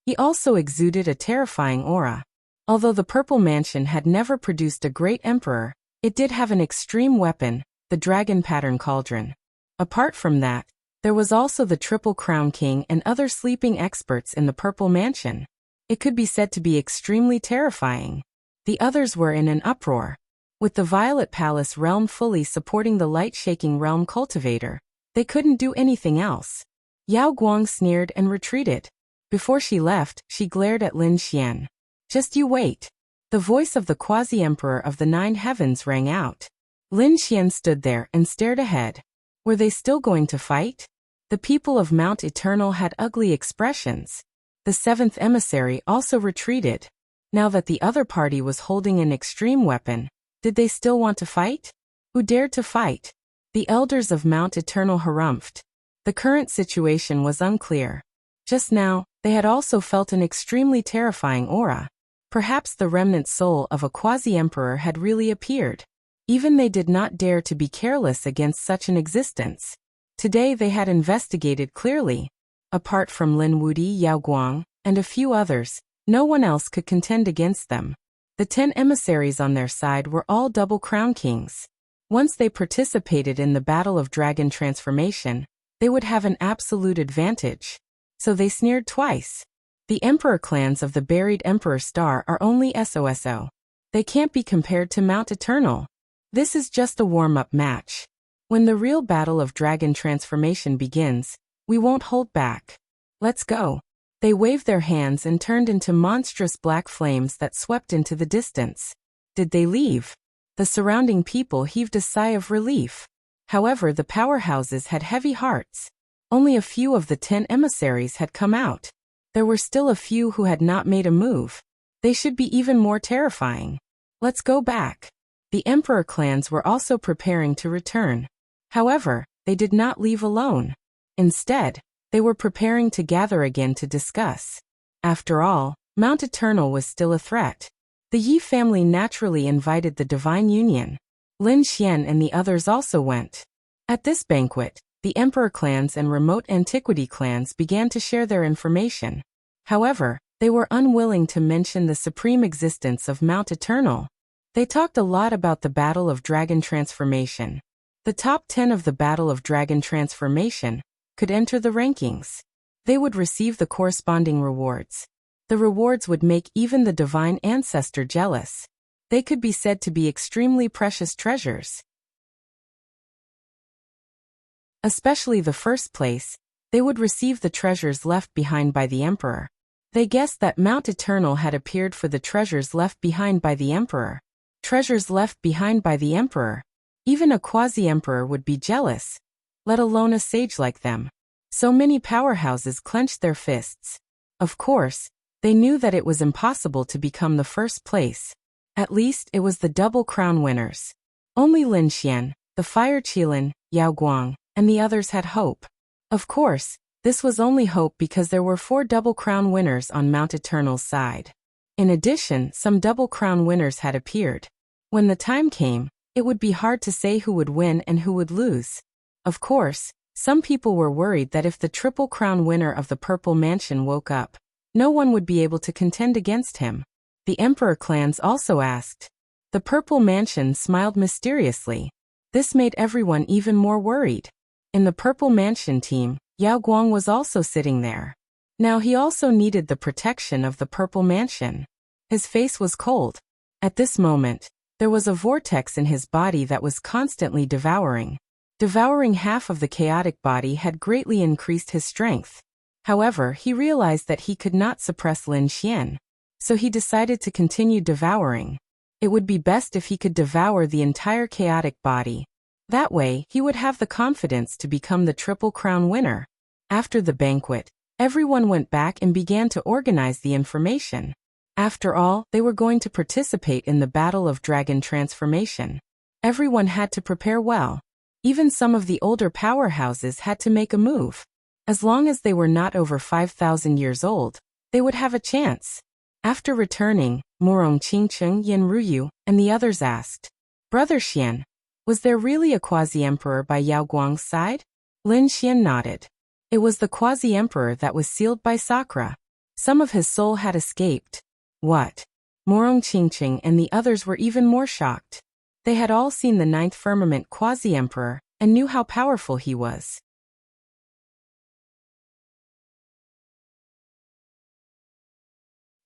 He also exuded a terrifying aura. Although the Purple Mansion had never produced a great emperor, it did have an extreme weapon, the Dragon Pattern Cauldron. Apart from that, there was also the Triple Crown King and other sleeping experts in the Purple Mansion. It could be said to be extremely terrifying. The others were in an uproar. With the Violet Palace realm fully supporting the light-shaking realm cultivator, they couldn't do anything else. Yao Guang sneered and retreated. Before she left, she glared at Lin Xian. Just you wait. The voice of the Quasi-Emperor of the Nine Heavens rang out. Lin Xian stood there and stared ahead. Were they still going to fight? The people of Mount Eternal had ugly expressions. The seventh emissary also retreated. Now that the other party was holding an extreme weapon, did they still want to fight? Who dared to fight? The elders of Mount Eternal harumphed. The current situation was unclear. Just now, they had also felt an extremely terrifying aura. Perhaps the remnant soul of a quasi-emperor had really appeared. Even they did not dare to be careless against such an existence. Today they had investigated clearly. Apart from Lin Wudi, Yao Guang, and a few others, no one else could contend against them. The 10 emissaries on their side were all double crown kings. Once they participated in the Battle of Dragon Transformation, they would have an absolute advantage. So they sneered twice. The Emperor clans of the buried Emperor Star are only SOSO. They can't be compared to Mount Eternal. This is just a warm-up match. When the real Battle of Dragon Transformation begins, we won't hold back. Let's go. They waved their hands and turned into monstrous black flames that swept into the distance. Did they leave? The surrounding people heaved a sigh of relief. However, the powerhouses had heavy hearts. Only a few of the 10 emissaries had come out. There were still a few who had not made a move. They should be even more terrifying. Let's go back. The emperor clans were also preparing to return. However, they did not leave alone. Instead, they were preparing to gather again to discuss. After all, Mount Eternal was still a threat. The Yi family naturally invited the Divine Union. Lin Xian and the others also went. At this banquet, the emperor clans and remote antiquity clans began to share their information. However, they were unwilling to mention the supreme existence of Mount Eternal. They talked a lot about the Battle of Dragon Transformation. The top 10 of the Battle of Dragon Transformation could enter the rankings. They would receive the corresponding rewards. The rewards would make even the divine ancestor jealous. They could be said to be extremely precious treasures. Especially the first place, they would receive the treasures left behind by the emperor. They guessed that Mount Eternal had appeared for the treasures left behind by the emperor. Treasures left behind by the emperor. Even a quasi-emperor would be jealous, let alone a sage like them. So many powerhouses clenched their fists. Of course, they knew that it was impossible to become the first place. At least it was the double crown winners. Only Lin Xian, the Fire Qilin, Yao Guang, and the others had hope. Of course, this was only hope because there were 4 double crown winners on Mount Eternal's side. In addition, some double crown winners had appeared. When the time came, it would be hard to say who would win and who would lose. Of course, some people were worried that if the triple crown winner of the Purple Mansion woke up, no one would be able to contend against him. The emperor clans also asked. The Purple Mansion smiled mysteriously. This made everyone even more worried. In the Purple Mansion team, Yao Guang was also sitting there. Now he also needed the protection of the Purple Mansion. His face was cold. At this moment, there was a vortex in his body that was constantly devouring. Devouring half of the chaotic body had greatly increased his strength. However, he realized that he could not suppress Lin Xian. So he decided to continue devouring. It would be best if he could devour the entire chaotic body. That way, he would have the confidence to become the Triple Crown winner. After the banquet, everyone went back and began to organize the information. After all, they were going to participate in the Battle of Dragon Transformation. Everyone had to prepare well. Even some of the older powerhouses had to make a move. As long as they were not over 5,000 years old, they would have a chance. After returning, Morong Qingcheng, Yin Ruyu, and the others asked, Brother Xian, was there really a quasi-emperor by Yao Guang's side? Lin Xian nodded. It was the quasi-emperor that was sealed by Sakura. Some of his soul had escaped. What? Morong Qingcheng and the others were even more shocked. They had all seen the 9th firmament quasi-emperor and knew how powerful he was.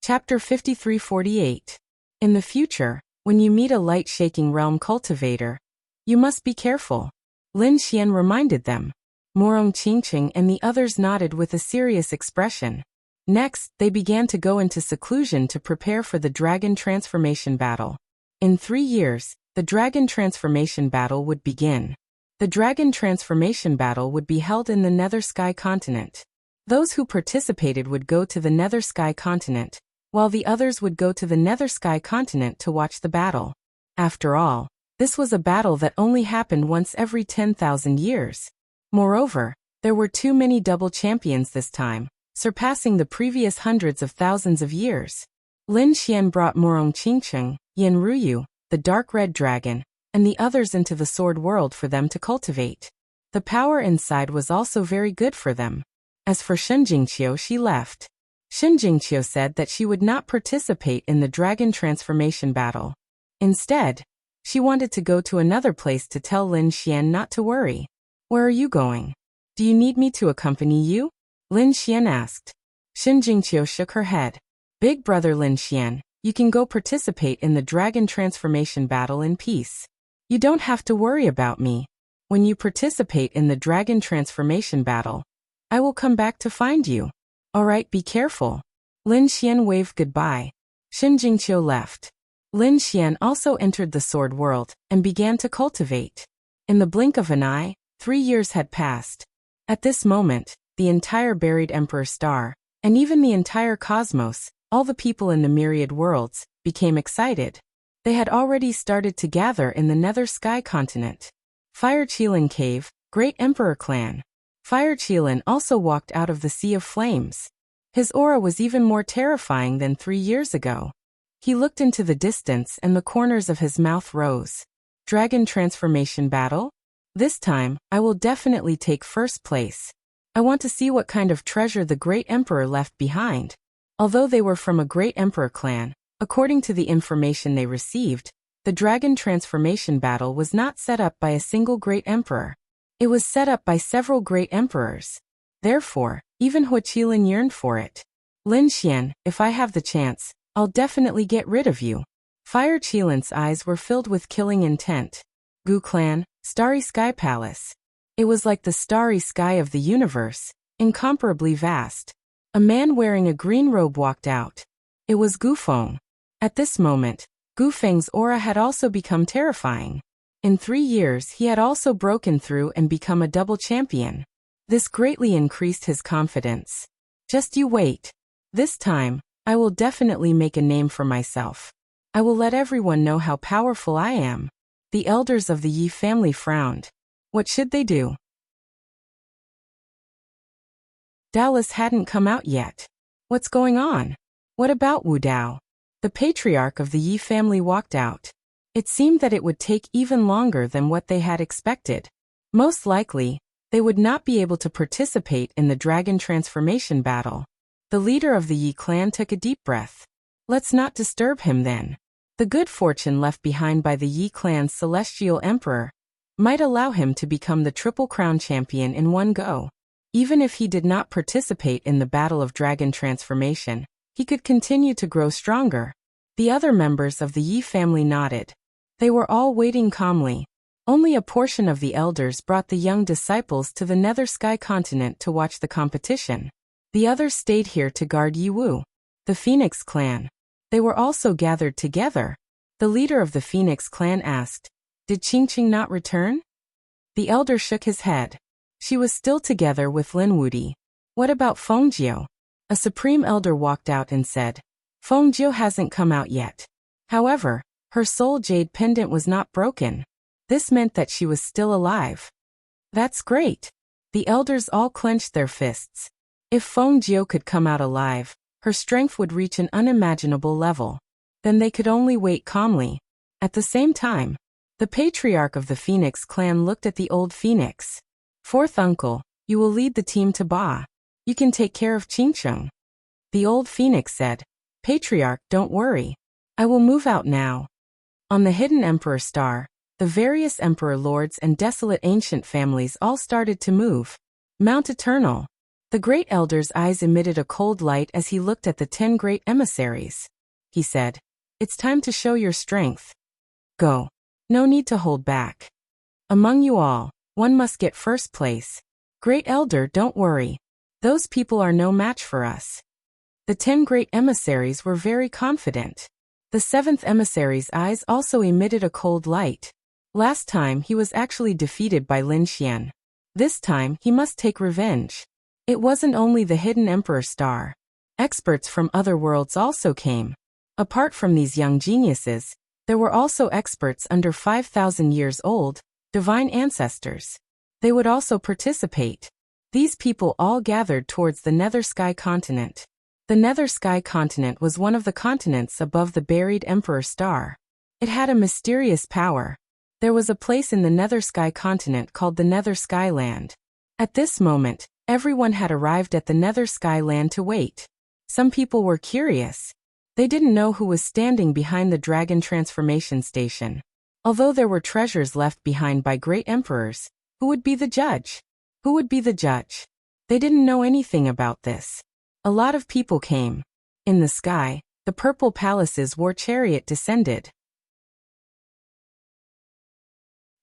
Chapter 5348. In the future, when you meet a light-shaking realm cultivator, you must be careful. Lin Xian reminded them. Morong Qingcheng and the others nodded with a serious expression. Next, they began to go into seclusion to prepare for the Dragon Transformation Battle. In 3 years, the Dragon Transformation Battle would begin. The Dragon Transformation Battle would be held in the Nether Sky Continent. Those who participated would go to the Nether Sky Continent, while the others would go to the Nether Sky Continent to watch the battle. After all, this was a battle that only happened once every 10,000 years. Moreover, there were too many double champions this time, surpassing the previous hundreds of thousands of years. Lin Xian brought Morong Qingcheng, Yin Ruyu, the dark red dragon, and the others into the sword world for them to cultivate. The power inside was also very good for them. As for Shenjingqiu, she left. Shenjingqiu said that she would not participate in the Dragon Transformation Battle. Instead, she wanted to go to another place to tell Lin Xian not to worry. Where are you going? Do you need me to accompany you? Lin Xian asked. Shenjingqiu shook her head. Big brother Lin Xian, you can go participate in the Dragon Transformation Battle in peace. You don't have to worry about me. When you participate in the Dragon Transformation Battle, I will come back to find you. Alright, be careful. Lin Xian waved goodbye. Shenjingqiu left. Lin Xian also entered the sword world and began to cultivate. In the blink of an eye, 3 years had passed. At this moment, the entire buried Emperor Star And even the entire cosmos, all the people in the myriad worlds, became excited. They had already started to gather in the Nether Sky continent. Fire Qilin Cave, Great Emperor Clan. Fire Qilin also walked out of the Sea of Flames. His aura was even more terrifying than 3 years ago. He looked into the distance and the corners of his mouth rose. Dragon Transformation Battle? This time, I will definitely take first place. I want to see what kind of treasure the Great Emperor left behind. Although they were from a Great Emperor clan, according to the information they received, the Dragon Transformation Battle was not set up by a single Great Emperor. It was set up by several Great Emperors. Therefore, even Hua Qilin yearned for it. Lin Xian, if I have the chance, I'll definitely get rid of you. Fire Qilin's eyes were filled with killing intent. Gu Clan, Starry Sky Palace. It was like the starry sky of the universe, incomparably vast. A man wearing a green robe walked out. It was Gu Feng. At this moment, Gu Feng's aura had also become terrifying. In 3 years he had also broken through and become a double champion. This greatly increased his confidence. Just you wait. This time, I will definitely make a name for myself. I will let everyone know how powerful I am. The elders of the Yi family frowned. What should they do? Dallas hadn't come out yet. What's going on? What about Wu Dao? The patriarch of the Yi family walked out. It seemed that it would take even longer than what they had expected. Most likely, they would not be able to participate in the Dragon Transformation Battle. The leader of the Yi clan took a deep breath. Let's not disturb him then. The good fortune left behind by the Yi clan's celestial emperor might allow him to become the Triple Crown champion in one go. Even if he did not participate in the Battle of Dragon Transformation, he could continue to grow stronger. The other members of the Yi family nodded. They were all waiting calmly. Only a portion of the elders brought the young disciples to the Nether Sky continent to watch the competition. The others stayed here to guard Yi Wu. The Phoenix clan. They were also gathered together. The leader of the Phoenix clan asked, "Did Qingqing not return?" The elder shook his head. She was still together with Lin Wudi. What about Fengjiu? A supreme elder walked out and said, Fengjiu hasn't come out yet. However, her soul jade pendant was not broken. This meant that she was still alive. That's great. The elders all clenched their fists. If Fengjiu could come out alive, her strength would reach an unimaginable level. Then they could only wait calmly. At the same time, the patriarch of the Phoenix clan looked at the old Phoenix. Fourth uncle, you will lead the team to Ba. You can take care of Qingqing. The old Phoenix said, Patriarch, don't worry. I will move out now. On the hidden Emperor Star, the various Emperor Lords and desolate ancient families all started to move. Mount Eternal. The great elder's eyes emitted a cold light as he looked at the 10 great emissaries. He said, It's time to show your strength. Go. No need to hold back. Among you all, one must get first place. Great elder, don't worry. Those people are no match for us. The 10 great emissaries were very confident. The 7th emissary's eyes also emitted a cold light. Last time he was actually defeated by Lin Xian. This time he must take revenge. It wasn't only the hidden Emperor Star. Experts from other worlds also came. Apart from these young geniuses, there were also experts under 5,000 years old, divine ancestors. They would also participate. These people all gathered towards the Nether Sky continent. The Nether Sky continent was one of the continents above the buried Emperor Star. It had a mysterious power. There was a place in the Nether Sky continent called the Nether Sky Land. At this moment, everyone had arrived at the Nether Sky Land to wait. Some people were curious. They didn't know who was standing behind the Dragon Transformation Station. Although there were treasures left behind by great emperors, who would be the judge? Who would be the judge? They didn't know anything about this. A lot of people came. In the sky, the purple palace's war chariot descended.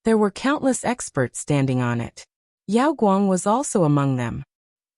There were countless experts standing on it. Yao Guang was also among them.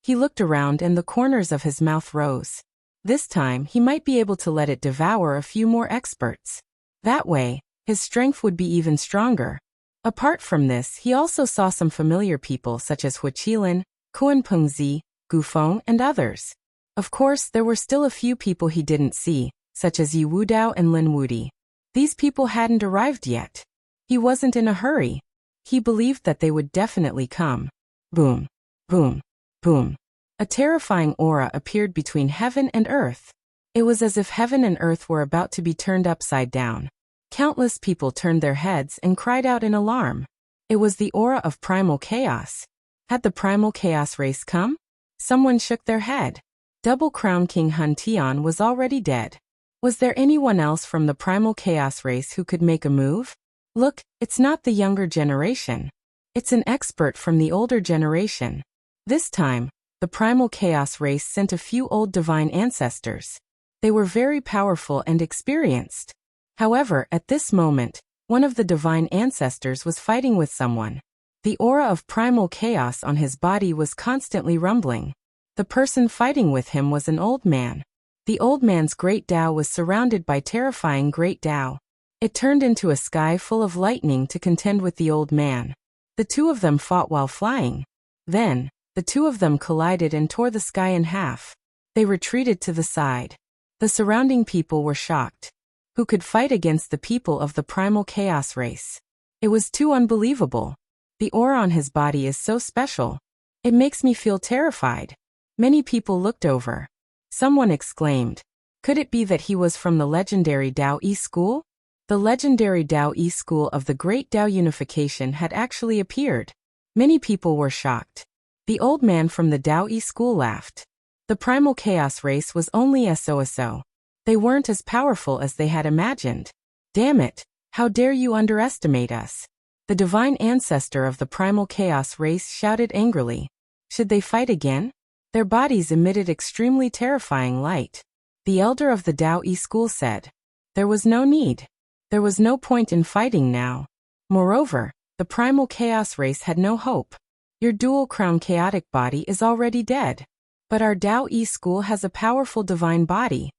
He looked around and the corners of his mouth rose. This time he might be able to let it devour a few more experts. That way, his strength would be even stronger. Apart from this, he also saw some familiar people such as Hua Qilin, Kuan Pengzi, Gu Feng, and others. Of course, there were still a few people he didn't see, such as Yi Wudao and Lin Wudi. These people hadn't arrived yet. He wasn't in a hurry. He believed that they would definitely come. Boom. Boom. Boom. A terrifying aura appeared between heaven and earth. It was as if heaven and earth were about to be turned upside down. Countless people turned their heads and cried out in alarm. It was the aura of primal chaos. Had the primal chaos race come? Someone shook their head. Double Crown King Hun Tian was already dead. Was there anyone else from the primal chaos race who could make a move? Look, it's not the younger generation. It's an expert from the older generation. This time, the primal chaos race sent a few old divine ancestors. They were very powerful and experienced. However, at this moment, one of the divine ancestors was fighting with someone. The aura of primal chaos on his body was constantly rumbling. The person fighting with him was an old man. The old man's great Tao was surrounded by terrifying great Tao. It turned into a sky full of lightning to contend with the old man. The two of them fought while flying. Then, the two of them collided and tore the sky in half. They retreated to the side. The surrounding people were shocked. Who could fight against the people of the primal chaos race? It was too unbelievable. The aura on his body is so special. It makes me feel terrified. Many people looked over. Someone exclaimed, could it be that he was from the legendary Dao Yi school? The legendary Dao Yi school of the Great Dao Unification had actually appeared. Many people were shocked. The old man from the Dao Yi school laughed. The primal chaos race was only so. They weren't as powerful as they had imagined. Damn it, how dare you underestimate us? The divine ancestor of the primal chaos race shouted angrily. Should they fight again? Their bodies emitted extremely terrifying light. The elder of the Dao Yi school said, there was no need. There was no point in fighting now. Moreover, the primal chaos race had no hope. Your dual crown chaotic body is already dead. But our Dao Yi school has a powerful divine body.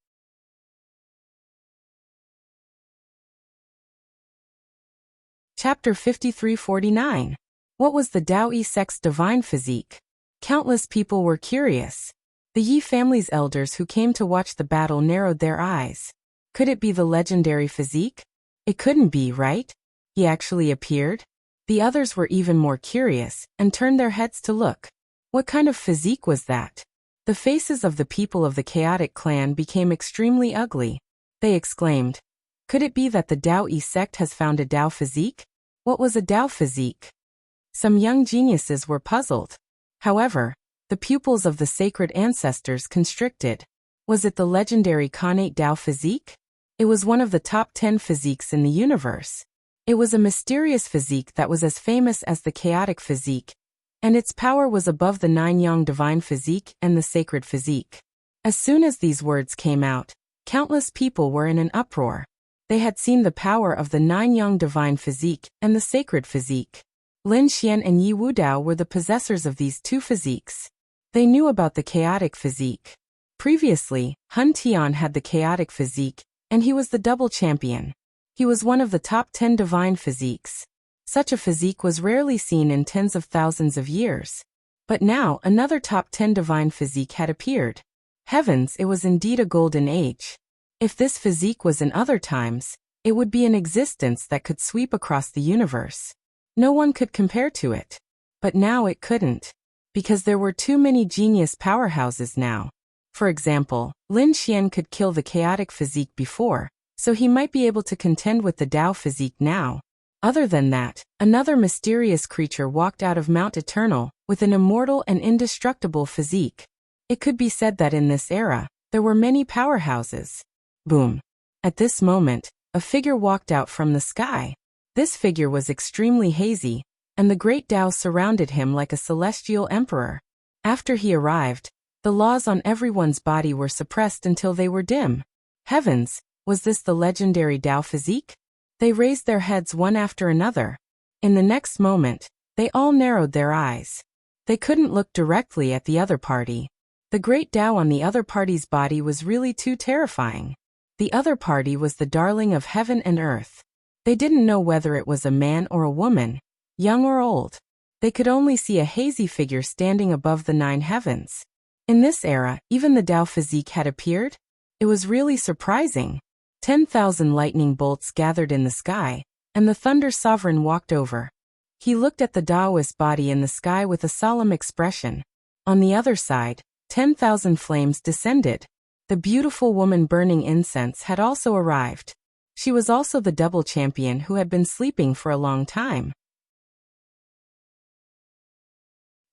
Chapter 5349. What was the Dao Yi sect's divine physique? Countless people were curious. The Yi family's elders who came to watch the battle narrowed their eyes. Could it be the legendary physique? It couldn't be, right? He actually appeared? The others were even more curious, and turned their heads to look. What kind of physique was that? The faces of the people of the chaotic clan became extremely ugly. They exclaimed, could it be that the Dao Yi sect has found a Dao physique? What was a Dao physique? Some young geniuses were puzzled. However, the pupils of the sacred ancestors constricted. Was it the legendary Khanate Dao physique? It was one of the top 10 physiques in the universe. It was a mysterious physique that was as famous as the chaotic physique, and its power was above the 9 yang divine physique and the sacred physique. As soon as these words came out, countless people were in an uproar. They had seen the power of the 9 yang divine physique and the sacred physique. Lin Xian and Yi Wudao were the possessors of these two physiques. They knew about the chaotic physique. Previously, Hun Tian had the chaotic physique, and he was the double champion. He was one of the top 10 divine physiques. Such a physique was rarely seen in tens of thousands of years. But now another top 10 divine physique had appeared. Heavens, it was indeed a golden age. If this physique was in other times, it would be an existence that could sweep across the universe. No one could compare to it. But now it couldn't. Because there were too many genius powerhouses now. For example, Lin Xian could kill the chaotic physique before, so he might be able to contend with the Dao physique now. Other than that, another mysterious creature walked out of Mount Eternal with an immortal and indestructible physique. It could be said that in this era, there were many powerhouses. Boom. At this moment, a figure walked out from the sky. This figure was extremely hazy, and the great Dao surrounded him like a celestial emperor. After he arrived, the laws on everyone's body were suppressed until they were dim. Heavens, was this the legendary Dao physique? They raised their heads one after another. In the next moment, they all narrowed their eyes. They couldn't look directly at the other party. The great Dao on the other party's body was really too terrifying. The other party was the darling of heaven and earth. They didn't know whether it was a man or a woman, young or old. They could only see a hazy figure standing above the 9 heavens. In this era, even the Tao physique had appeared? It was really surprising. 10,000 lightning bolts gathered in the sky, and the Thunder Sovereign walked over. He looked at the Taoist body in the sky with a solemn expression. On the other side, 10,000 flames descended. The beautiful woman burning incense had also arrived. She was also the double champion who had been sleeping for a long time.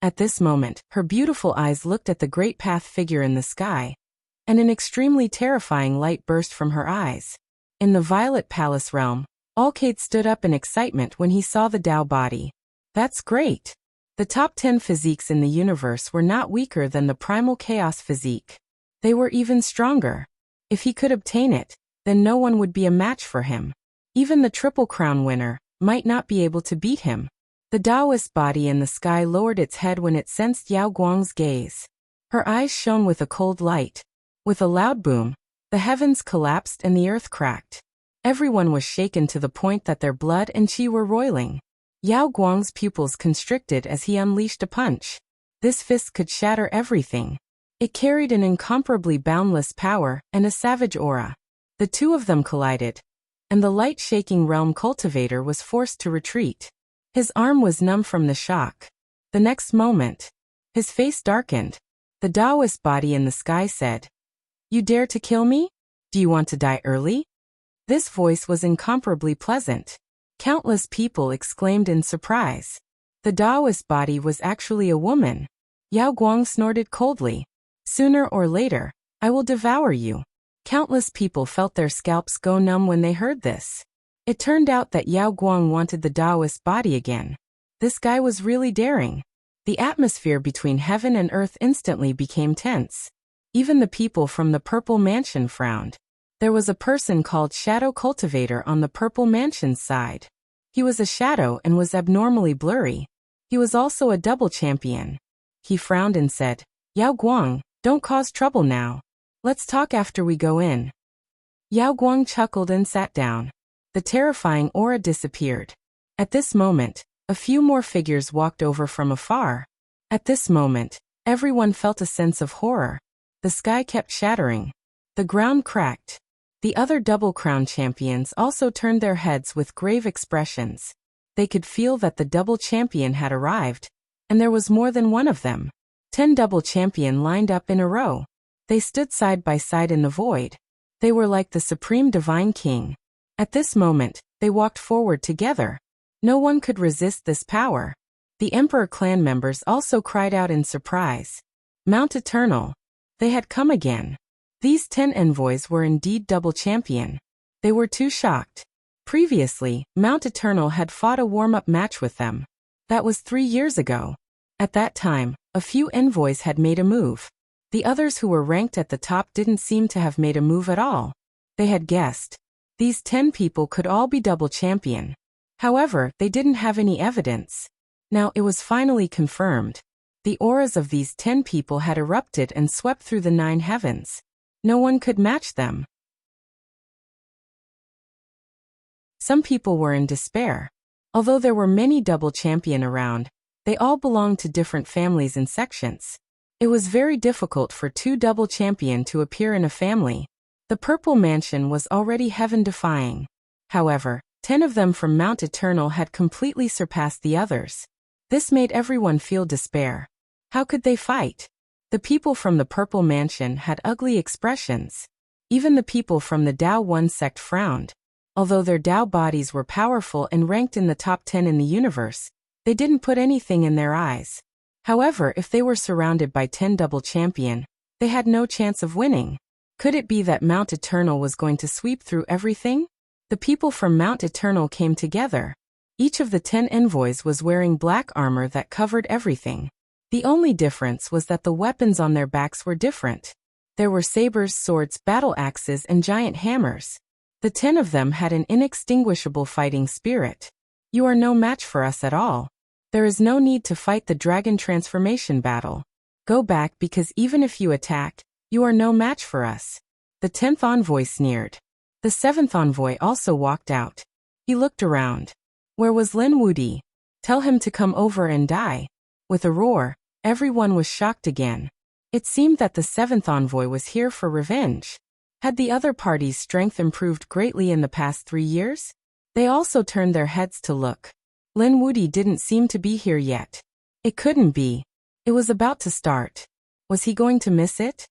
At this moment, her beautiful eyes looked at the great path figure in the sky, and an extremely terrifying light burst from her eyes. In the Violet Palace realm, Alcade stood up in excitement when he saw the Tao body. That's great! The top 10 physiques in the universe were not weaker than the Primal Chaos physique. They were even stronger. If he could obtain it, then no one would be a match for him. Even the Triple Crown winner might not be able to beat him. The Taoist body in the sky lowered its head when it sensed Yao Guang's gaze. Her eyes shone with a cold light. With a loud boom, the heavens collapsed and the earth cracked. Everyone was shaken to the point that their blood and qi were roiling. Yao Guang's pupils constricted as he unleashed a punch. This fist could shatter everything. It carried an incomparably boundless power and a savage aura. The two of them collided, and the light-shaking realm cultivator was forced to retreat. His arm was numb from the shock. The next moment, his face darkened. The Taoist body in the sky said, "You dare to kill me? Do you want to die early?" This voice was incomparably pleasant. Countless people exclaimed in surprise. The Taoist body was actually a woman. Yao Guang snorted coldly. "Sooner or later, I will devour you." Countless people felt their scalps go numb when they heard this. It turned out that Yao Guang wanted the Taoist body again. This guy was really daring. The atmosphere between heaven and earth instantly became tense. Even the people from the Purple Mansion frowned. There was a person called Shadow Cultivator on the Purple Mansion's side. He was a shadow and was abnormally blurry. He was also a double champion. He frowned and said, "Yao Guang, don't cause trouble now. Let's talk after we go in." Yao Guang chuckled and sat down. The terrifying aura disappeared. At this moment, a few more figures walked over from afar. At this moment, everyone felt a sense of horror. The sky kept shattering. The ground cracked. The other Double Crown champions also turned their heads with grave expressions. They could feel that the double champion had arrived, and there was more than one of them. 10 double champion lined up in a row. They stood side by side in the void. They were like the supreme divine king. At this moment, they walked forward together. No one could resist this power. The Emperor clan members also cried out in surprise. Mount Eternal. They had come again. These 10 envoys were indeed double champion. They were too shocked. Previously, Mount Eternal had fought a warm-up match with them. That was 3 years ago. At that time, a few envoys had made a move. The others who were ranked at the top didn't seem to have made a move at all. They had guessed. These 10 people could all be double champion. However, they didn't have any evidence. Now it was finally confirmed. The auras of these 10 people had erupted and swept through the 9 heavens. No one could match them. Some people were in despair. Although there were many double champion around, they all belonged to different families and sections. It was very difficult for 2 double champion to appear in a family. The Purple Mansion was already heaven-defying. However, 10 of them from Mount Eternal had completely surpassed the others. This made everyone feel despair. How could they fight? The people from the Purple Mansion had ugly expressions. Even the people from the Tao One sect frowned. Although their Tao bodies were powerful and ranked in the top 10 in the universe, they didn't put anything in their eyes. However, if they were surrounded by 10 double champion, they had no chance of winning. Could it be that Mount Eternal was going to sweep through everything? The people from Mount Eternal came together. Each of the 10 envoys was wearing black armor that covered everything. The only difference was that the weapons on their backs were different. There were sabers, swords, battle axes, and giant hammers. The 10 of them had an inextinguishable fighting spirit. "You are no match for us at all. There is no need to fight the dragon transformation battle. Go back, because even if you attack, you are no match for us." The 10th envoy sneered. The 7th envoy also walked out. He looked around. Where was Lin Wudi? Tell him to come over and die. With a roar, everyone was shocked again. It seemed that the seventh envoy was here for revenge. Had the other party's strength improved greatly in the past 3 years? They also turned their heads to look. Lin Wudi didn't seem to be here yet. It couldn't be. It was about to start. Was he going to miss it?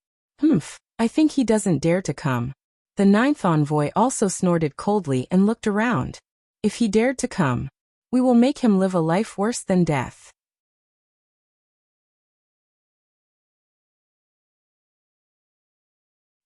I think he doesn't dare to come. The ninth envoy also snorted coldly and looked around. If he dared to come, we will make him live a life worse than death.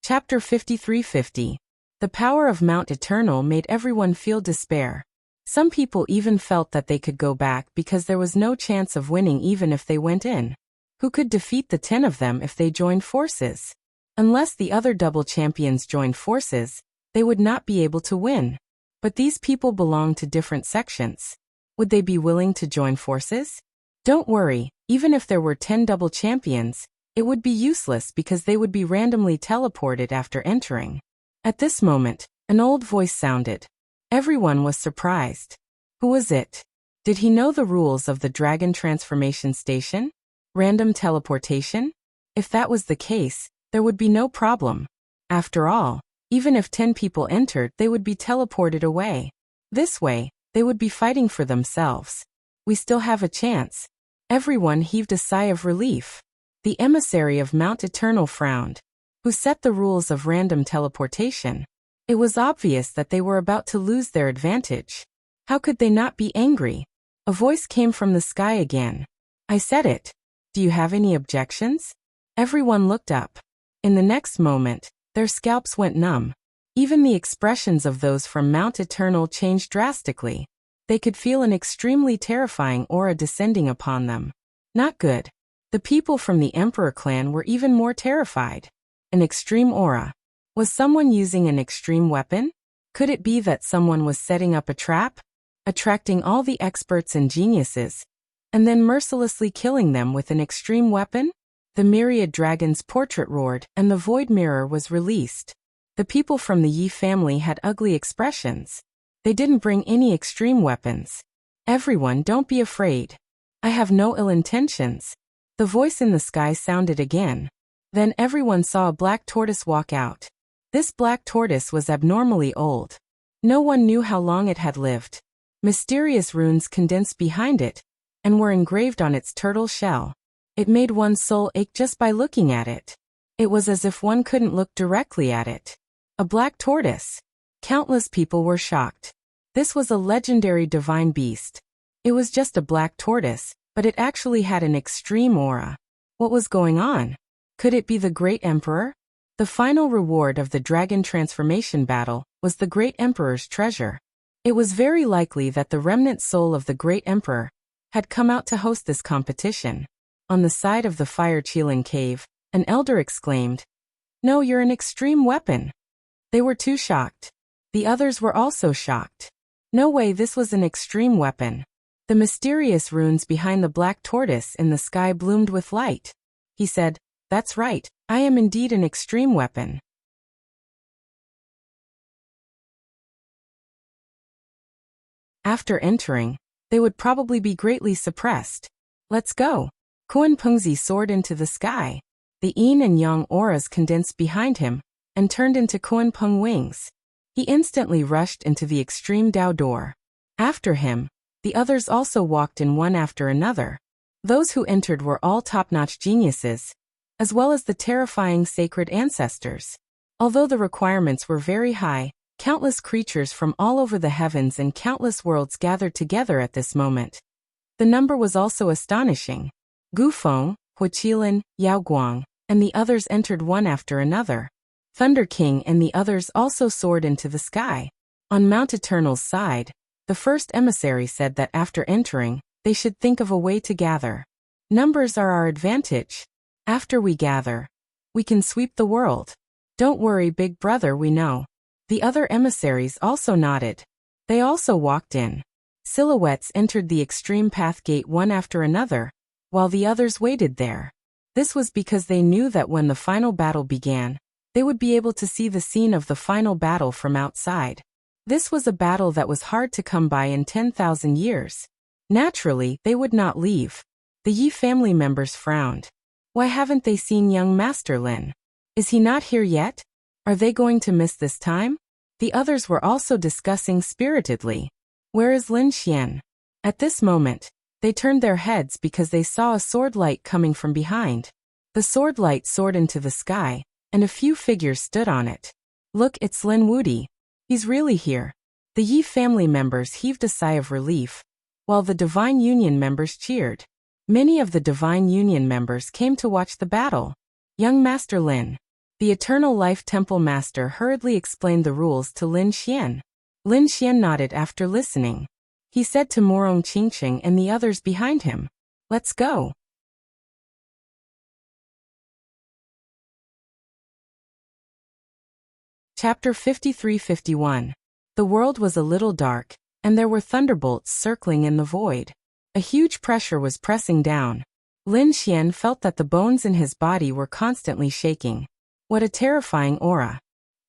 Chapter 5350. The power of Mount Eternal made everyone feel despair. Some people even felt that they could go back because there was no chance of winning even if they went in. Who could defeat the 10 of them if they joined forces? Unless the other double champions joined forces, they would not be able to win. But these people belonged to different sections. Would they be willing to join forces? Don't worry, even if there were 10 double champions, it would be useless because they would be randomly teleported after entering. At this moment, an old voice sounded. Everyone was surprised. Who was it? Did he know the rules of the Dragon Transformation Station? Random teleportation? If that was the case, there would be no problem. After all, even if 10 people entered, they would be teleported away. This way, they would be fighting for themselves. We still have a chance. Everyone heaved a sigh of relief. The emissary of Mount Eternal frowned. Who set the rules of random teleportation? It was obvious that they were about to lose their advantage. How could they not be angry? A voice came from the sky again. I said it. Do you have any objections? Everyone looked up. In the next moment, their scalps went numb. Even the expressions of those from Mount Eternal changed drastically. They could feel an extremely terrifying aura descending upon them. Not good. The people from the Emperor clan were even more terrified. An extreme aura. Was someone using an extreme weapon? Could it be that someone was setting up a trap, attracting all the experts and geniuses, and then mercilessly killing them with an extreme weapon? The myriad dragon's portrait roared, and the void mirror was released. The people from the Yi family had ugly expressions. They didn't bring any extreme weapons. Everyone, don't be afraid. I have no ill intentions. The voice in the sky sounded again. Then everyone saw a black tortoise walk out. This black tortoise was abnormally old. No one knew how long it had lived. Mysterious runes condensed behind it, and were engraved on its turtle shell. It made one's soul ache just by looking at it. It was as if one couldn't look directly at it. A black tortoise. Countless people were shocked. This was a legendary divine beast. It was just a black tortoise, but it actually had an extreme aura. What was going on? Could it be the Great Emperor? The final reward of the Dragon Transformation battle was the Great Emperor's treasure. It was very likely that the remnant soul of the Great Emperor had come out to host this competition. On the side of the Fire Qilin cave, an elder exclaimed, "No, you're an extreme weapon." They were too shocked. The others were also shocked. No way, this was an extreme weapon. The mysterious runes behind the black tortoise in the sky bloomed with light. He said, "That's right, I am indeed an extreme weapon." After entering, they would probably be greatly suppressed. Let's go. Kuan Pengzi soared into the sky. The yin and yang auras condensed behind him and turned into Kuan Peng wings. He instantly rushed into the extreme Dao door. After him, the others also walked in one after another. Those who entered were all top-notch geniuses, as well as the terrifying sacred ancestors. Although the requirements were very high, countless creatures from all over the heavens and countless worlds gathered together at this moment. The number was also astonishing. Gu Feng, Hu Qilin, Yao Guang, and the others entered one after another. Thunder King and the others also soared into the sky. On Mount Eternal's side, the first emissary said that after entering, they should think of a way to gather. Numbers are our advantage. After we gather, we can sweep the world. Don't worry, big brother, we know. The other emissaries also nodded. They also walked in. Silhouettes entered the extreme path gate one after another, while the others waited there. This was because they knew that when the final battle began, they would be able to see the scene of the final battle from outside. This was a battle that was hard to come by in 10,000 years. Naturally, they would not leave. The Yi family members frowned. Why haven't they seen young Master Lin? Is he not here yet? Are they going to miss this time? The others were also discussing spiritedly. Where is Lin Xian? At this moment, they turned their heads because they saw a sword light coming from behind. The sword light soared into the sky, and a few figures stood on it. Look, it's Lin Wudi. He's really here. The Yi family members heaved a sigh of relief, while the Divine Union members cheered. Many of the Divine Union members came to watch the battle. Young Master Lin. The Eternal Life Temple Master hurriedly explained the rules to Lin Xian. Lin Xian nodded after listening. He said to Morong Qingqing and the others behind him, "Let's go." Chapter 53-51. The world was a little dark, and there were thunderbolts circling in the void. A huge pressure was pressing down. Lin Xian felt that the bones in his body were constantly shaking. What a terrifying aura.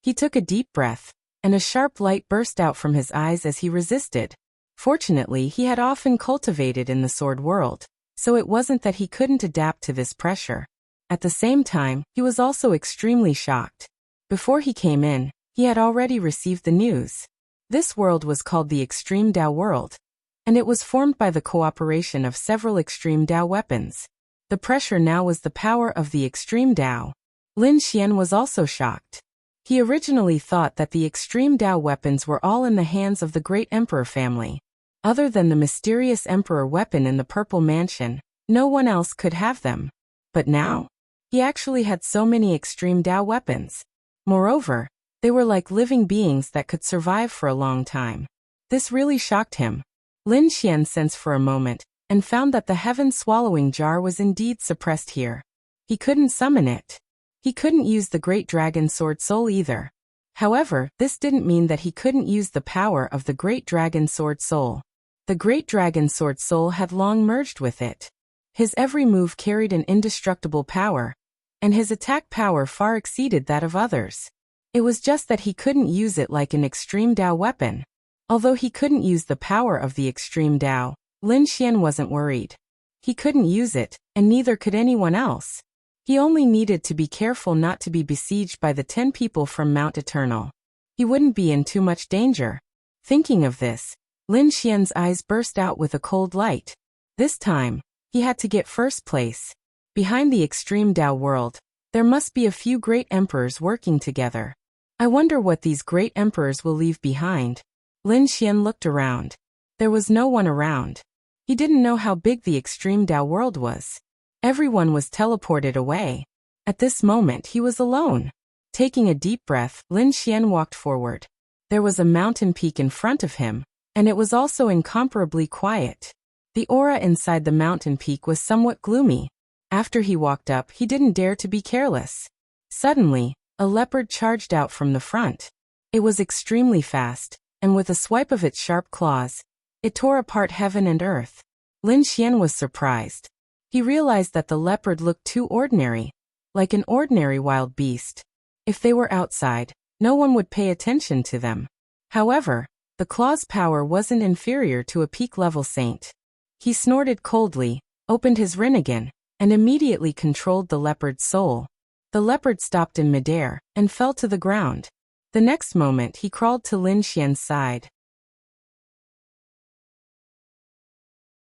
He took a deep breath, and a sharp light burst out from his eyes as he resisted. Fortunately, he had often cultivated in the sword world, so it wasn't that he couldn't adapt to this pressure. At the same time, he was also extremely shocked. Before he came in, he had already received the news. This world was called the Extreme Dao World, and it was formed by the cooperation of several Extreme Dao weapons. The pressure now was the power of the Extreme Dao. Lin Xian was also shocked. He originally thought that the Extreme Dao weapons were all in the hands of the Great Emperor family. Other than the mysterious Emperor weapon in the Purple Mansion, no one else could have them. But now, he actually had so many Extreme Dao weapons. Moreover, they were like living beings that could survive for a long time. This really shocked him. Lin Xian sensed for a moment, and found that the heaven-swallowing jar was indeed suppressed here. He couldn't summon it. He couldn't use the Great Dragon Sword Soul either. However, this didn't mean that he couldn't use the power of the Great Dragon Sword Soul. The Great Dragon Sword Soul had long merged with it. His every move carried an indestructible power, and his attack power far exceeded that of others. It was just that he couldn't use it like an Extreme Dao weapon. Although he couldn't use the power of the Extreme Dao, Lin Xian wasn't worried. He couldn't use it, and neither could anyone else. He only needed to be careful not to be besieged by the 10 people from Mount Eternal. He wouldn't be in too much danger. Thinking of this, Lin Xian's eyes burst out with a cold light. This time, he had to get first place. Behind the Extreme Dao world, there must be a few great emperors working together. I wonder what these great emperors will leave behind. Lin Xian looked around. There was no one around. He didn't know how big the Extreme Dao world was. Everyone was teleported away. At this moment he was alone. Taking a deep breath, Lin Xian walked forward. There was a mountain peak in front of him, and it was also incomparably quiet. The aura inside the mountain peak was somewhat gloomy. After he walked up, he didn't dare to be careless. Suddenly, a leopard charged out from the front. It was extremely fast, and with a swipe of its sharp claws, it tore apart heaven and earth. Lin Xian was surprised. He realized that the leopard looked too ordinary, like an ordinary wild beast. If they were outside, no one would pay attention to them. However, the claw's power wasn't inferior to a peak-level saint. He snorted coldly, opened his rinnegan, and immediately controlled the leopard's soul. The leopard stopped in midair and fell to the ground. The next moment he crawled to Lin Xian's side.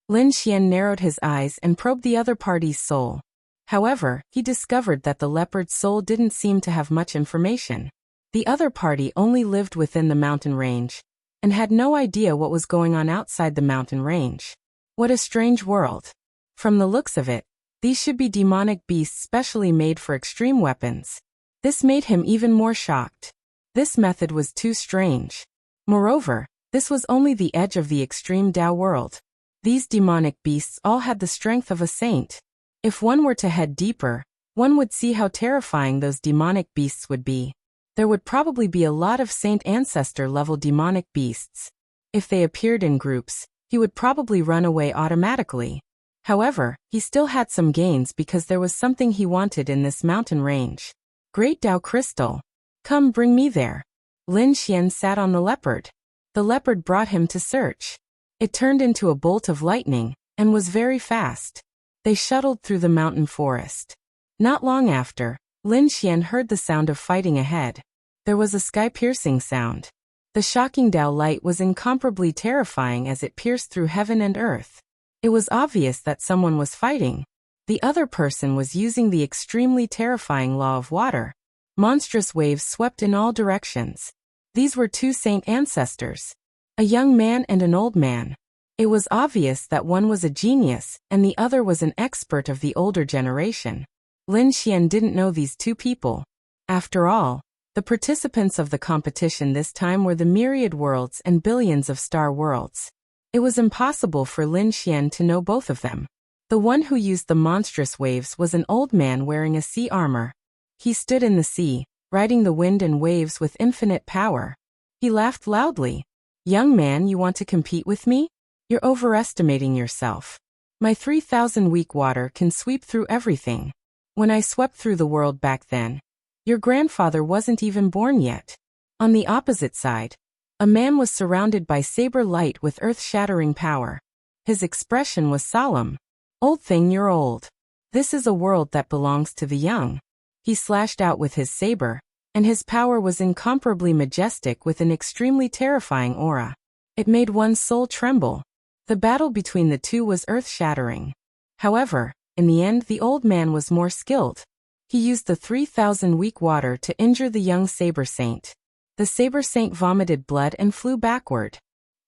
Lin Xian narrowed his eyes and probed the other party's soul. However, he discovered that the leopard's soul didn't seem to have much information. The other party only lived within the mountain range, and had no idea what was going on outside the mountain range. What a strange world. From the looks of it, these should be demonic beasts specially made for extreme weapons. This made him even more shocked. This method was too strange. Moreover, this was only the edge of the Extreme Dao world. These demonic beasts all had the strength of a saint. If one were to head deeper, one would see how terrifying those demonic beasts would be. There would probably be a lot of saint ancestor-level demonic beasts. If they appeared in groups, he would probably run away automatically. However, he still had some gains because there was something he wanted in this mountain range. Great Dao Crystal. Come bring me there. Lin Xian sat on the leopard. The leopard brought him to search. It turned into a bolt of lightning, and was very fast. They shuttled through the mountain forest. Not long after, Lin Xian heard the sound of fighting ahead. There was a sky-piercing sound. The shocking Dao light was incomparably terrifying as it pierced through heaven and earth. It was obvious that someone was fighting. The other person was using the extremely terrifying law of water. Monstrous waves swept in all directions. These were two saint ancestors, a young man and an old man. It was obvious that one was a genius and the other was an expert of the older generation. Lin Xian didn't know these two people. After all, the participants of the competition this time were the myriad worlds and billions of star worlds. It was impossible for Lin Xian to know both of them. The one who used the monstrous waves was an old man wearing a sea armor. He stood in the sea, riding the wind and waves with infinite power. He laughed loudly. "Young man, you want to compete with me? You're overestimating yourself. My 3,000 week water can sweep through everything. When I swept through the world back then, your grandfather wasn't even born yet." On the opposite side, a man was surrounded by saber light with earth-shattering power. His expression was solemn. "Old thing, you're old. This is a world that belongs to the young." He slashed out with his saber, and his power was incomparably majestic with an extremely terrifying aura. It made one's soul tremble. The battle between the two was earth-shattering. However, in the end the old man was more skilled. He used the 3,000 weak water to injure the young saber saint. The saber saint vomited blood and flew backward.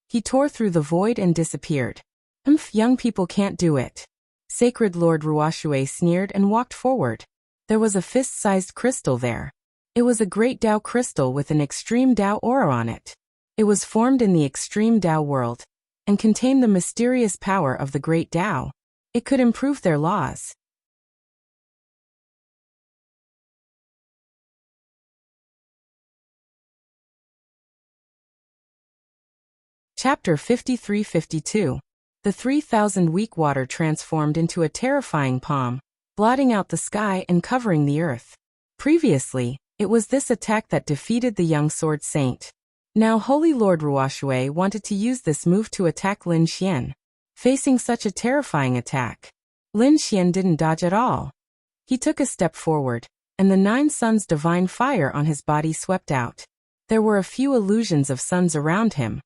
He tore through the void and disappeared. Young people can't do it." Sacred Lord Ruoxue sneered and walked forward. There was a fist-sized crystal there. It was a great Dao crystal with an extreme Dao aura on it. It was formed in the extreme Dao world, and contained the mysterious power of the great Dao. It could improve their laws. Chapter 53-52. The 3,000 weak water transformed into a terrifying palm, blotting out the sky and covering the earth. Previously, it was this attack that defeated the young sword saint. Now Holy Lord Ruoxue wanted to use this move to attack Lin Xian. Facing such a terrifying attack, Lin Xian didn't dodge at all. He took a step forward, and the 9 suns' divine fire on his body swept out. There were a few illusions of suns around him,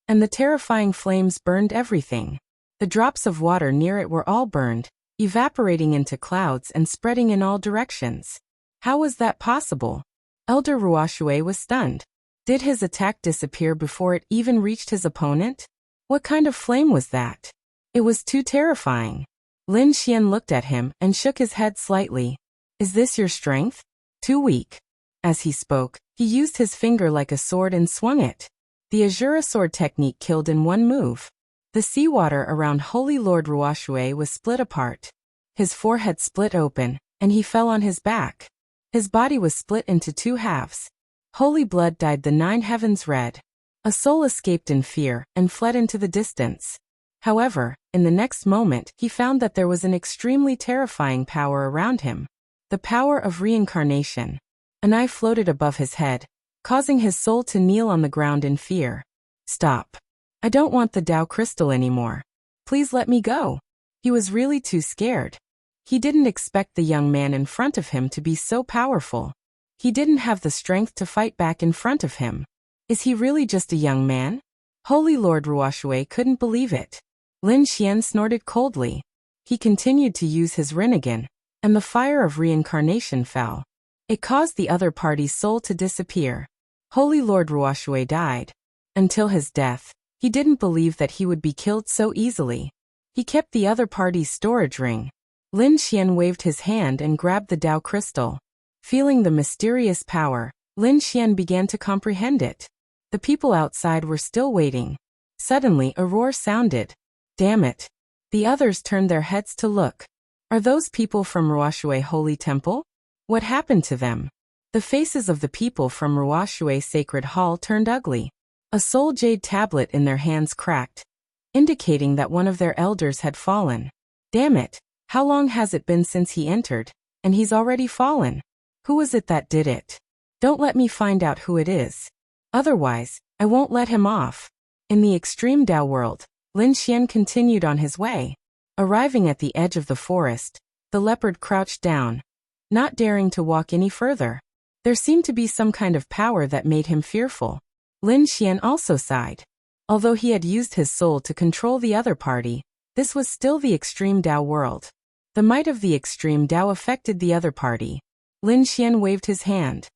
and the terrifying flames burned everything. The drops of water near it were all burned, evaporating into clouds and spreading in all directions. How was that possible? Elder Ruoxue was stunned. Did his attack disappear before it even reached his opponent? What kind of flame was that? It was too terrifying. Lin Xian looked at him and shook his head slightly. "Is this your strength? Too weak." As he spoke, he used his finger like a sword and swung it. The Azura sword technique killed in one move. The seawater around Holy Lord Ruoxue was split apart. His forehead split open, and he fell on his back. His body was split into 2 halves. Holy blood dyed the 9 heavens red. A soul escaped in fear and fled into the distance. However, in the next moment, he found that there was an extremely terrifying power around him. The power of reincarnation. An eye floated above his head, causing his soul to kneel on the ground in fear. "Stop. I don't want the Dao crystal anymore. Please let me go." He was really too scared. He didn't expect the young man in front of him to be so powerful. He didn't have the strength to fight back in front of him. Is he really just a young man? Holy Lord Ruoxue couldn't believe it. Lin Xian snorted coldly. He continued to use his Rinnegan, and the fire of reincarnation fell. It caused the other party's soul to disappear. Holy Lord Ruoxue died. Until his death, he didn't believe that he would be killed so easily. He kept the other party's storage ring. Lin Xian waved his hand and grabbed the Dao crystal. Feeling the mysterious power, Lin Xian began to comprehend it. The people outside were still waiting. Suddenly a roar sounded. "Damn it." The others turned their heads to look. Are those people from Ruoxue Holy Temple? What happened to them? The faces of the people from Ruoxue Sacred Hall turned ugly. A soul jade tablet in their hands cracked, indicating that one of their elders had fallen. Damn it, how long has it been since he entered, and he's already fallen? Who was it that did it? Don't let me find out who it is. Otherwise, I won't let him off. In the extreme Dao world, Lin Xian continued on his way. Arriving at the edge of the forest, the leopard crouched down. not daring to walk any further. There seemed to be some kind of power that made him fearful. Lin Xian also sighed. Although he had used his soul to control the other party, this was still the extreme Dao world. The might of the extreme Dao affected the other party. Lin Xian waved his hand.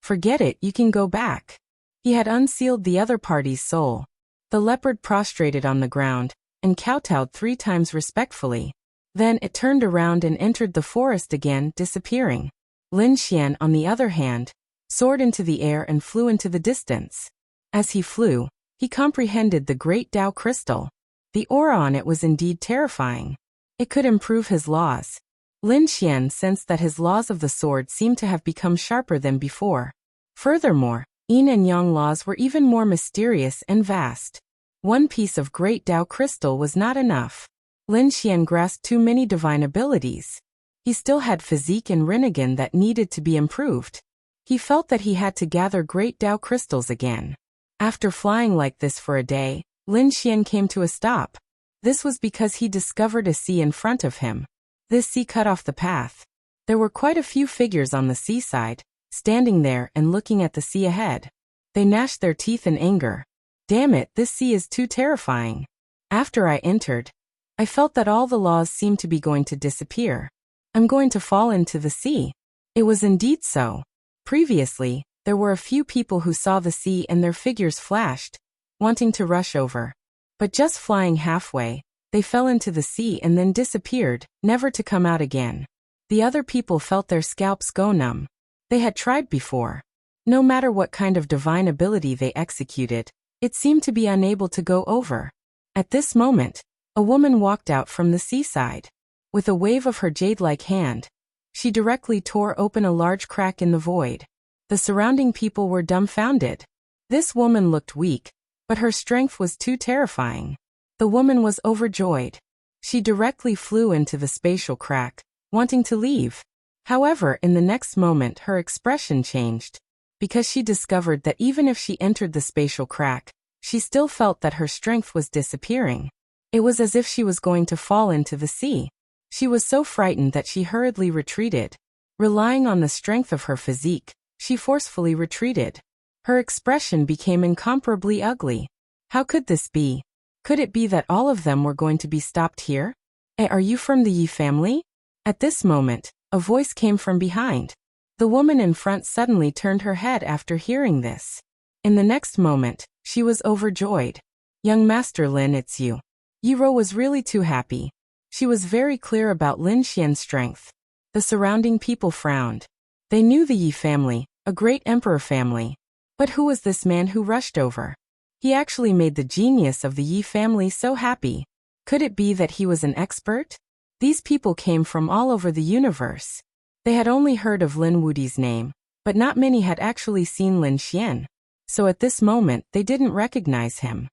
Forget it, you can go back. He had unsealed the other party's soul. The leopard prostrated on the ground and kowtowed 3 times respectfully. Then it turned around and entered the forest again, disappearing. Lin Xian, on the other hand, soared into the air and flew into the distance. As he flew, he comprehended the great Dao crystal. The aura on it was indeed terrifying. It could improve his laws. Lin Xian sensed that his laws of the sword seemed to have become sharper than before. Furthermore, yin and yang laws were even more mysterious and vast. One piece of great Dao crystal was not enough. Lin Xian grasped too many divine abilities. He still had physique and Rinnegan that needed to be improved. He felt that he had to gather great Dao crystals again. After flying like this for a day, Lin Xian came to a stop. This was because he discovered a sea in front of him. This sea cut off the path. There were quite a few figures on the seaside, standing there and looking at the sea ahead. They gnashed their teeth in anger. Damn it, this sea is too terrifying. After I entered, I felt that all the laws seemed to be going to disappear. I'm going to fall into the sea. It was indeed so. Previously, there were a few people who saw the sea and their figures flashed, wanting to rush over. But just flying halfway, they fell into the sea and then disappeared, never to come out again. The other people felt their scalps go numb. They had tried before. No matter what kind of divine ability they executed, it seemed to be unable to go over. At this moment, a woman walked out from the seaside. With a wave of her jade-like hand, she directly tore open a large crack in the void. The surrounding people were dumbfounded. This woman looked weak, but her strength was too terrifying. The woman was overjoyed. She directly flew into the spatial crack, wanting to leave. However, in the next moment her expression changed, because she discovered that even if she entered the spatial crack, she still felt that her strength was disappearing. It was as if she was going to fall into the sea. She was so frightened that she hurriedly retreated. Relying on the strength of her physique, she forcefully retreated. Her expression became incomparably ugly. How could this be? Could it be that all of them were going to be stopped here? Are you from the Yi family? At this moment, a voice came from behind. The woman in front suddenly turned her head after hearing this. In the next moment, she was overjoyed. Young Master Lin, it's you. Yiro was really too happy. She was very clear about Lin Xian's strength. The surrounding people frowned. They knew the Yi family, a great emperor family. But who was this man who rushed over? He actually made the genius of the Yi family so happy. Could it be that he was an expert? These people came from all over the universe. They had only heard of Lin Wudi's name, but not many had actually seen Lin Xian. So at this moment they didn't recognize him.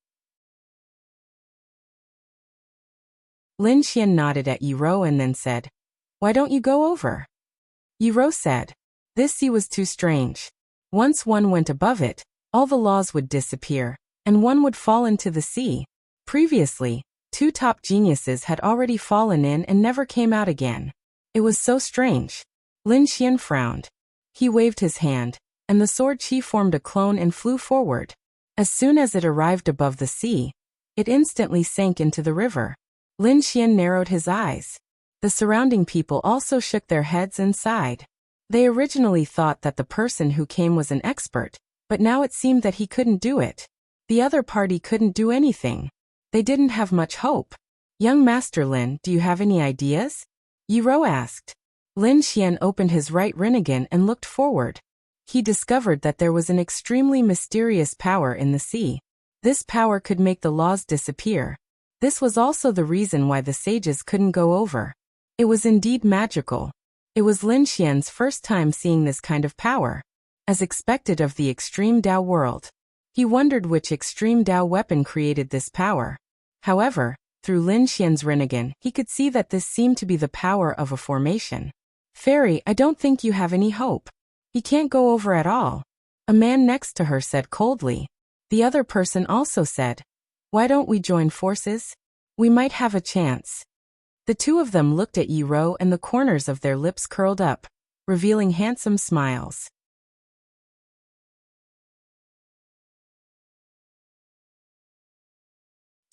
Lin Xian nodded at Yiro and then said, "Why don't you go over?" Yiro said, "This sea was too strange. Once one went above it, all the laws would disappear, and one would fall into the sea. Previously, 2 top geniuses had already fallen in and never came out again. It was so strange." Lin Xian frowned. He waved his hand, and the sword chi formed a clone and flew forward. As soon as it arrived above the sea, it instantly sank into the river. Lin Xian narrowed his eyes. The surrounding people also shook their heads and sighed. They originally thought that the person who came was an expert, but now it seemed that he couldn't do it. The other party couldn't do anything. They didn't have much hope. "Young Master Lin, do you have any ideas?" Yiro asked. Lin Xian opened his right Rinnegan and looked forward. He discovered that there was an extremely mysterious power in the sea. This power could make the laws disappear. This was also the reason why the sages couldn't go over. It was indeed magical. It was Lin Xian's first time seeing this kind of power. As expected of the extreme Dao world, he wondered which extreme Dao weapon created this power. However, through Lin Xian's Rinnegan, he could see that this seemed to be the power of a formation. "Fairy, I don't think you have any hope. He can't go over at all," a man next to her said coldly. The other person also said, "Why don't we join forces? We might have a chance." The two of them looked at Yi Ro and the corners of their lips curled up, revealing handsome smiles.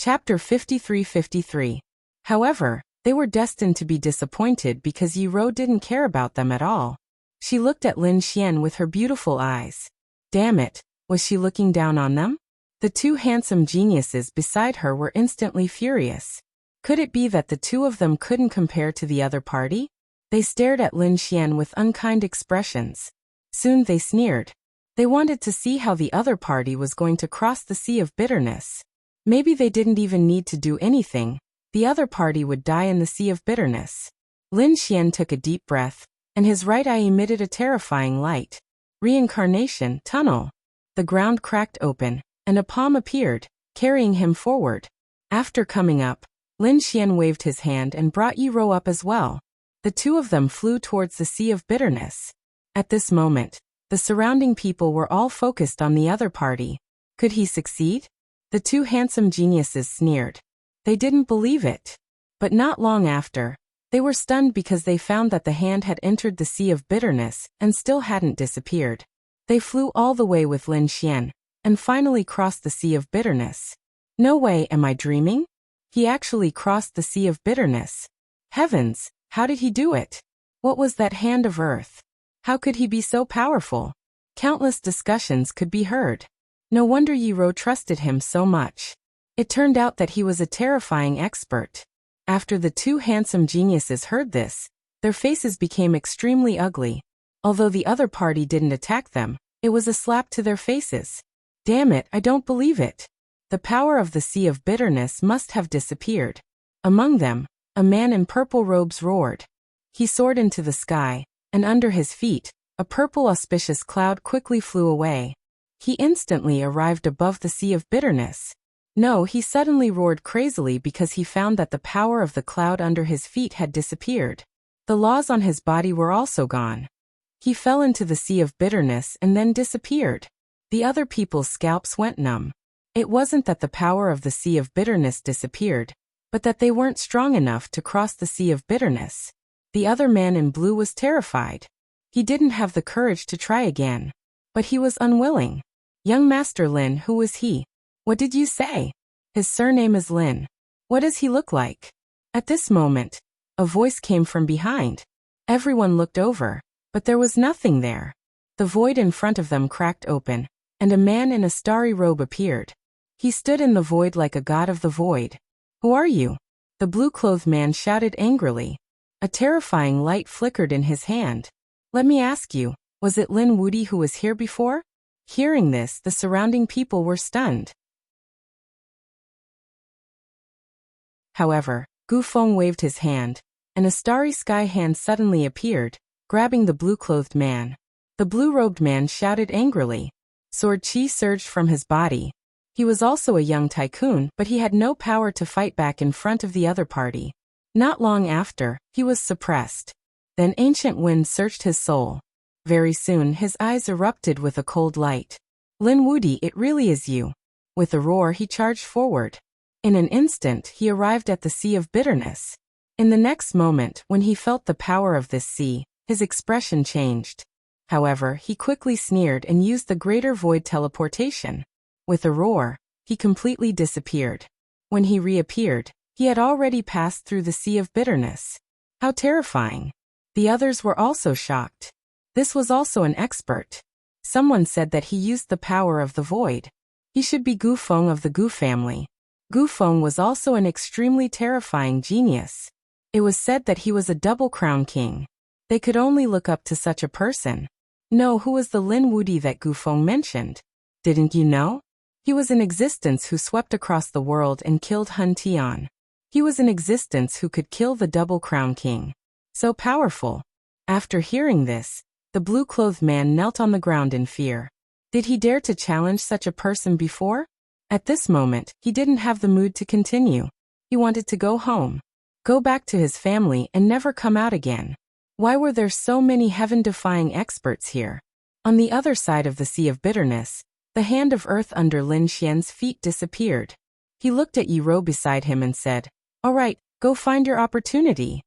Chapter 53-53. However, they were destined to be disappointed because Yi Ro didn't care about them at all. She looked at Lin Xian with her beautiful eyes. Damn it, was she looking down on them? The two handsome geniuses beside her were instantly furious. Could it be that the two of them couldn't compare to the other party? They stared at Lin Xian with unkind expressions. Soon they sneered. They wanted to see how the other party was going to cross the sea of bitterness. Maybe they didn't even need to do anything. The other party would die in the sea of bitterness. Lin Xian took a deep breath, and his right eye emitted a terrifying light. Reincarnation tunnel. The ground cracked open, and a palm appeared, carrying him forward. After coming up, Lin Xian waved his hand and brought Yi Ro up as well. The two of them flew towards the sea of bitterness. At this moment, the surrounding people were all focused on the other party. Could he succeed? The two handsome geniuses sneered. They didn't believe it. But not long after, they were stunned because they found that the hand had entered the sea of bitterness and still hadn't disappeared. They flew all the way with Lin Xian, and finally crossed the sea of bitterness. No way, am I dreaming? He actually crossed the sea of bitterness. Heavens, how did he do it? What was that hand of earth? How could he be so powerful? Countless discussions could be heard. No wonder Yi Ro trusted him so much. It turned out that he was a terrifying expert. After the two handsome geniuses heard this, their faces became extremely ugly. Although the other party didn't attack them, it was a slap to their faces. Damn it, I don't believe it. The power of the sea of bitterness must have disappeared. Among them, a man in purple robes roared. He soared into the sky, and under his feet, a purple auspicious cloud quickly flew away. He instantly arrived above the sea of bitterness. No, he suddenly roared crazily because he found that the power of the cloud under his feet had disappeared. The laws on his body were also gone. He fell into the sea of bitterness and then disappeared. The other people's scalps went numb. It wasn't that the power of the sea of bitterness disappeared, but that they weren't strong enough to cross the sea of bitterness. The other man in blue was terrified. He didn't have the courage to try again. But he was unwilling. Young Master Lin, who was he? What did you say? His surname is Lin. What does he look like? At this moment, a voice came from behind. Everyone looked over, but there was nothing there. The void in front of them cracked open, and a man in a starry robe appeared. He stood in the void like a god of the void. Who are you? The blue-clothed man shouted angrily. A terrifying light flickered in his hand. Let me ask you, was it Lin Wudi who was here before? Hearing this, the surrounding people were stunned. However, Gu Feng waved his hand, and a starry sky hand suddenly appeared, grabbing the blue-clothed man. The blue-robed man shouted angrily. Sword chi surged from his body. He was also a young tycoon, but he had no power to fight back in front of the other party. Not long after, he was suppressed. Then ancient wind searched his soul. Very soon his eyes erupted with a cold light. Lin Wudi, it really is you. With a roar he charged forward. In an instant he arrived at the sea of bitterness. In the next moment, when he felt the power of this sea, his expression changed. However, he quickly sneered and used the greater void teleportation. With a roar, he completely disappeared. When he reappeared, he had already passed through the sea of bitterness. How terrifying! The others were also shocked. This was also an expert. Someone said that he used the power of the void. He should be Gu Feng of the Gu family. Gu Feng was also an extremely terrifying genius. It was said that he was a double crown king. They could only look up to such a person. No, who was the Lin Wudi that Gu Feng mentioned? Didn't you know? He was in existence who swept across the world and killed Hun Tian. He was in existence who could kill the double crown king. So powerful. After hearing this, the blue-clothed man knelt on the ground in fear. Did he dare to challenge such a person before? At this moment, he didn't have the mood to continue. He wanted to go home. Go back to his family and never come out again. Why were there so many heaven-defying experts here? On the other side of the sea of bitterness, the hand of earth under Lin Xian's feet disappeared. He looked at Yi Ro beside him and said, "All right, Go find your opportunity.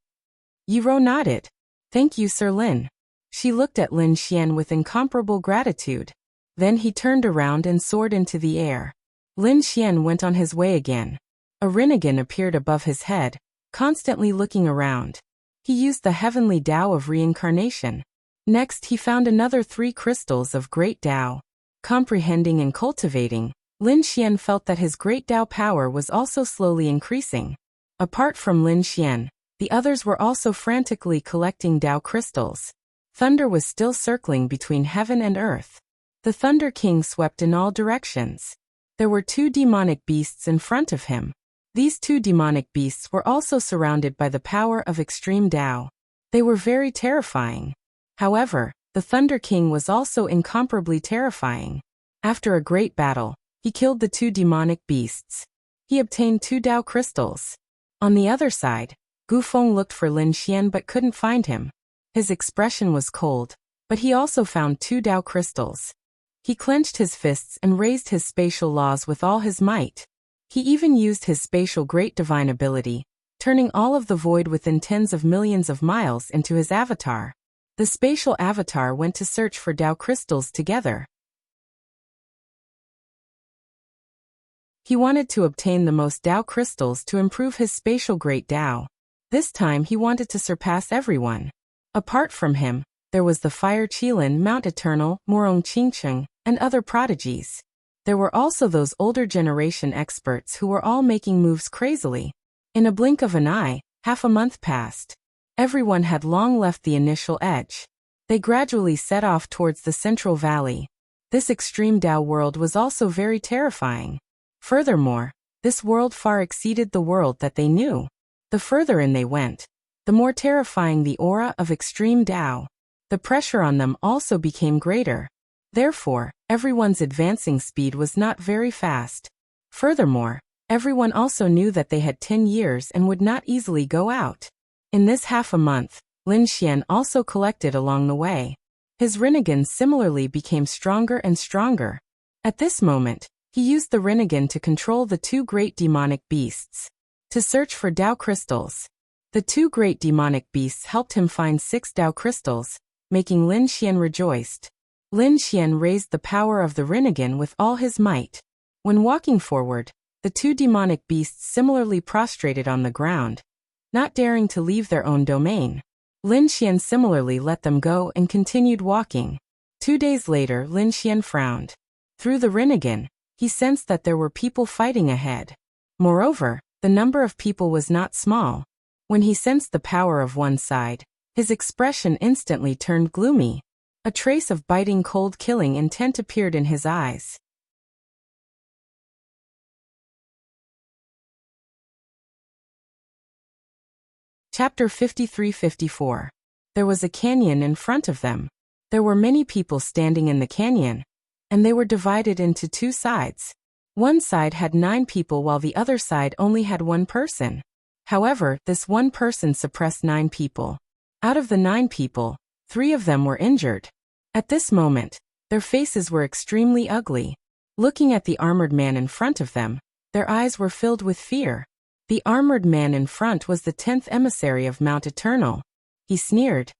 Yiro nodded. Thank you, Sir Lin. She looked at Lin Xian with incomparable gratitude. Then he turned around and soared into the air. Lin Xian went on his way again. A Rinnegan appeared above his head, constantly looking around. He used the heavenly Tao of reincarnation. Next he found another 3 crystals of great Tao. Comprehending and cultivating, Lin Xian felt that his great Tao power was also slowly increasing. Apart from Lin Xian, the others were also frantically collecting Tao crystals. Thunder was still circling between heaven and earth. The Thunder King swept in all directions. There were 2 demonic beasts in front of him. These 2 demonic beasts were also surrounded by the power of extreme Tao. They were very terrifying. However, the Thunder King was also incomparably terrifying. After a great battle, he killed the 2 demonic beasts. He obtained 2 Tao crystals. On the other side, Gu Feng looked for Lin Xian but couldn't find him. His expression was cold, but he also found 2 Tao crystals. He clenched his fists and raised his spatial laws with all his might. He even used his spatial great divine ability, turning all of the void within tens of millions of miles into his avatar. The spatial avatar went to search for Tao crystals together. He wanted to obtain the most Tao crystals to improve his spatial great Tao. This time he wanted to surpass everyone. Apart from him, there was the Fire Qilin, Mount Eternal, Morong Qingcheng, and other prodigies. There were also those older generation experts who were all making moves crazily. In a blink of an eye, half a month passed. Everyone had long left the initial edge. They gradually set off towards the Central Valley. This extreme Tao world was also very terrifying. Furthermore, this world far exceeded the world that they knew. The further in they went, the more terrifying the aura of extreme Tao. The pressure on them also became greater. Therefore, everyone's advancing speed was not very fast. Furthermore, everyone also knew that they had 10 years and would not easily go out. In this half a month, Lin Xian also collected along the way. His Rinnegan similarly became stronger and stronger. At this moment, he used the Rinnegan to control the 2 great demonic beasts. To search for Tao crystals. The 2 great demonic beasts helped him find 6 Tao crystals, making Lin Xian rejoiced. Lin Xian raised the power of the Rinnegan with all his might. When walking forward, the 2 demonic beasts similarly prostrated on the ground, not daring to leave their own domain. Lin Xian similarly let them go and continued walking. 2 days later, Lin Xian frowned. Through the Rinnegan, he sensed that there were people fighting ahead. Moreover, the number of people was not small. When he sensed the power of one side, his expression instantly turned gloomy. A trace of biting cold killing intent appeared in his eyes. Chapter 53-54. There was a canyon in front of them. There were many people standing in the canyon, and they were divided into 2 sides. One side had 9 people while the other side only had 1 person. However, this 1 person suppressed 9 people. Out of the 9 people, 3 of them were injured. At this moment, their faces were extremely ugly. Looking at the armored man in front of them, their eyes were filled with fear. The armored man in front was the 10th emissary of Mount Eternal. He sneered.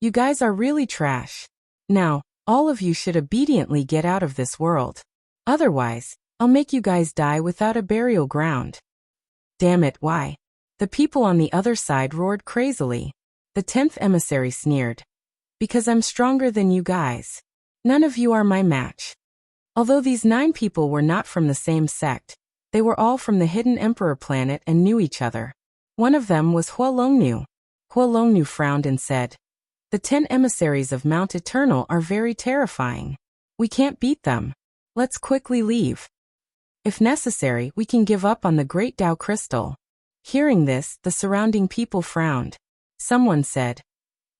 You guys are really trash. Now, all of you should obediently get out of this world. Otherwise, I'll make you guys die without a burial ground. Damn it, why? The people on the other side roared crazily. The 10th emissary sneered. Because I'm stronger than you guys. None of you are my match. Although these 9 people were not from the same sect, they were all from the Hidden Emperor planet and knew each other. One of them was Hua Longnu. Hua Longnu frowned and said, The 10 emissaries of Mount Eternal are very terrifying. We can't beat them. Let's quickly leave. If necessary, we can give up on the Great Tao Crystal. Hearing this, the surrounding people frowned. Someone said,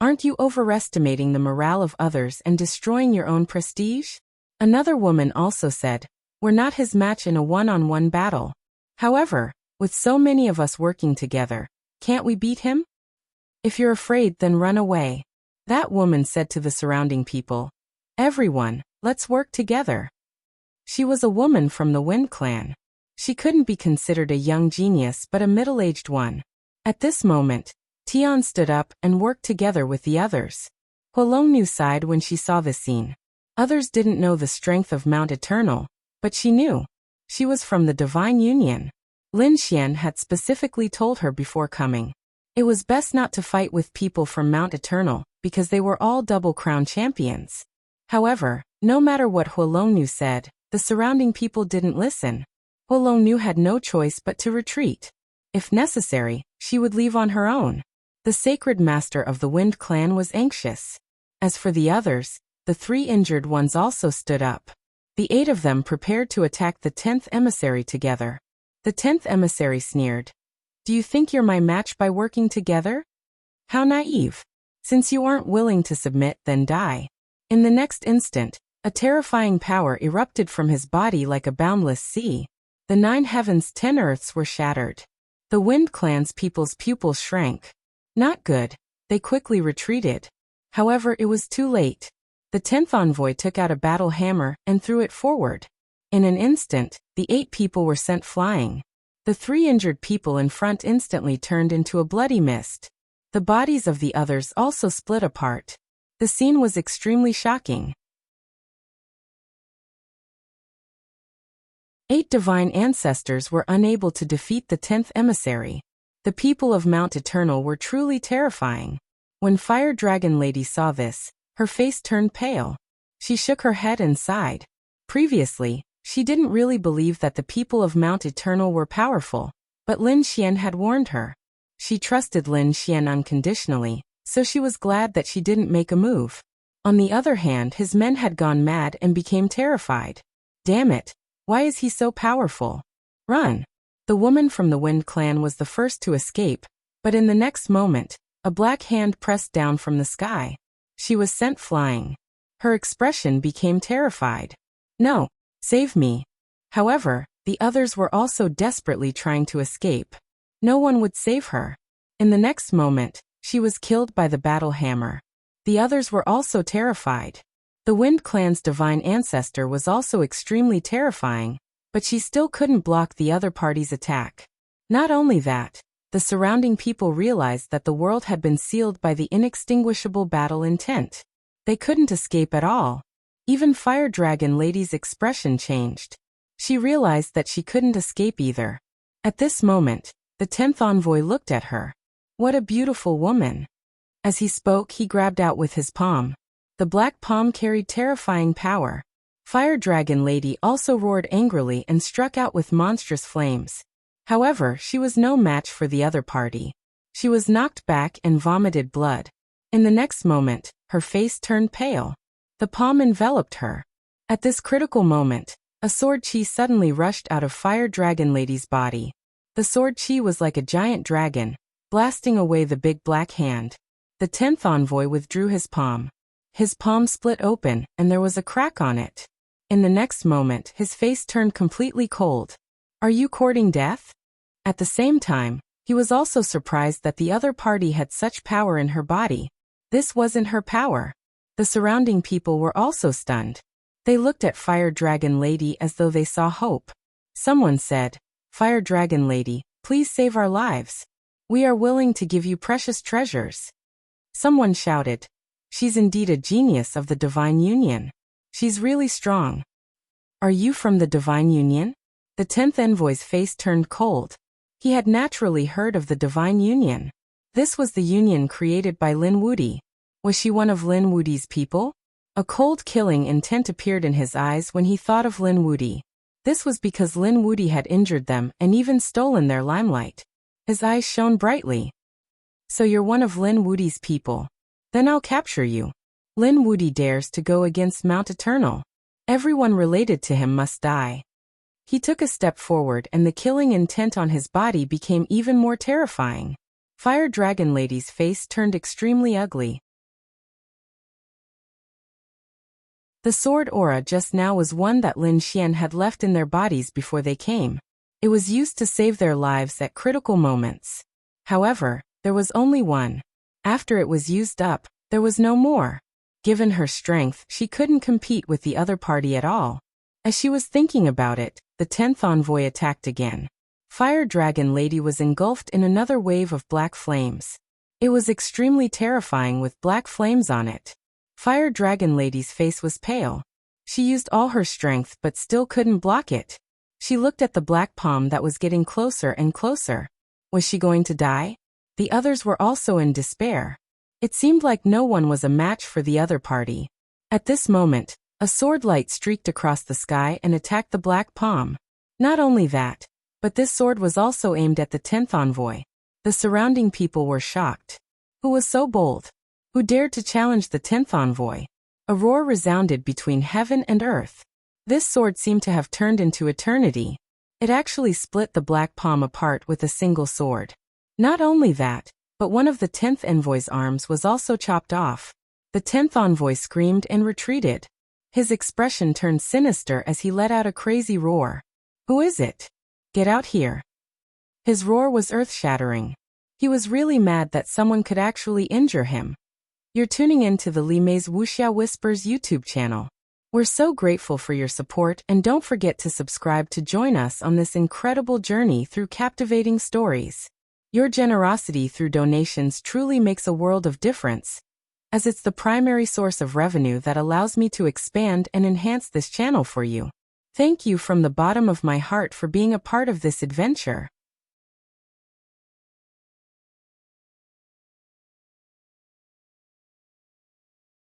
Aren't you overestimating the morale of others and destroying your own prestige? Another woman also said, We're not his match in a one-on-one battle. However, with so many of us working together, can't we beat him? If you're afraid, then run away. That woman said to the surrounding people, Everyone, let's work together. She was a woman from the Wind clan. She couldn't be considered a young genius but a middle-aged one. At this moment, Tian stood up and worked together with the others. Huolongnu sighed when she saw this scene. Others didn't know the strength of Mount Eternal, but she knew. She was from the Divine Union. Lin Xian had specifically told her before coming. It was best not to fight with people from Mount Eternal, because they were all double crown champions. However, no matter what Huolongnu said, the surrounding people didn't listen. Huolongnu had no choice but to retreat. If necessary, she would leave on her own. The sacred master of the Wind clan was anxious. As for the others, the 3 injured ones also stood up. The 8 of them prepared to attack the 10th emissary together. The 10th emissary sneered. Do you think you're my match by working together? How naive. Since you aren't willing to submit, then die. In the next instant, a terrifying power erupted from his body like a boundless sea. The 9 heavens, 10 earths were shattered. The Wind clan's people's pupils shrank. Not good. They quickly retreated. However, it was too late. The 10th envoy took out a battle hammer and threw it forward. In an instant, the 8 people were sent flying. The 3 injured people in front instantly turned into a bloody mist. The bodies of the others also split apart. The scene was extremely shocking. 8 divine ancestors were unable to defeat the 10th emissary. The people of Mount Eternal were truly terrifying. When Fire Dragon Lady saw this, her face turned pale. She shook her head and sighed. Previously, she didn't really believe that the people of Mount Eternal were powerful, but Lin Xian had warned her. She trusted Lin Xian unconditionally, so she was glad that she didn't make a move. On the other hand, his men had gone mad and became terrified. Damn it, why is he so powerful? Run! The woman from the Wind clan was the first to escape, but in the next moment, a black hand pressed down from the sky. She was sent flying. Her expression became terrified. No, save me. However, the others were also desperately trying to escape. No one would save her. In the next moment, she was killed by the battle hammer. The others were also terrified. The Wind clan's divine ancestor was also extremely terrifying, but she still couldn't block the other party's attack. Not only that, the surrounding people realized that the world had been sealed by the inextinguishable battle intent. They couldn't escape at all. Even Fire Dragon Lady's expression changed. She realized that she couldn't escape either. At this moment, the 10th envoy looked at her. What a beautiful woman. As he spoke, he grabbed out with his palm. The black palm carried terrifying power. Fire Dragon Lady also roared angrily and struck out with monstrous flames. However, she was no match for the other party. She was knocked back and vomited blood. In the next moment, her face turned pale. The palm enveloped her. At this critical moment, a sword chi suddenly rushed out of Fire Dragon Lady's body. The sword chi was like a giant dragon, blasting away the big black hand. The 10th envoy withdrew his palm. His palm split open, and there was a crack on it. In the next moment, his face turned completely cold. Are you courting death? At the same time, he was also surprised that the other party had such power in her body. This wasn't her power. The surrounding people were also stunned. They looked at Fire Dragon Lady as though they saw hope. Someone said, Fire Dragon Lady, please save our lives. We are willing to give you precious treasures. Someone shouted, she's indeed a genius of the Divine Union. She's really strong. Are you from the Divine Union? The 10th envoy's face turned cold. He had naturally heard of the Divine Union. This was the union created by Lin Wudi. Was she one of Lin Wudi's people? A cold killing intent appeared in his eyes when he thought of Lin Wudi. This was because Lin Wudi had injured them and even stolen their limelight. His eyes shone brightly. So you're one of Lin Wudi's people. Then I'll capture you. Lin Wudi dares to go against Mount Eternal. Everyone related to him must die. He took a step forward and the killing intent on his body became even more terrifying. Fire Dragon Lady's face turned extremely ugly. The sword aura just now was one that Lin Xian had left in their bodies before they came. It was used to save their lives at critical moments. However, there was only one. After it was used up, there was no more. Given her strength, she couldn't compete with the other party at all. As she was thinking about it, the 10th envoy attacked again. Fire Dragon Lady was engulfed in another wave of black flames. It was extremely terrifying with black flames on it. Fire Dragon Lady's face was pale. She used all her strength but still couldn't block it. She looked at the black palm that was getting closer and closer. Was she going to die? The others were also in despair. It seemed like no one was a match for the other party. At this moment, a sword light streaked across the sky and attacked the black palm. Not only that, but this sword was also aimed at the 10th envoy. The surrounding people were shocked. Who was so bold? Who dared to challenge the 10th envoy? A roar resounded between heaven and earth. This sword seemed to have turned into eternity. It actually split the black palm apart with a single sword. Not only that, but one of the 10th envoy's arms was also chopped off. The 10th envoy screamed and retreated. His expression turned sinister as he let out a crazy roar. Who is it? Get out here. His roar was earth-shattering. He was really mad that someone could actually injure him. You're tuning in to the Li Mei's Wuxia Whispers YouTube channel. We're so grateful for your support, and don't forget to subscribe to join us on this incredible journey through captivating stories. Your generosity through donations truly makes a world of difference, as it's the primary source of revenue that allows me to expand and enhance this channel for you. Thank you from the bottom of my heart for being a part of this adventure.